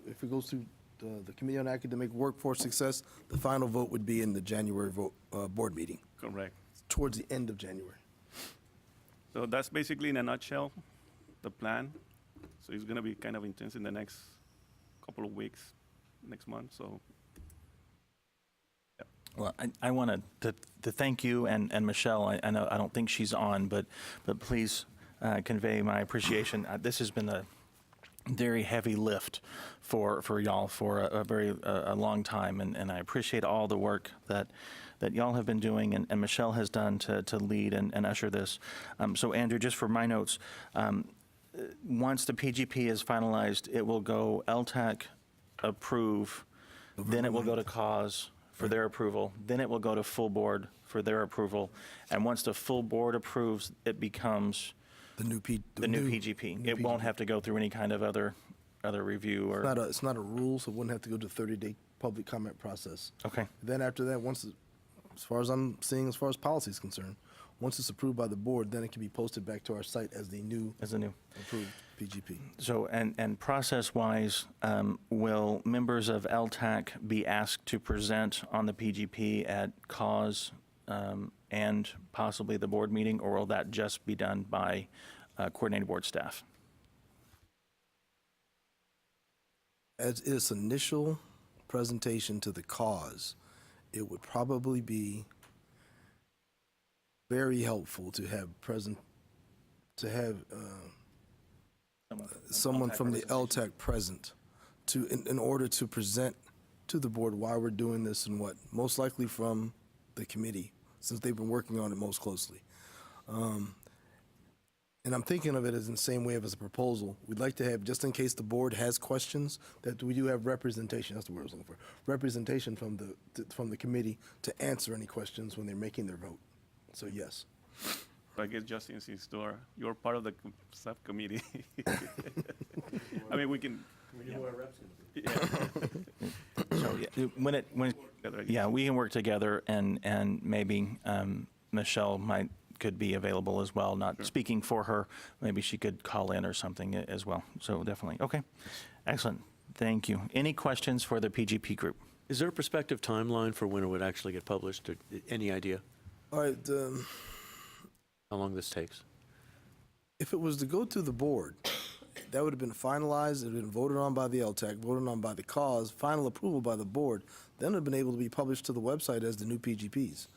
if it goes through the Committee on Academic Workforce Success, the final vote would be in the January board meeting.
Correct.
Towards the end of January.
So that's basically in a nutshell the plan. So it's going to be kind of intense in the next couple of weeks, next month. So.
Well, I want to thank you and Michelle. I know I don't think she's on, but please convey my appreciation. This has been a very heavy lift for y'all for a very long time, and I appreciate all the work that y'all have been doing and Michelle has done to lead and usher this. So Andrew, just for my notes, once the PGP is finalized, it will go LTAC approve, then it will go to cause for their approval, then it will go to full board for their approval, and once the full board approves, it becomes the new PGP. It won't have to go through any kind of other review or.
It's not a rule, so it wouldn't have to go to 30-day public comment process.
Okay.
Then after that, as far as I'm seeing, as far as policy is concerned, once it's approved by the board, then it can be posted back to our site as the new approved PGP.
So, and process-wise, will members of LTAC be asked to present on the PGP at cause and possibly the board meeting, or will that just be done by coordinating board staff?
As its initial presentation to the cause, it would probably be very helpful to have someone from the LTAC present in order to present to the board why we're doing this and what, most likely from the committee, since they've been working on it most closely. And I'm thinking of it as in the same way as a proposal. We'd like to have, just in case the board has questions, that we do have representation, that's the word I was looking for, representation from the committee to answer any questions when they're making their vote. So yes.
I guess Justin, since you're part of the subcommittee, I mean, we can.
So we can work together, and maybe Michelle could be available as well. Not speaking for her, maybe she could call in or something as well. So definitely, okay, excellent, thank you. Any questions for the PGP group?
Is there a prospective timeline for when it would actually get published, or any idea?
All right.
How long this takes?
If it was to go to the board, that would have been finalized, it would have been voted on by the LTAC, voted on by the cause, final approval by the board, then it would have been able to be published to the website as the new PGPs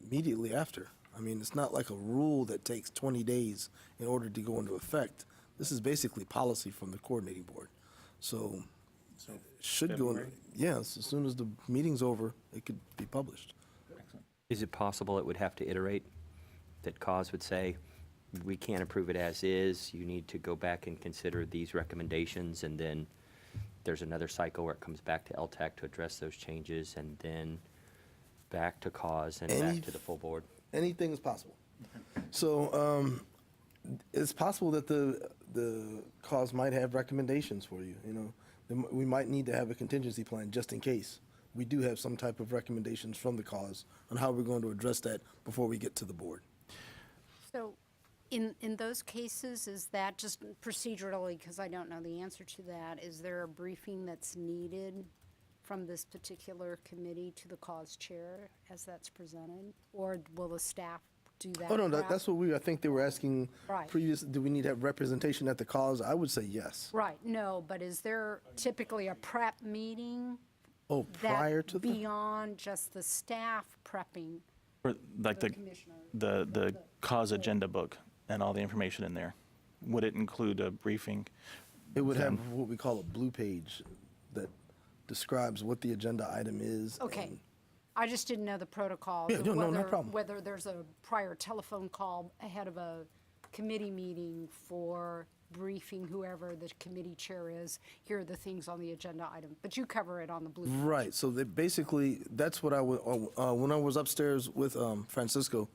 immediately after. I mean, it's not like a rule that takes 20 days in order to go into effect. This is basically policy from the coordinating board. So it should go in, yes, as soon as the meeting's over, it could be published.
Is it possible it would have to iterate? That cause would say, we can't approve it as is, you need to go back and consider these recommendations, and then there's another cycle where it comes back to LTAC to address those changes, and then back to cause and back to the full board?
Anything is possible. So it's possible that the cause might have recommendations for you. You know, we might need to have a contingency plan just in case. We do have some type of recommendations from the cause on how we're going to address that before we get to the board.
So in those cases, is that just procedurally, because I don't know the answer to that, is there a briefing that's needed from this particular committee to the cause chair as that's presented? Or will the staff do that?
Oh, no, that's what I think they were asking previous, do we need to have representation at the cause? I would say yes.
Right, no, but is there typically a prep meeting?
Oh, prior to
beyond just the staff prepping?
Or like the cause agenda book and all the information in there, would it include a briefing?
It would have what we call a blue page that describes what the agenda item is.
Okay. I just didn't know the protocol.
Yeah, no problem.
Whether there's a prior telephone call ahead of a committee meeting for briefing whoever the committee chair is, here are the things on the agenda item. But you cover it on the blue page.
Right. So basically, that's what when I was upstairs with Francisco,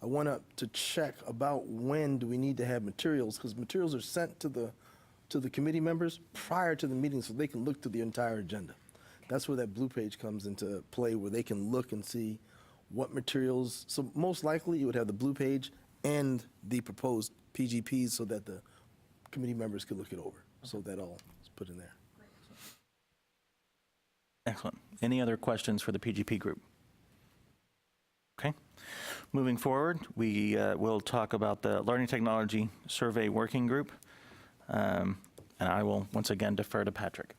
I went up to check about when do we need to have materials, because materials are sent to the committee members prior to the meeting so they can look to the entire agenda. That's where that blue page comes into play, where they can look and see what materials. So most likely you would have the blue page and the proposed PGPs so that the committee members could look it over. So that all is put in there.
Excellent. Any other questions for the PGP group? Okay. Moving forward, we will talk about the Learning Technology Survey Working Group. And I will once again defer to Patrick.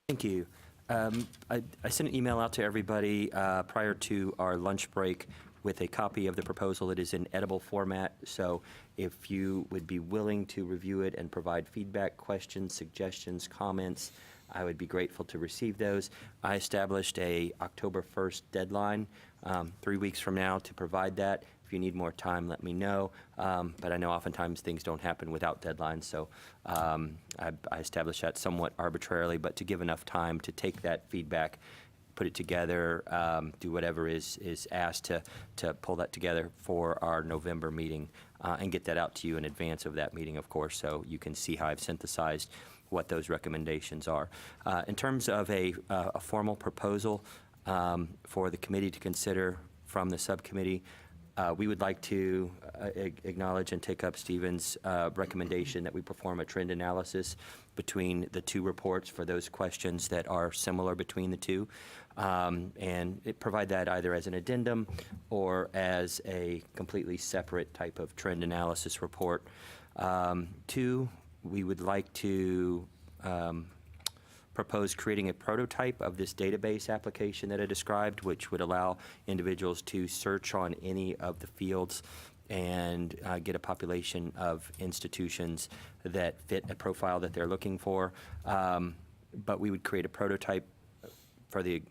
Thank you. I sent an email out to everybody prior to our lunch break with a copy of the proposal. It is in editable format, so if you would be willing to review it and provide feedback, questions, suggestions, comments, I would be grateful to receive those. I established a October 1st deadline, 3 weeks from now, to provide that. If you need more time, let me know. But I know oftentimes things don't happen without deadlines, so I established that somewhat arbitrarily, but to give enough time to take that feedback, put it together, do whatever is asked to pull that together for our November meeting, and get that out to you in advance of that meeting, of course, so you can see how I've synthesized what those recommendations are. In terms of a formal proposal for the committee to consider from the subcommittee, we would like to acknowledge and take up Stephen's recommendation that we perform a trend analysis between the two reports for those questions that are similar between the two, and provide that either as an addendum or as a completely separate type of trend analysis report. Two, we would like to propose creating a prototype of this database application that I described, which would allow individuals to search on any of the fields and get a population of institutions that fit a profile that they're looking for. But we would create a prototype for the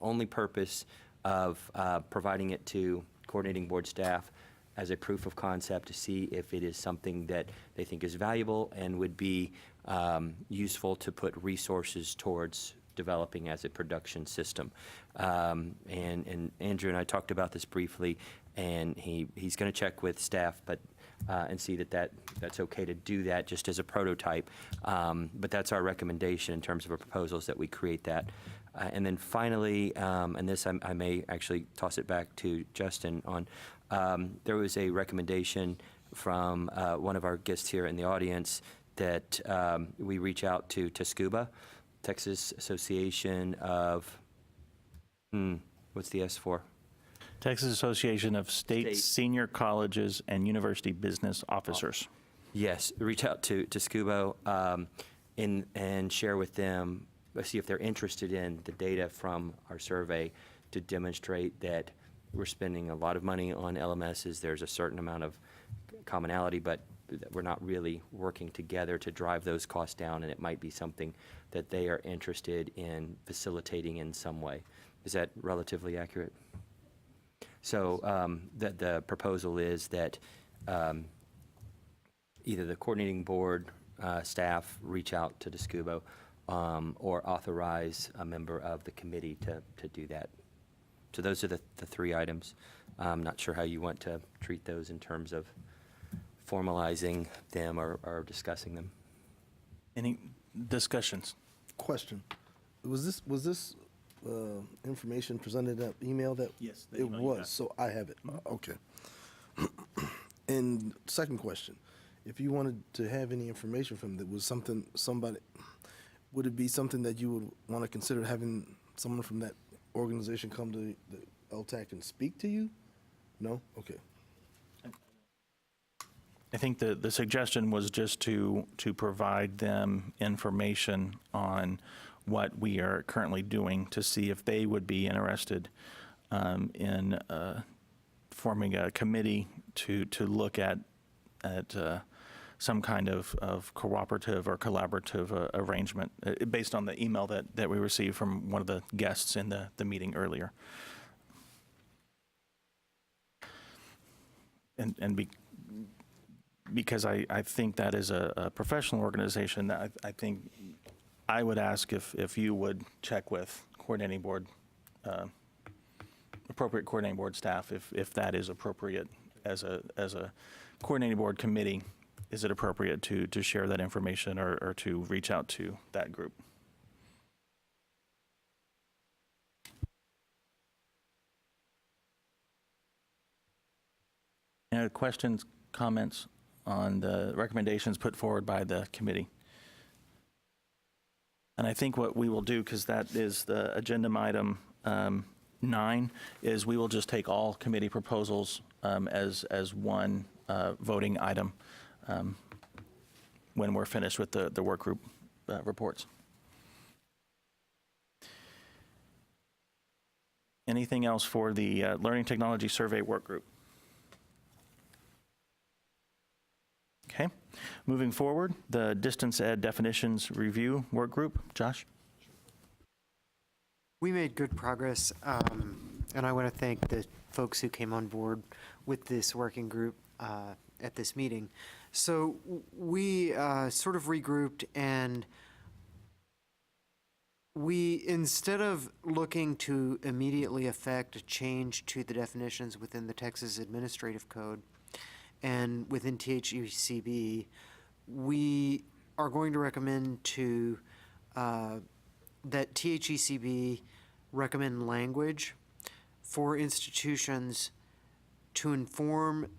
only purpose of providing it to coordinating board staff as a proof of concept to see if it is something that they think is valuable and would be useful to put resources towards developing as a production system. And Andrew and I talked about this briefly, and he's going to check with staff, but and see that's okay to do that just as a prototype. But that's our recommendation in terms of our proposals, that we create that. And then finally, and this I may actually toss it back to Justin on, there was a recommendation from one of our guests here in the audience that we reach out to TSCUBA, Texas Association of, what's the S for?
Texas Association of State Senior Colleges and University Business Officers.
Yes, reach out to TSCUBA and share with them, see if they're interested in the data from our survey to demonstrate that we're spending a lot of money on LMSs. There's a certain amount of commonality, but we're not really working together to drive those costs down, and it might be something that they are interested in facilitating in some way. Is that relatively accurate? So the proposal is that either the coordinating board staff reach out to TSCUBA or authorize a member of the committee to do that. So those are the three items. I'm not sure how you want to treat those in terms of formalizing them or discussing them.
Any discussions?
Question. Was this information presented in that email that?
Yes.
It was, so I have it. Okay. And second question, if you wanted to have any information from that, was would it be something that you would want to consider having someone from that organization come to the LTAC and speak to you? No? Okay.
I think the suggestion was just to provide them information on what we are currently doing to see if they would be interested in forming a committee to look at some kind of cooperative or collaborative arrangement based on the email that we received from one of the guests in the meeting earlier. Because I think that is a professional organization, I think I would ask if you would check with coordinating board, appropriate coordinating board staff, if that is appropriate as a coordinating board committee. Is it appropriate to share that information or to reach out to that group? Any other questions, comments on the recommendations put forward by the committee? And I think what we will do, because that is the agenda item 9 is we will just take all committee proposals as one voting item when we're finished with the work group reports. Anything else for the Learning Technology Survey work group? Okay. Moving forward, the Distance Ed Definitions Review work group. Josh?
We made good progress, and I want to thank the folks who came on board with this working group at this meeting. So we sort of regrouped, and we, instead of looking to immediately affect a change to the definitions within the Texas Administrative Code and within THECB, we are going to recommend to that THECB recommend language for institutions to inform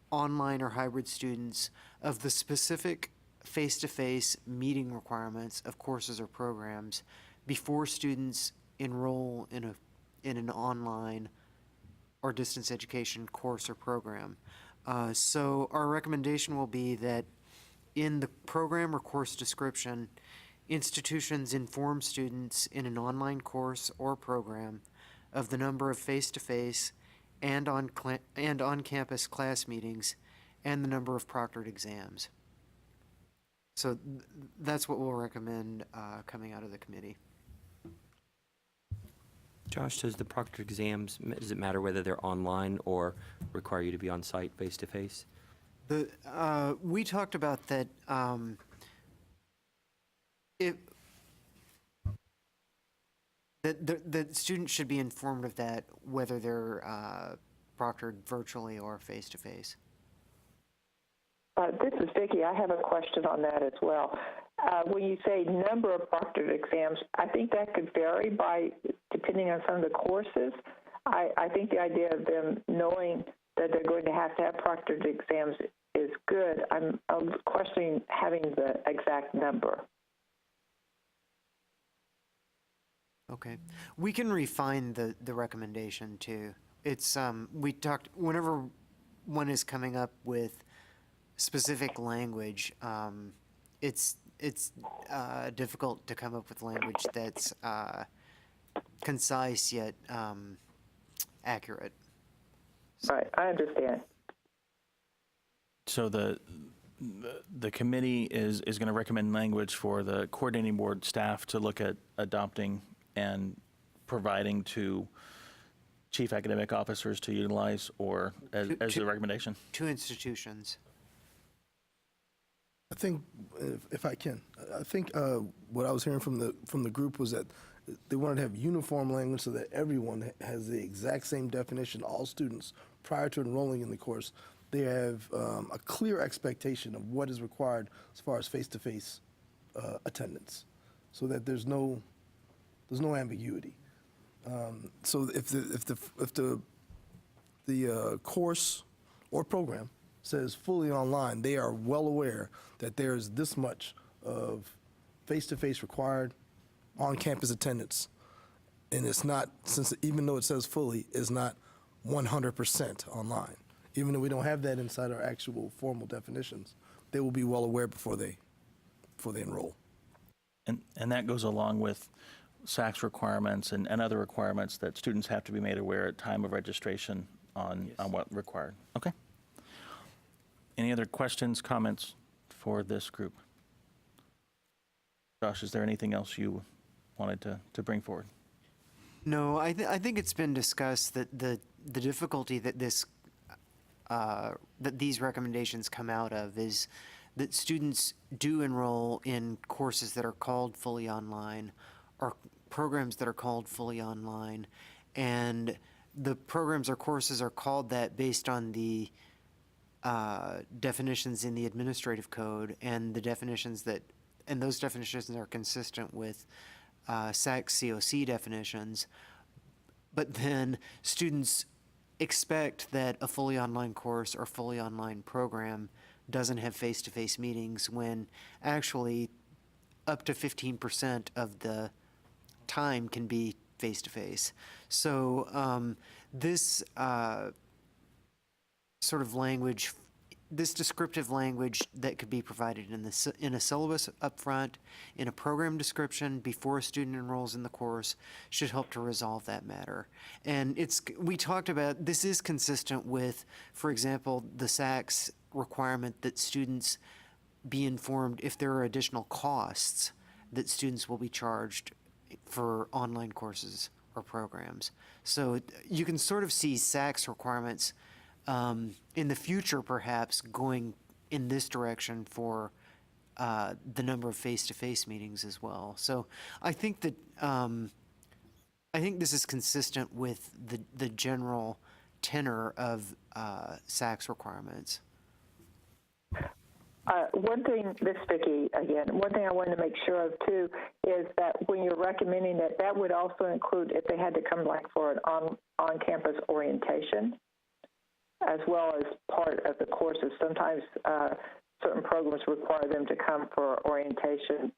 online or hybrid students of the specific face-to-face meeting requirements of courses or programs before students enroll in an online or distance education course or program. So our recommendation will be that in the program or course description, institutions inform students in an online course or program of the number of face-to-face and on-campus class meetings and the number of proctored exams. So that's what we'll recommend coming out of the committee.
Josh, does the proctored exams, does it matter whether they're online or require you to be on site face-to-face?
We talked about that that students should be informed of that, whether they're proctored virtually or face-to-face.
This is Vicki. I have a question on that as well. When you say number of proctored exams, I think that could vary depending on some of the courses. I think the idea of them knowing that they're going to have proctored exams is good. I'm questioning having the exact number.
Okay, we can refine the recommendation too. It's we talked whenever one is coming up with specific language. It's difficult to come up with language that's concise yet accurate.
Right, I understand.
So the committee is going to recommend language for the coordinating board staff to look at adopting and providing to chief academic officers to utilize, or as the recommendation?
To institutions.
I think, if I can, I think what I was hearing from the group was that they wanted to have uniform language so that everyone has the exact same definition. All students, prior to enrolling in the course, they have a clear expectation of what is required as far as face-to-face attendance, so that there's no ambiguity. So if the course or program says fully online, they are well aware that there's this much of face-to-face required on-campus attendance, and it's not, even though it says fully, it's not 100% online. Even though we don't have that inside our actual formal definitions, they will be well aware before they enroll.
And that goes along with SACS requirements and other requirements that students have to be made aware at time of registration on what required. Okay. Any other questions, comments for this group? Josh, is there anything else you wanted to bring forward?
No, I think it's been discussed that the difficulty that that these recommendations come out of is that students do enroll in courses that are called fully online or programs that are called fully online, and the programs or courses are called that based on the definitions in the administrative code, and the definitions and those definitions are consistent with SACS COC definitions, but then students expect that a fully online course or fully online program doesn't have face-to-face meetings, when actually up to 15% of the time can be face-to-face. So this sort of language, this descriptive language that could be provided in a syllabus up front, in a program description before a student enrolls in the course, should help to resolve that matter. And we talked about, this is consistent with, for example, the SAC's requirement that students be informed if there are additional costs that students will be charged for online courses or programs. So you can sort of see SAC's requirements in the future, perhaps, going in this direction for the number of face-to-face meetings as well. So I think that I think this is consistent with the general tenor of SAC's requirements.
One thing, this is Vicki again, one thing I wanted to make sure of too is that when you're recommending it, that would also include if they had to come like for an on-campus orientation, as well as part of the courses. Sometimes certain programs require them to come for orientation,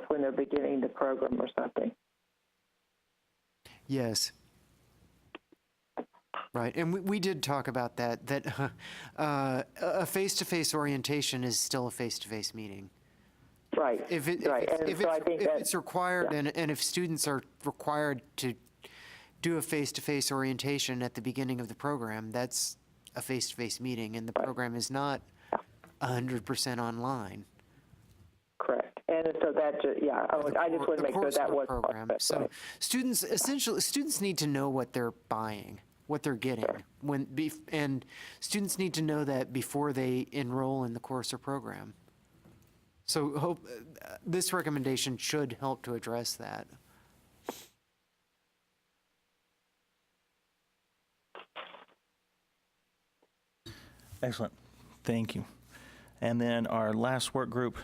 when they're beginning the program or something.
Yes. Right, and we did talk about that a face-to-face orientation is still a face-to-face meeting.
Right,
If
think
it's required, yeah. and if students are required to do a face-to-face orientation at the beginning of the program, that's a face-to-face meeting, and the program is not 100% online.
Correct, and so that, I just want to make sure that was
program. So right. Students need to know what they're buying, what they're getting, and students need to know that before they enroll in the course or program. So this recommendation should help to address that.
Excellent. Thank you. And then our last work group,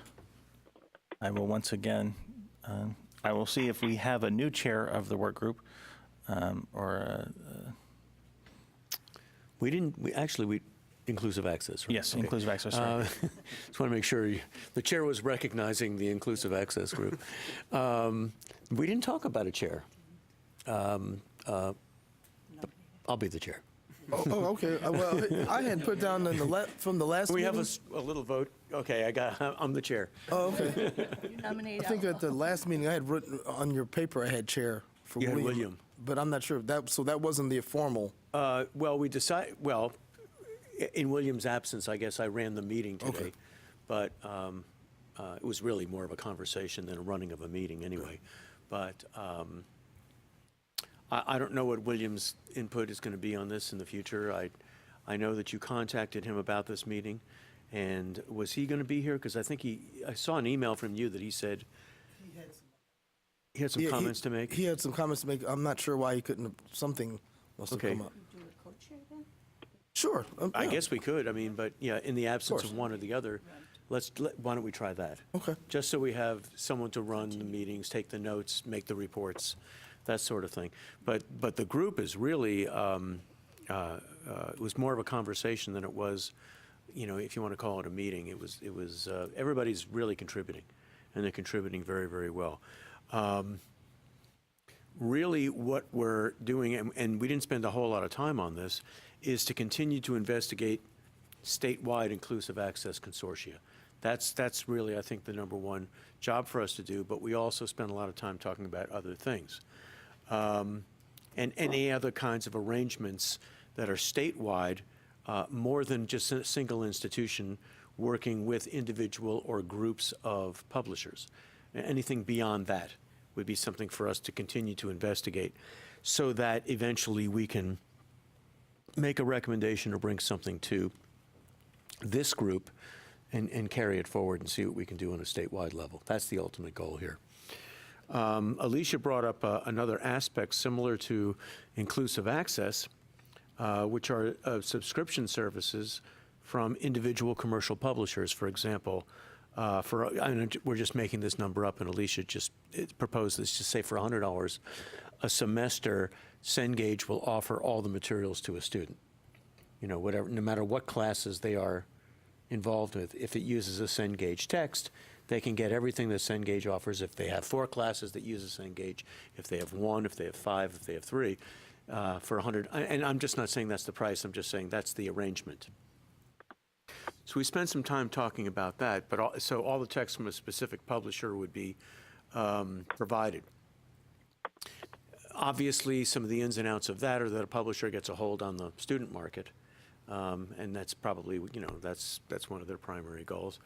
I will once again, I will see if we have a new chair of the work group,
We inclusive access, right?
Yes, okay. Inclusive access, right.
Just want to make sure the chair was recognizing the inclusive access group. We didn't talk about a chair. I'll be the chair.
Oh, okay. Well, I had put down from the last
We
meeting.
have a little vote. Okay, I'm the chair.
Oh, okay.
You nominate
I think at the last meeting I had written on your paper I had chair for
You had
William.
William.
But I'm not sure if that wasn't the formal.
In William's absence, I guess I ran the meeting today.
Okay.
But it was really more of a conversation than a running of a meeting anyway. But I don't know what William's input is going to be on this in the future. I know that you contacted him about this meeting, and was he going to be here? Because I think I saw an email from you that he said he had some comments to make.
He had some comments to make. I'm not sure why he couldn't. Something must have come up.
Do a co-chair then?
Sure.
I guess we could. I mean, but yeah, in the absence of one or the other, why don't we try that?
Okay.
Just so we have someone to run the meetings, take the notes, make the reports, that sort of thing. But the group is really, it was more of a conversation than it was, if you want to call it a meeting. It was everybody's really contributing, and they're contributing very, very well. Really what we're doing, and we didn't spend a whole lot of time on this, is to continue to investigate statewide inclusive access consortia. That's really, I think, the number one job for us to do, but we also spend a lot of time talking about other things. And any other kinds of arrangements that are statewide, more than just a single institution working with individual or groups of publishers. Anything beyond that would be something for us to continue to investigate so that eventually we can make a recommendation or bring something to this group and carry it forward and see what we can do on a statewide level. That's the ultimate goal here. Alicia brought up another aspect similar to inclusive access, which are subscription services from individual commercial publishers, for example. We're just making this number up, and Alicia just proposed this, just say for $100 a semester, Cengage will offer all the materials to a student. Whatever, no matter what classes they are involved with. If it uses a Cengage text, they can get everything that Cengage offers if they have 4 classes that use Cengage, if they have 1, if they have 5, if they have 3, for 100. And I'm just not saying that's the price, I'm just saying that's the arrangement. So we spent some time talking about that, but so all the text from a specific publisher would be provided. Obviously, some of the ins and outs of that are that a publisher gets a hold on the student market, and that's probably, that's one of their primary goals.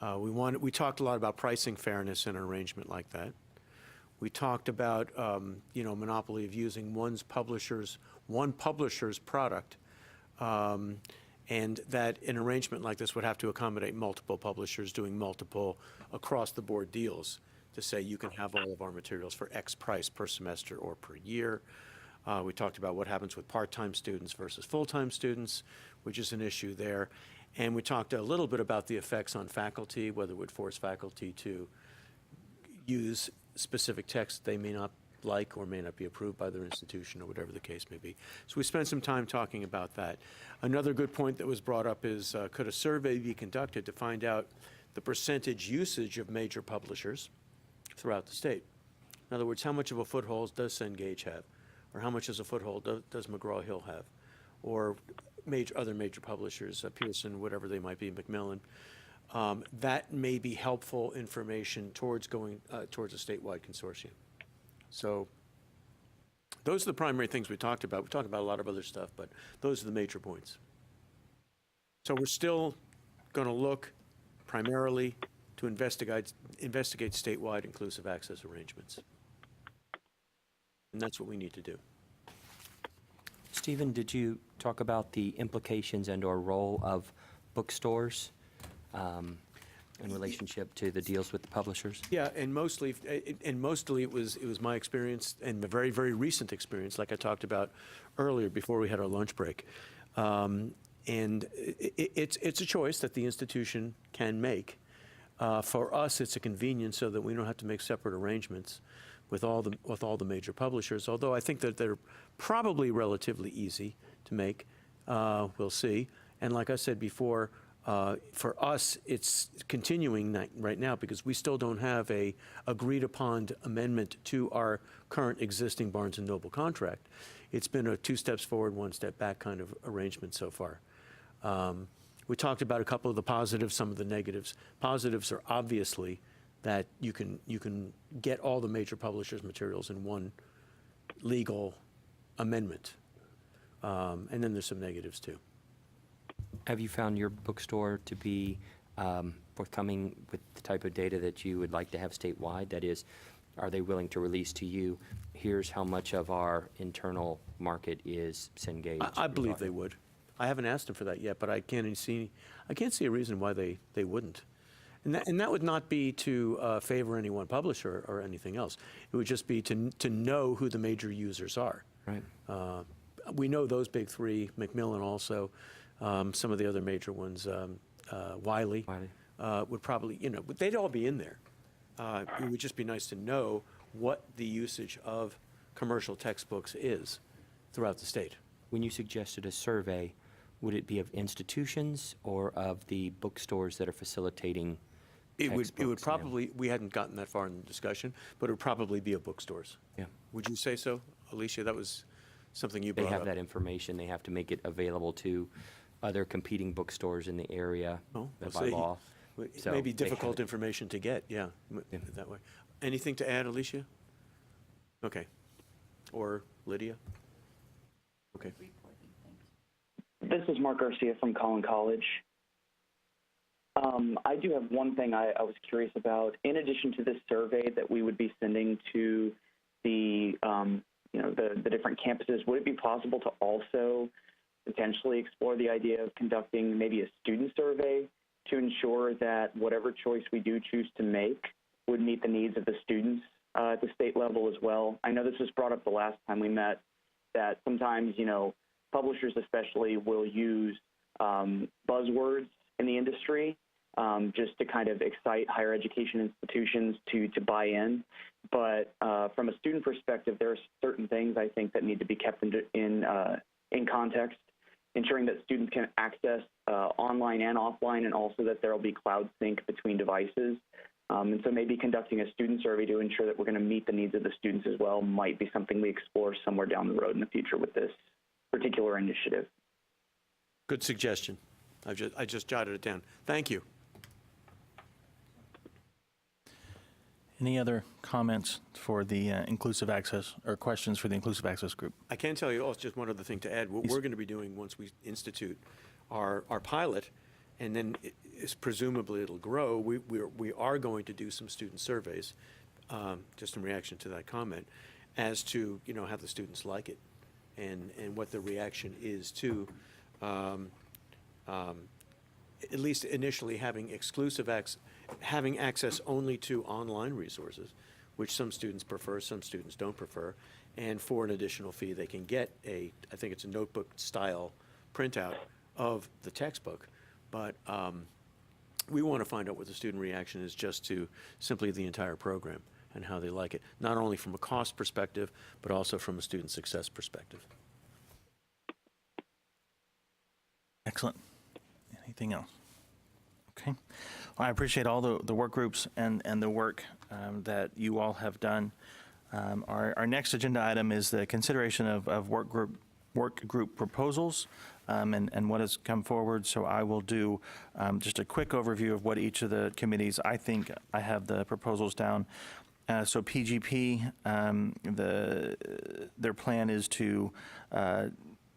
We talked a lot about pricing fairness in an arrangement like that. We talked about, monopoly of using one publisher's product, and that an arrangement like this would have to accommodate multiple publishers doing multiple across-the-board deals to say you can have all of our materials for X price per semester or per year. We talked about what happens with part-time students versus full-time students, which is an issue there. And we talked a little bit about the effects on faculty, whether it would force faculty to use specific text they may not like or may not be approved by their institution or whatever the case may be. So we spent some time talking about that. Another good point that was brought up is could a survey be conducted to find out the percentage usage of major publishers throughout the state? In other words, how much of a foothold does Cengage have? Or how much of a foothold does McGraw-Hill have? Or other major publishers, Pearson, whatever they might be, Macmillan. That may be helpful information towards going towards a statewide consortium. So those are the primary things we talked about. We talked about a lot of other stuff, but those are the major points. So we're still going to look primarily to investigate statewide inclusive access arrangements. And that's what we need to do.
Stephen, did you talk about the implications and/or role of bookstores in relationship to the deals with the publishers?
Yeah, and mostly it was my experience and the very, very recent experience, like I talked about earlier before we had our lunch break. And it's a choice that the institution can make. For us, it's a convenience so that we don't have to make separate arrangements with all the major publishers, although I think that they're probably relatively easy to make. We'll see. And like I said before, for us, it's continuing right now because we still don't have a agreed upon amendment to our current existing Barnes & Noble contract. It's been a 2 steps forward, 1 step back kind of arrangement so far. We talked about a couple of the positives, some of the negatives. Positives are obviously that you can get all the major publishers' materials in one legal amendment. And then there's some negatives too.
Have you found your bookstore to be forthcoming with the type of data that you would like to have statewide? That is, are they willing to release to you, here's how much of our internal market is Cengage?
I believe they would. I haven't asked them for that yet, but I can't see a reason why they wouldn't. And that would not be to favor any one publisher or anything else. It would just be to know who the major users are.
Right.
We know those big 3, Macmillan also, some of the other major ones, Wiley. Would probably, they'd all be in there. It would just be nice to know what the usage of commercial textbooks is throughout the state.
When you suggested a survey, would it be of institutions or of the bookstores that are facilitating textbooks?
It would probably, we hadn't gotten that far in the discussion, but it would probably be of bookstores.
Yeah.
Would you say so, Alicia? That was something you brought up.
They have that information. They have to make it available to other competing bookstores in the area by law.
It may be difficult information to get, yeah, that way. Anything to add, Alicia? Okay. Or Lydia? Okay.
This is Marc Garcia from Collin College. I do have one thing I was curious about. In addition to this survey that we would be sending to the different campuses, would it be possible to also potentially explore the idea of conducting maybe a student survey to ensure that whatever choice we do choose to make would meet the needs of the students at the state level as well? I know this was brought up the last time we met, that sometimes, publishers especially will use buzzwords in the industry just to kind of excite higher education institutions to buy in. But from a student perspective, there are certain things I think that need to be kept in context, ensuring that students can access online and offline, and also that there will be cloud sync between devices. And so maybe conducting a student survey to ensure that we're going to meet the needs of the students as well might be something we explore somewhere down the road in the future with this particular initiative.
Good suggestion. I just jotted it down. Thank you.
Any other comments for the inclusive access, or questions for the inclusive access group?
I can tell you also just one other thing to add. What we're going to be doing once we institute our pilot, and then presumably it'll grow, we are going to do some student surveys, just in reaction to that comment, as to, you know, how the students like it and what the reaction is to at least initially having having access only to online resources, which some students prefer, some students don't prefer, and for an additional fee they can get I think it's a notebook style printout of the textbook. But we want to find out what the student reaction is just to simply the entire program and how they like it, not only from a cost perspective, but also from a student success perspective.
Excellent. Anything else? Okay. Well, I appreciate all the work groups and the work that you all have done. Our next agenda item is the consideration of work group proposals and what has come forward. So I will do just a quick overview of what each of the committees, I think I have the proposals down. So PGP, their plan is to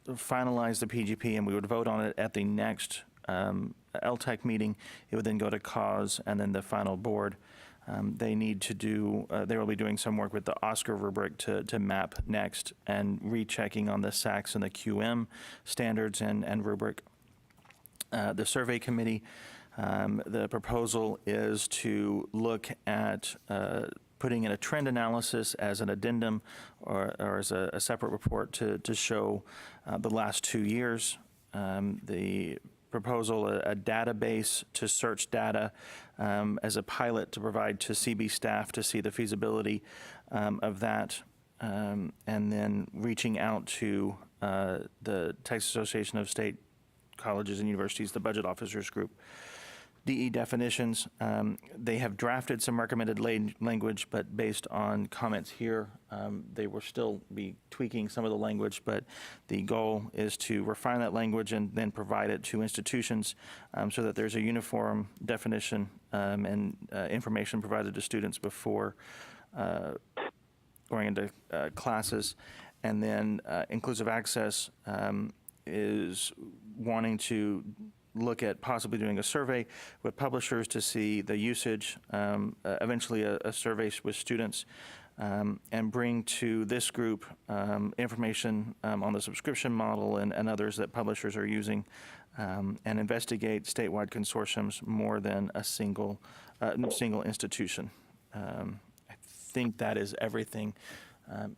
finalize the PGP, and we would vote on it at the next LTAC meeting. It would then go to cause and then the final board. They need to do, they will be doing some work with the Oscar rubric to map next and rechecking on the SACS and the QM standards and rubric. The survey committee, the proposal is to look at putting in a trend analysis as an addendum or as a separate report to show the last 2 years. The proposal, a database to search data as a pilot to provide to CB staff to see the feasibility of that, and then reaching out to the Texas Association of State Colleges and Universities, the budget officers group. DE definitions, they have drafted some recommended language, but based on comments here, they will still be tweaking some of the language, but the goal is to refine that language and then provide it to institutions so that there's a uniform definition and information provided to students before going into classes. And then inclusive access is wanting to look at possibly doing a survey with publishers to see the usage, eventually a survey with students, and bring to this group information on the subscription model and others that publishers are using, and investigate statewide consortiums more than a single institution. I think that is everything.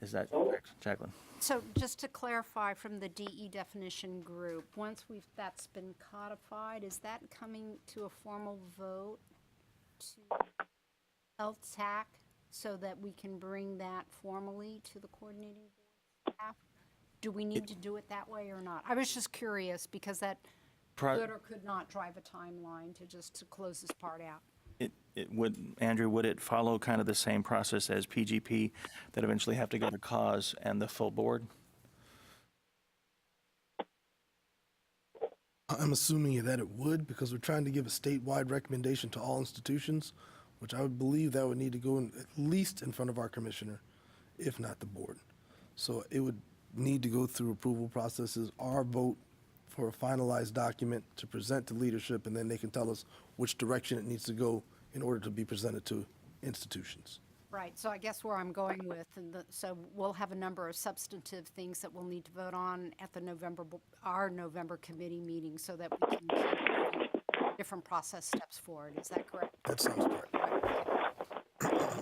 Is that correct, Jacqueline?
So just to clarify from the DE definition group, once that's been codified, is that coming to a formal vote to LTAC so that we can bring that formally to the coordinating board staff? Do we need to do it that way or not? I was just curious because that could or could not drive a timeline to close this part out.
It would, Andrew, would it follow kind of the same process as PGP that eventually have to go to cause and the full board?
I'm assuming that it would, because we're trying to give a statewide recommendation to all institutions, which I would believe that would need to go at least in front of our commissioner, if not the board. So it would need to go through approval processes, our vote for a finalized document to present to leadership, and then they can tell us which direction it needs to go in order to be presented to institutions.
Right, so I guess where I'm going with, so we'll have a number of substantive things that we'll need to vote on at our November committee meeting so that we can keep different process steps forward. Is that correct?
That sounds correct.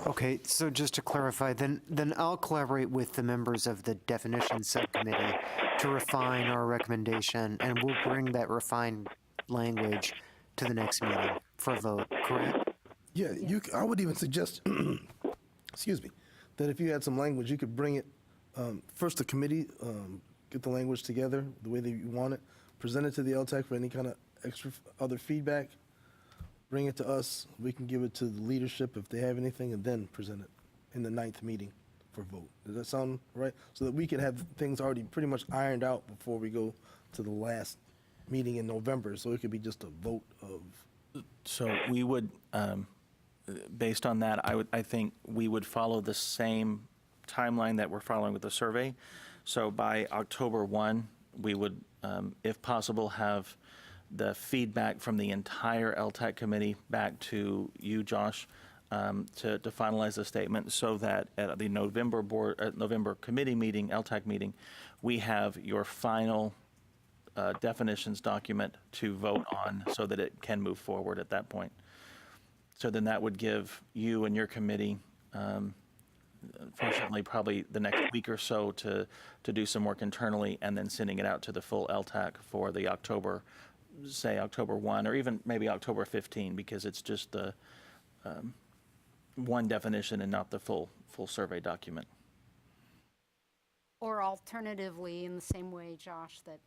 Okay, so just to clarify, then I'll collaborate with the members of the definition subcommittee to refine our recommendation, and we'll bring that refined language to the next meeting for a vote, correct?
Yeah, I would even suggest, excuse me, that if you had some language, you could bring it, first the committee, get the language together the way that you want it, present it to the LTAC for any kind of extra other feedback, bring it to us, we can give it to the leadership if they have anything, and then present it in the 9th meeting for vote. Does that sound right? So that we can have things already pretty much ironed out before we go to the last meeting in November, so it could be just a vote of.
So we would, based on that, I think we would follow the same timeline that we're following with the survey. So by October 1, we would, if possible, have the feedback from the entire LTAC committee back to you, Josh, to finalize the statement, so that at the November committee meeting, LTAC meeting, we have your final definitions document to vote on, so that it can move forward at that point. So then that would give you and your committee, fortunately, probably the next week or so to do some work internally, and then sending it out to the full LTAC for the October, say October 1, or even maybe October 15, because it's just the one definition and not the full survey document.
Or alternatively, in the same way, Josh, that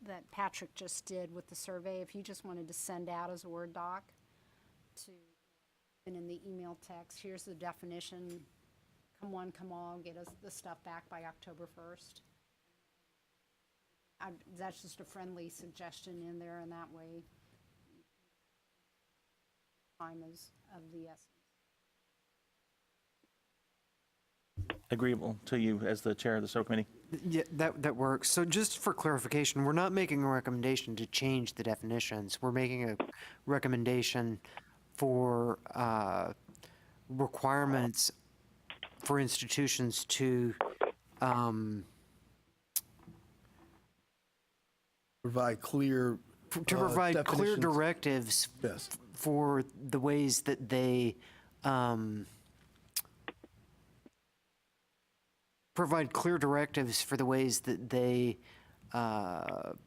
that Patrick just did with the survey, if you just wanted to send out as a Word doc to, and in the email text, here's the definition, come one, come all, get us the stuff back by October 1st. That's just a friendly suggestion in there, and that way time is of the essence.
Agreeable to you as the chair of the subcommittee?
Yeah, that works. So just for clarification, we're not making a recommendation to change the definitions. We're making a recommendation for requirements for institutions to
Provide clear
provide clear
definitions.
directives
Yes.
for the ways that they provide clear directives for the ways that they have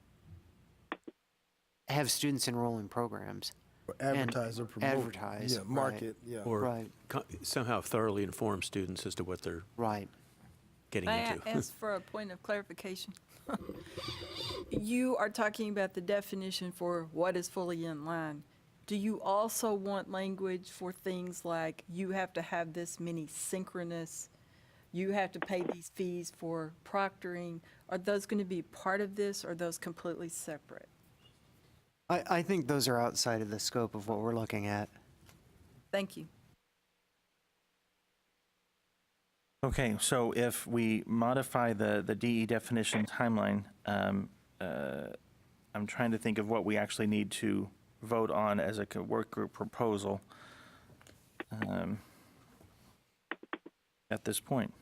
students enroll in programs.
Or advertise or promote.
Advertise.
Yeah, market, yeah.
Or
Right.
somehow thoroughly inform students as to what they're
Right.
getting
May I
into.
ask for a point of clarification? You are talking about the definition for what is fully in line. Do you also want language for things like you have to have this many synchronous, you have to pay these fees for proctoring? Are those going to be part of this, or are those completely separate?
I think those are outside of the scope of what we're looking at.
Thank you.
Okay, so if we modify the DE definition timeline, I'm trying to think of what we actually need to vote on as a work group proposal at this point.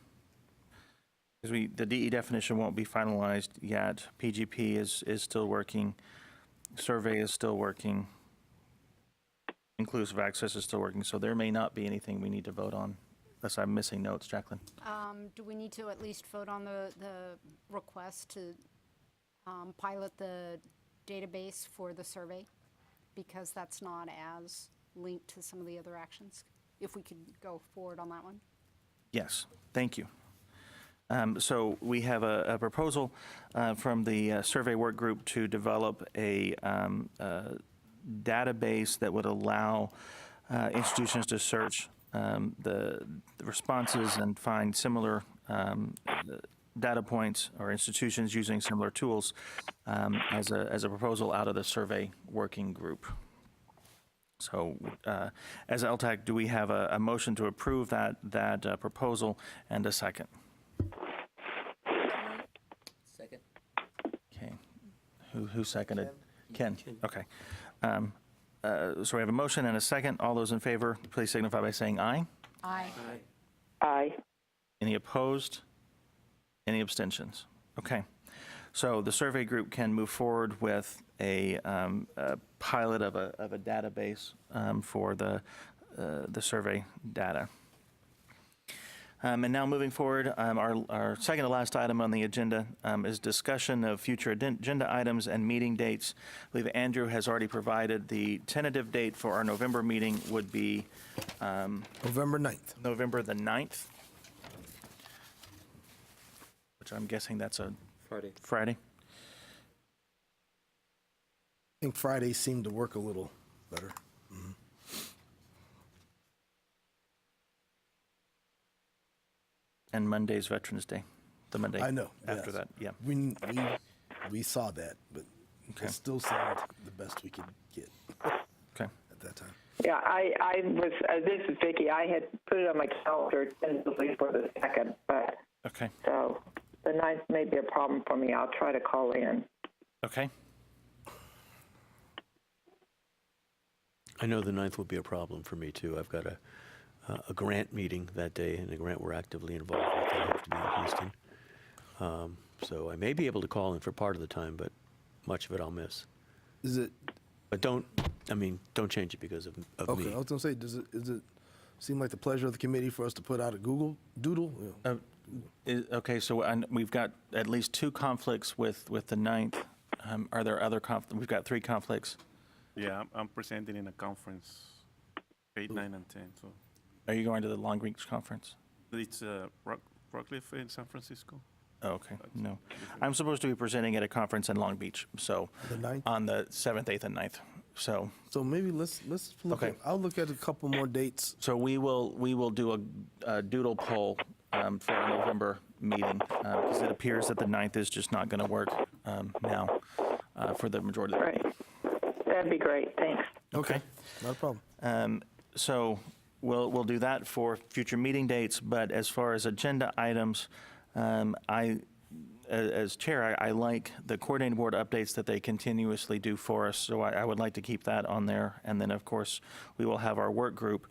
Because the DE definition won't be finalized yet. PGP is still working. Survey is still working. Inclusive access is still working, so there may not be anything we need to vote on, unless I'm missing notes, Jacqueline.
Do we need to at least vote on the request to pilot the database for the survey? Because that's not as linked to some of the other actions. If we could go forward on that one.
Yes, thank you. So we have a proposal from the survey work group to develop a database that would allow institutions to search the responses and find similar data points, or institutions using similar tools as a proposal out of the survey working group. So as LTAC, do we have a motion to approve that proposal and a second?
Second.
Okay. Who seconded? Ken. Okay. So we have a motion and a second. All those in favor, please signify by saying aye.
Aye.
Aye.
Any opposed? Any abstentions? Okay. So the survey group can move forward with a pilot of a database for the survey data. And now moving forward, our second to last item on the agenda is discussion of future agenda items and meeting dates. I believe Andrew has already provided the tentative date for our November meeting would be
November 9th.
November the 9th, which I'm guessing that's a Friday.
I think Fridays seem to work a little better.
And Monday's Veterans Day, the Monday
I know.
after
yes.
that, yeah.
We saw that, but
Okay.
it still seemed the best we could get
Okay.
at that time.
Yeah, I was, this is Vicki. I had put it on my calendar tentatively for the 2nd, but
Okay.
so the 9th may be a problem for me. I'll try to call in.
Okay.
I know the 9th will be a problem for me, too. I've got a grant meeting that day, and a grant we're actively involved with that I have to be in Houston. So I may be able to call in for part of the time, but much of it I'll miss.
Is it
But don't change it because of
okay?
me.
I was gonna say, does it seem like the pleasure of the committee for us to put out a Google Doodle? Yeah.
Okay, so we've got at least 2 conflicts with the 9th. Are there other we've got 3 conflicts.
Yeah, I'm presenting in a conference, 8, 9, and 10. So
Are you going to the Long Beach conference?
it's Rockcliffe in San Francisco.
Oh, okay, no. I'm supposed to be presenting at a conference in Long Beach, so
The 9th?
on the 7th, 8th, and 9th. So
maybe let's look.
Okay.
I'll look at a couple more dates.
So we will do a doodle poll for our November meeting, because it appears that the 9th is just not going to work now for the majority of the
Right. That'd be great. Thanks.
Okay.
Not a problem.
So we'll do that for future meeting dates, but as far as agenda items, as chair, I like the coordinating board updates that they continuously do for us, so I would like to keep that on there. And then, of course, we will have our work group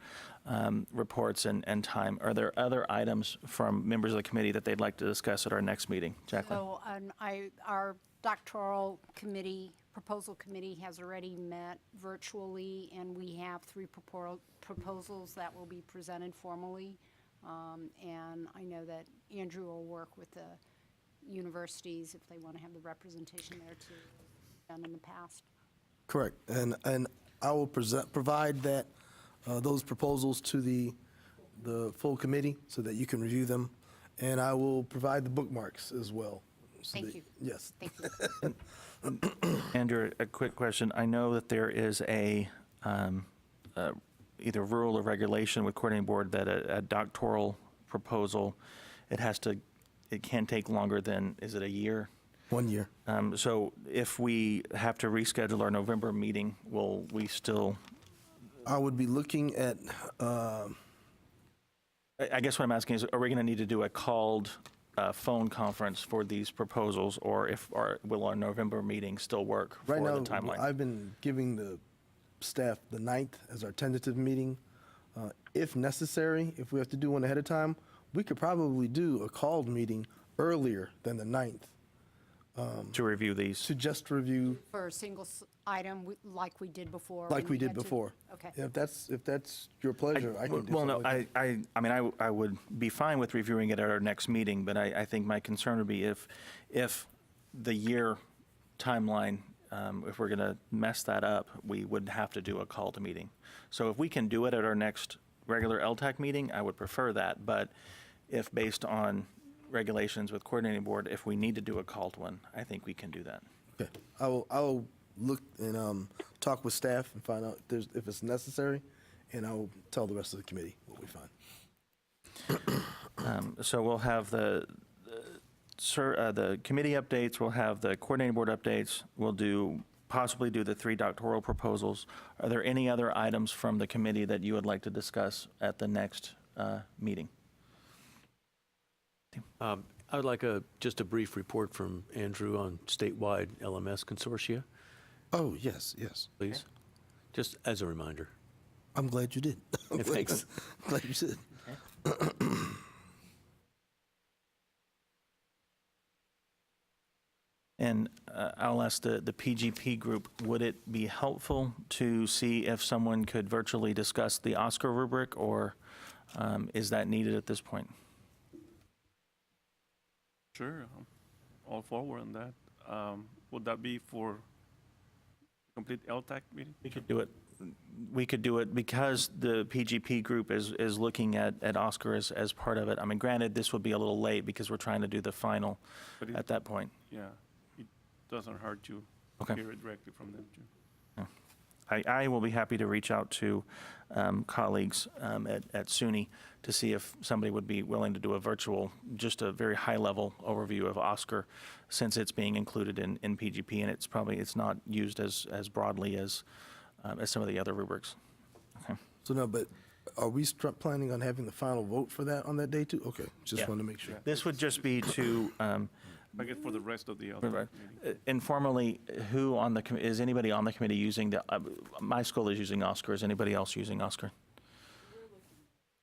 reports and time. Are there other items from members of the committee that they'd like to discuss at our next meeting? Jacqueline?
So our doctoral committee, proposal committee has already met virtually, and we have 3 proposals that will be presented formally. And I know that Andrew will work with the universities if they want to have the representation there too, done in the past.
Correct. And I will provide that those proposals to the full committee so that you can review them, and I will provide the bookmarks as well.
Thank you.
Yes.
Thank you.
Andrew, a quick question. I know that there is a either rule or regulation with coordinating board that a doctoral proposal, it can take longer than, is it a year?
1 year.
So if we have to reschedule our November meeting, will we still?
I would be looking at.
I guess what I'm asking is, are we going to need to do a called phone conference for these proposals, or will our November meeting still work for
Right now,
the timeline?
I've been giving the staff the 9th as our tentative meeting. If necessary, if we have to do one ahead of time, we could probably do a called meeting earlier than the 9th.
To review these?
To just review.
For a single item, like we did before?
Like
when
we
you
did
had to-
before.
Okay.
If that's your pleasure, I can do
Well,
something
no,
like that.
I mean, I would be fine with reviewing it at our next meeting, but I think my concern would be if the year timeline, if we're going to mess that up, we would have to do a call to meeting. So if we can do it at our next regular LTAC meeting, I would prefer that. But if based on regulations with coordinating board, if we need to do a called one, I think we can do that.
Okay. I will look and talk with staff and find out if it's necessary, and I will tell the rest of the committee what we find.
So we'll have the committee updates, we'll have the coordinating board updates, we'll possibly do the 3 doctoral proposals. Are there any other items from the committee that you would like to discuss at the next meeting?
I would like just a brief report from Andrew on statewide LMS consortia.
Oh, yes.
Please. Okay. Just as a reminder.
I'm glad you did.
Thanks.
Glad you did.
And I'll ask the PGP group, would it be helpful to see if someone could virtually discuss the Oscar rubric, or is that needed at this point?
Sure, I'm all forward on that. Would that be for complete LTAC meeting?
We could do it because the PGP group is looking at Oscar as part of it. I mean, granted, this would be a little late because we're trying to do the final at that point.
Yeah, it doesn't hurt to
Okay.
hear it directly from them too.
I will be happy to reach out to colleagues at SUNY to see if somebody would be willing to do a virtual, just a very high-level overview of OSCAR, since it's being included in PGP, and it's not used as broadly as some of the other rubrics. Okay.
So no, but are we planning on having the final vote for that on that day too? Okay, just
Yeah.
wanted to make sure.
This would just be to
I guess for the rest of the other.
right, informally, who on the is anybody on the committee using the? My school is using OSCAR. Is anybody else using OSCAR?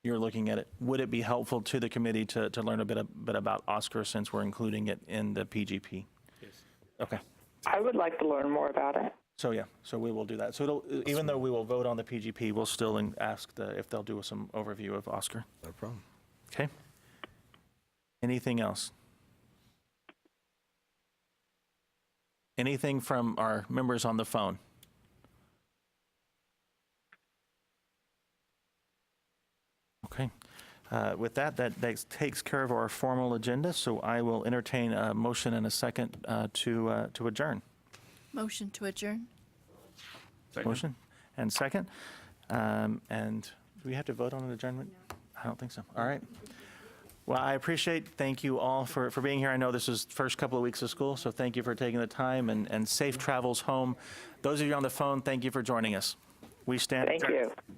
You're looking at it. Would it be helpful to the committee to learn a bit about OSCAR since we're including it in the PGP?
Yes.
Okay.
I would like to learn more about it.
So yeah, so we will do that. So even though we will vote on the PGP, we'll still ask if they'll do some overview of OSCAR.
No problem.
Okay. Anything else? Anything from our members on the phone? Okay. With that takes care of our formal agenda, so I will entertain a motion and a second to adjourn.
Motion to adjourn.
Second.
Motion and second. And do we have to vote on an adjournment? No. I don't think so. All right. Well, I thank you all for being here. I know this is the first couple of weeks of school, so thank you for taking the time and safe travels home. Those of you on the phone, thank you for joining us. We stand
Thank
adjourned.
you.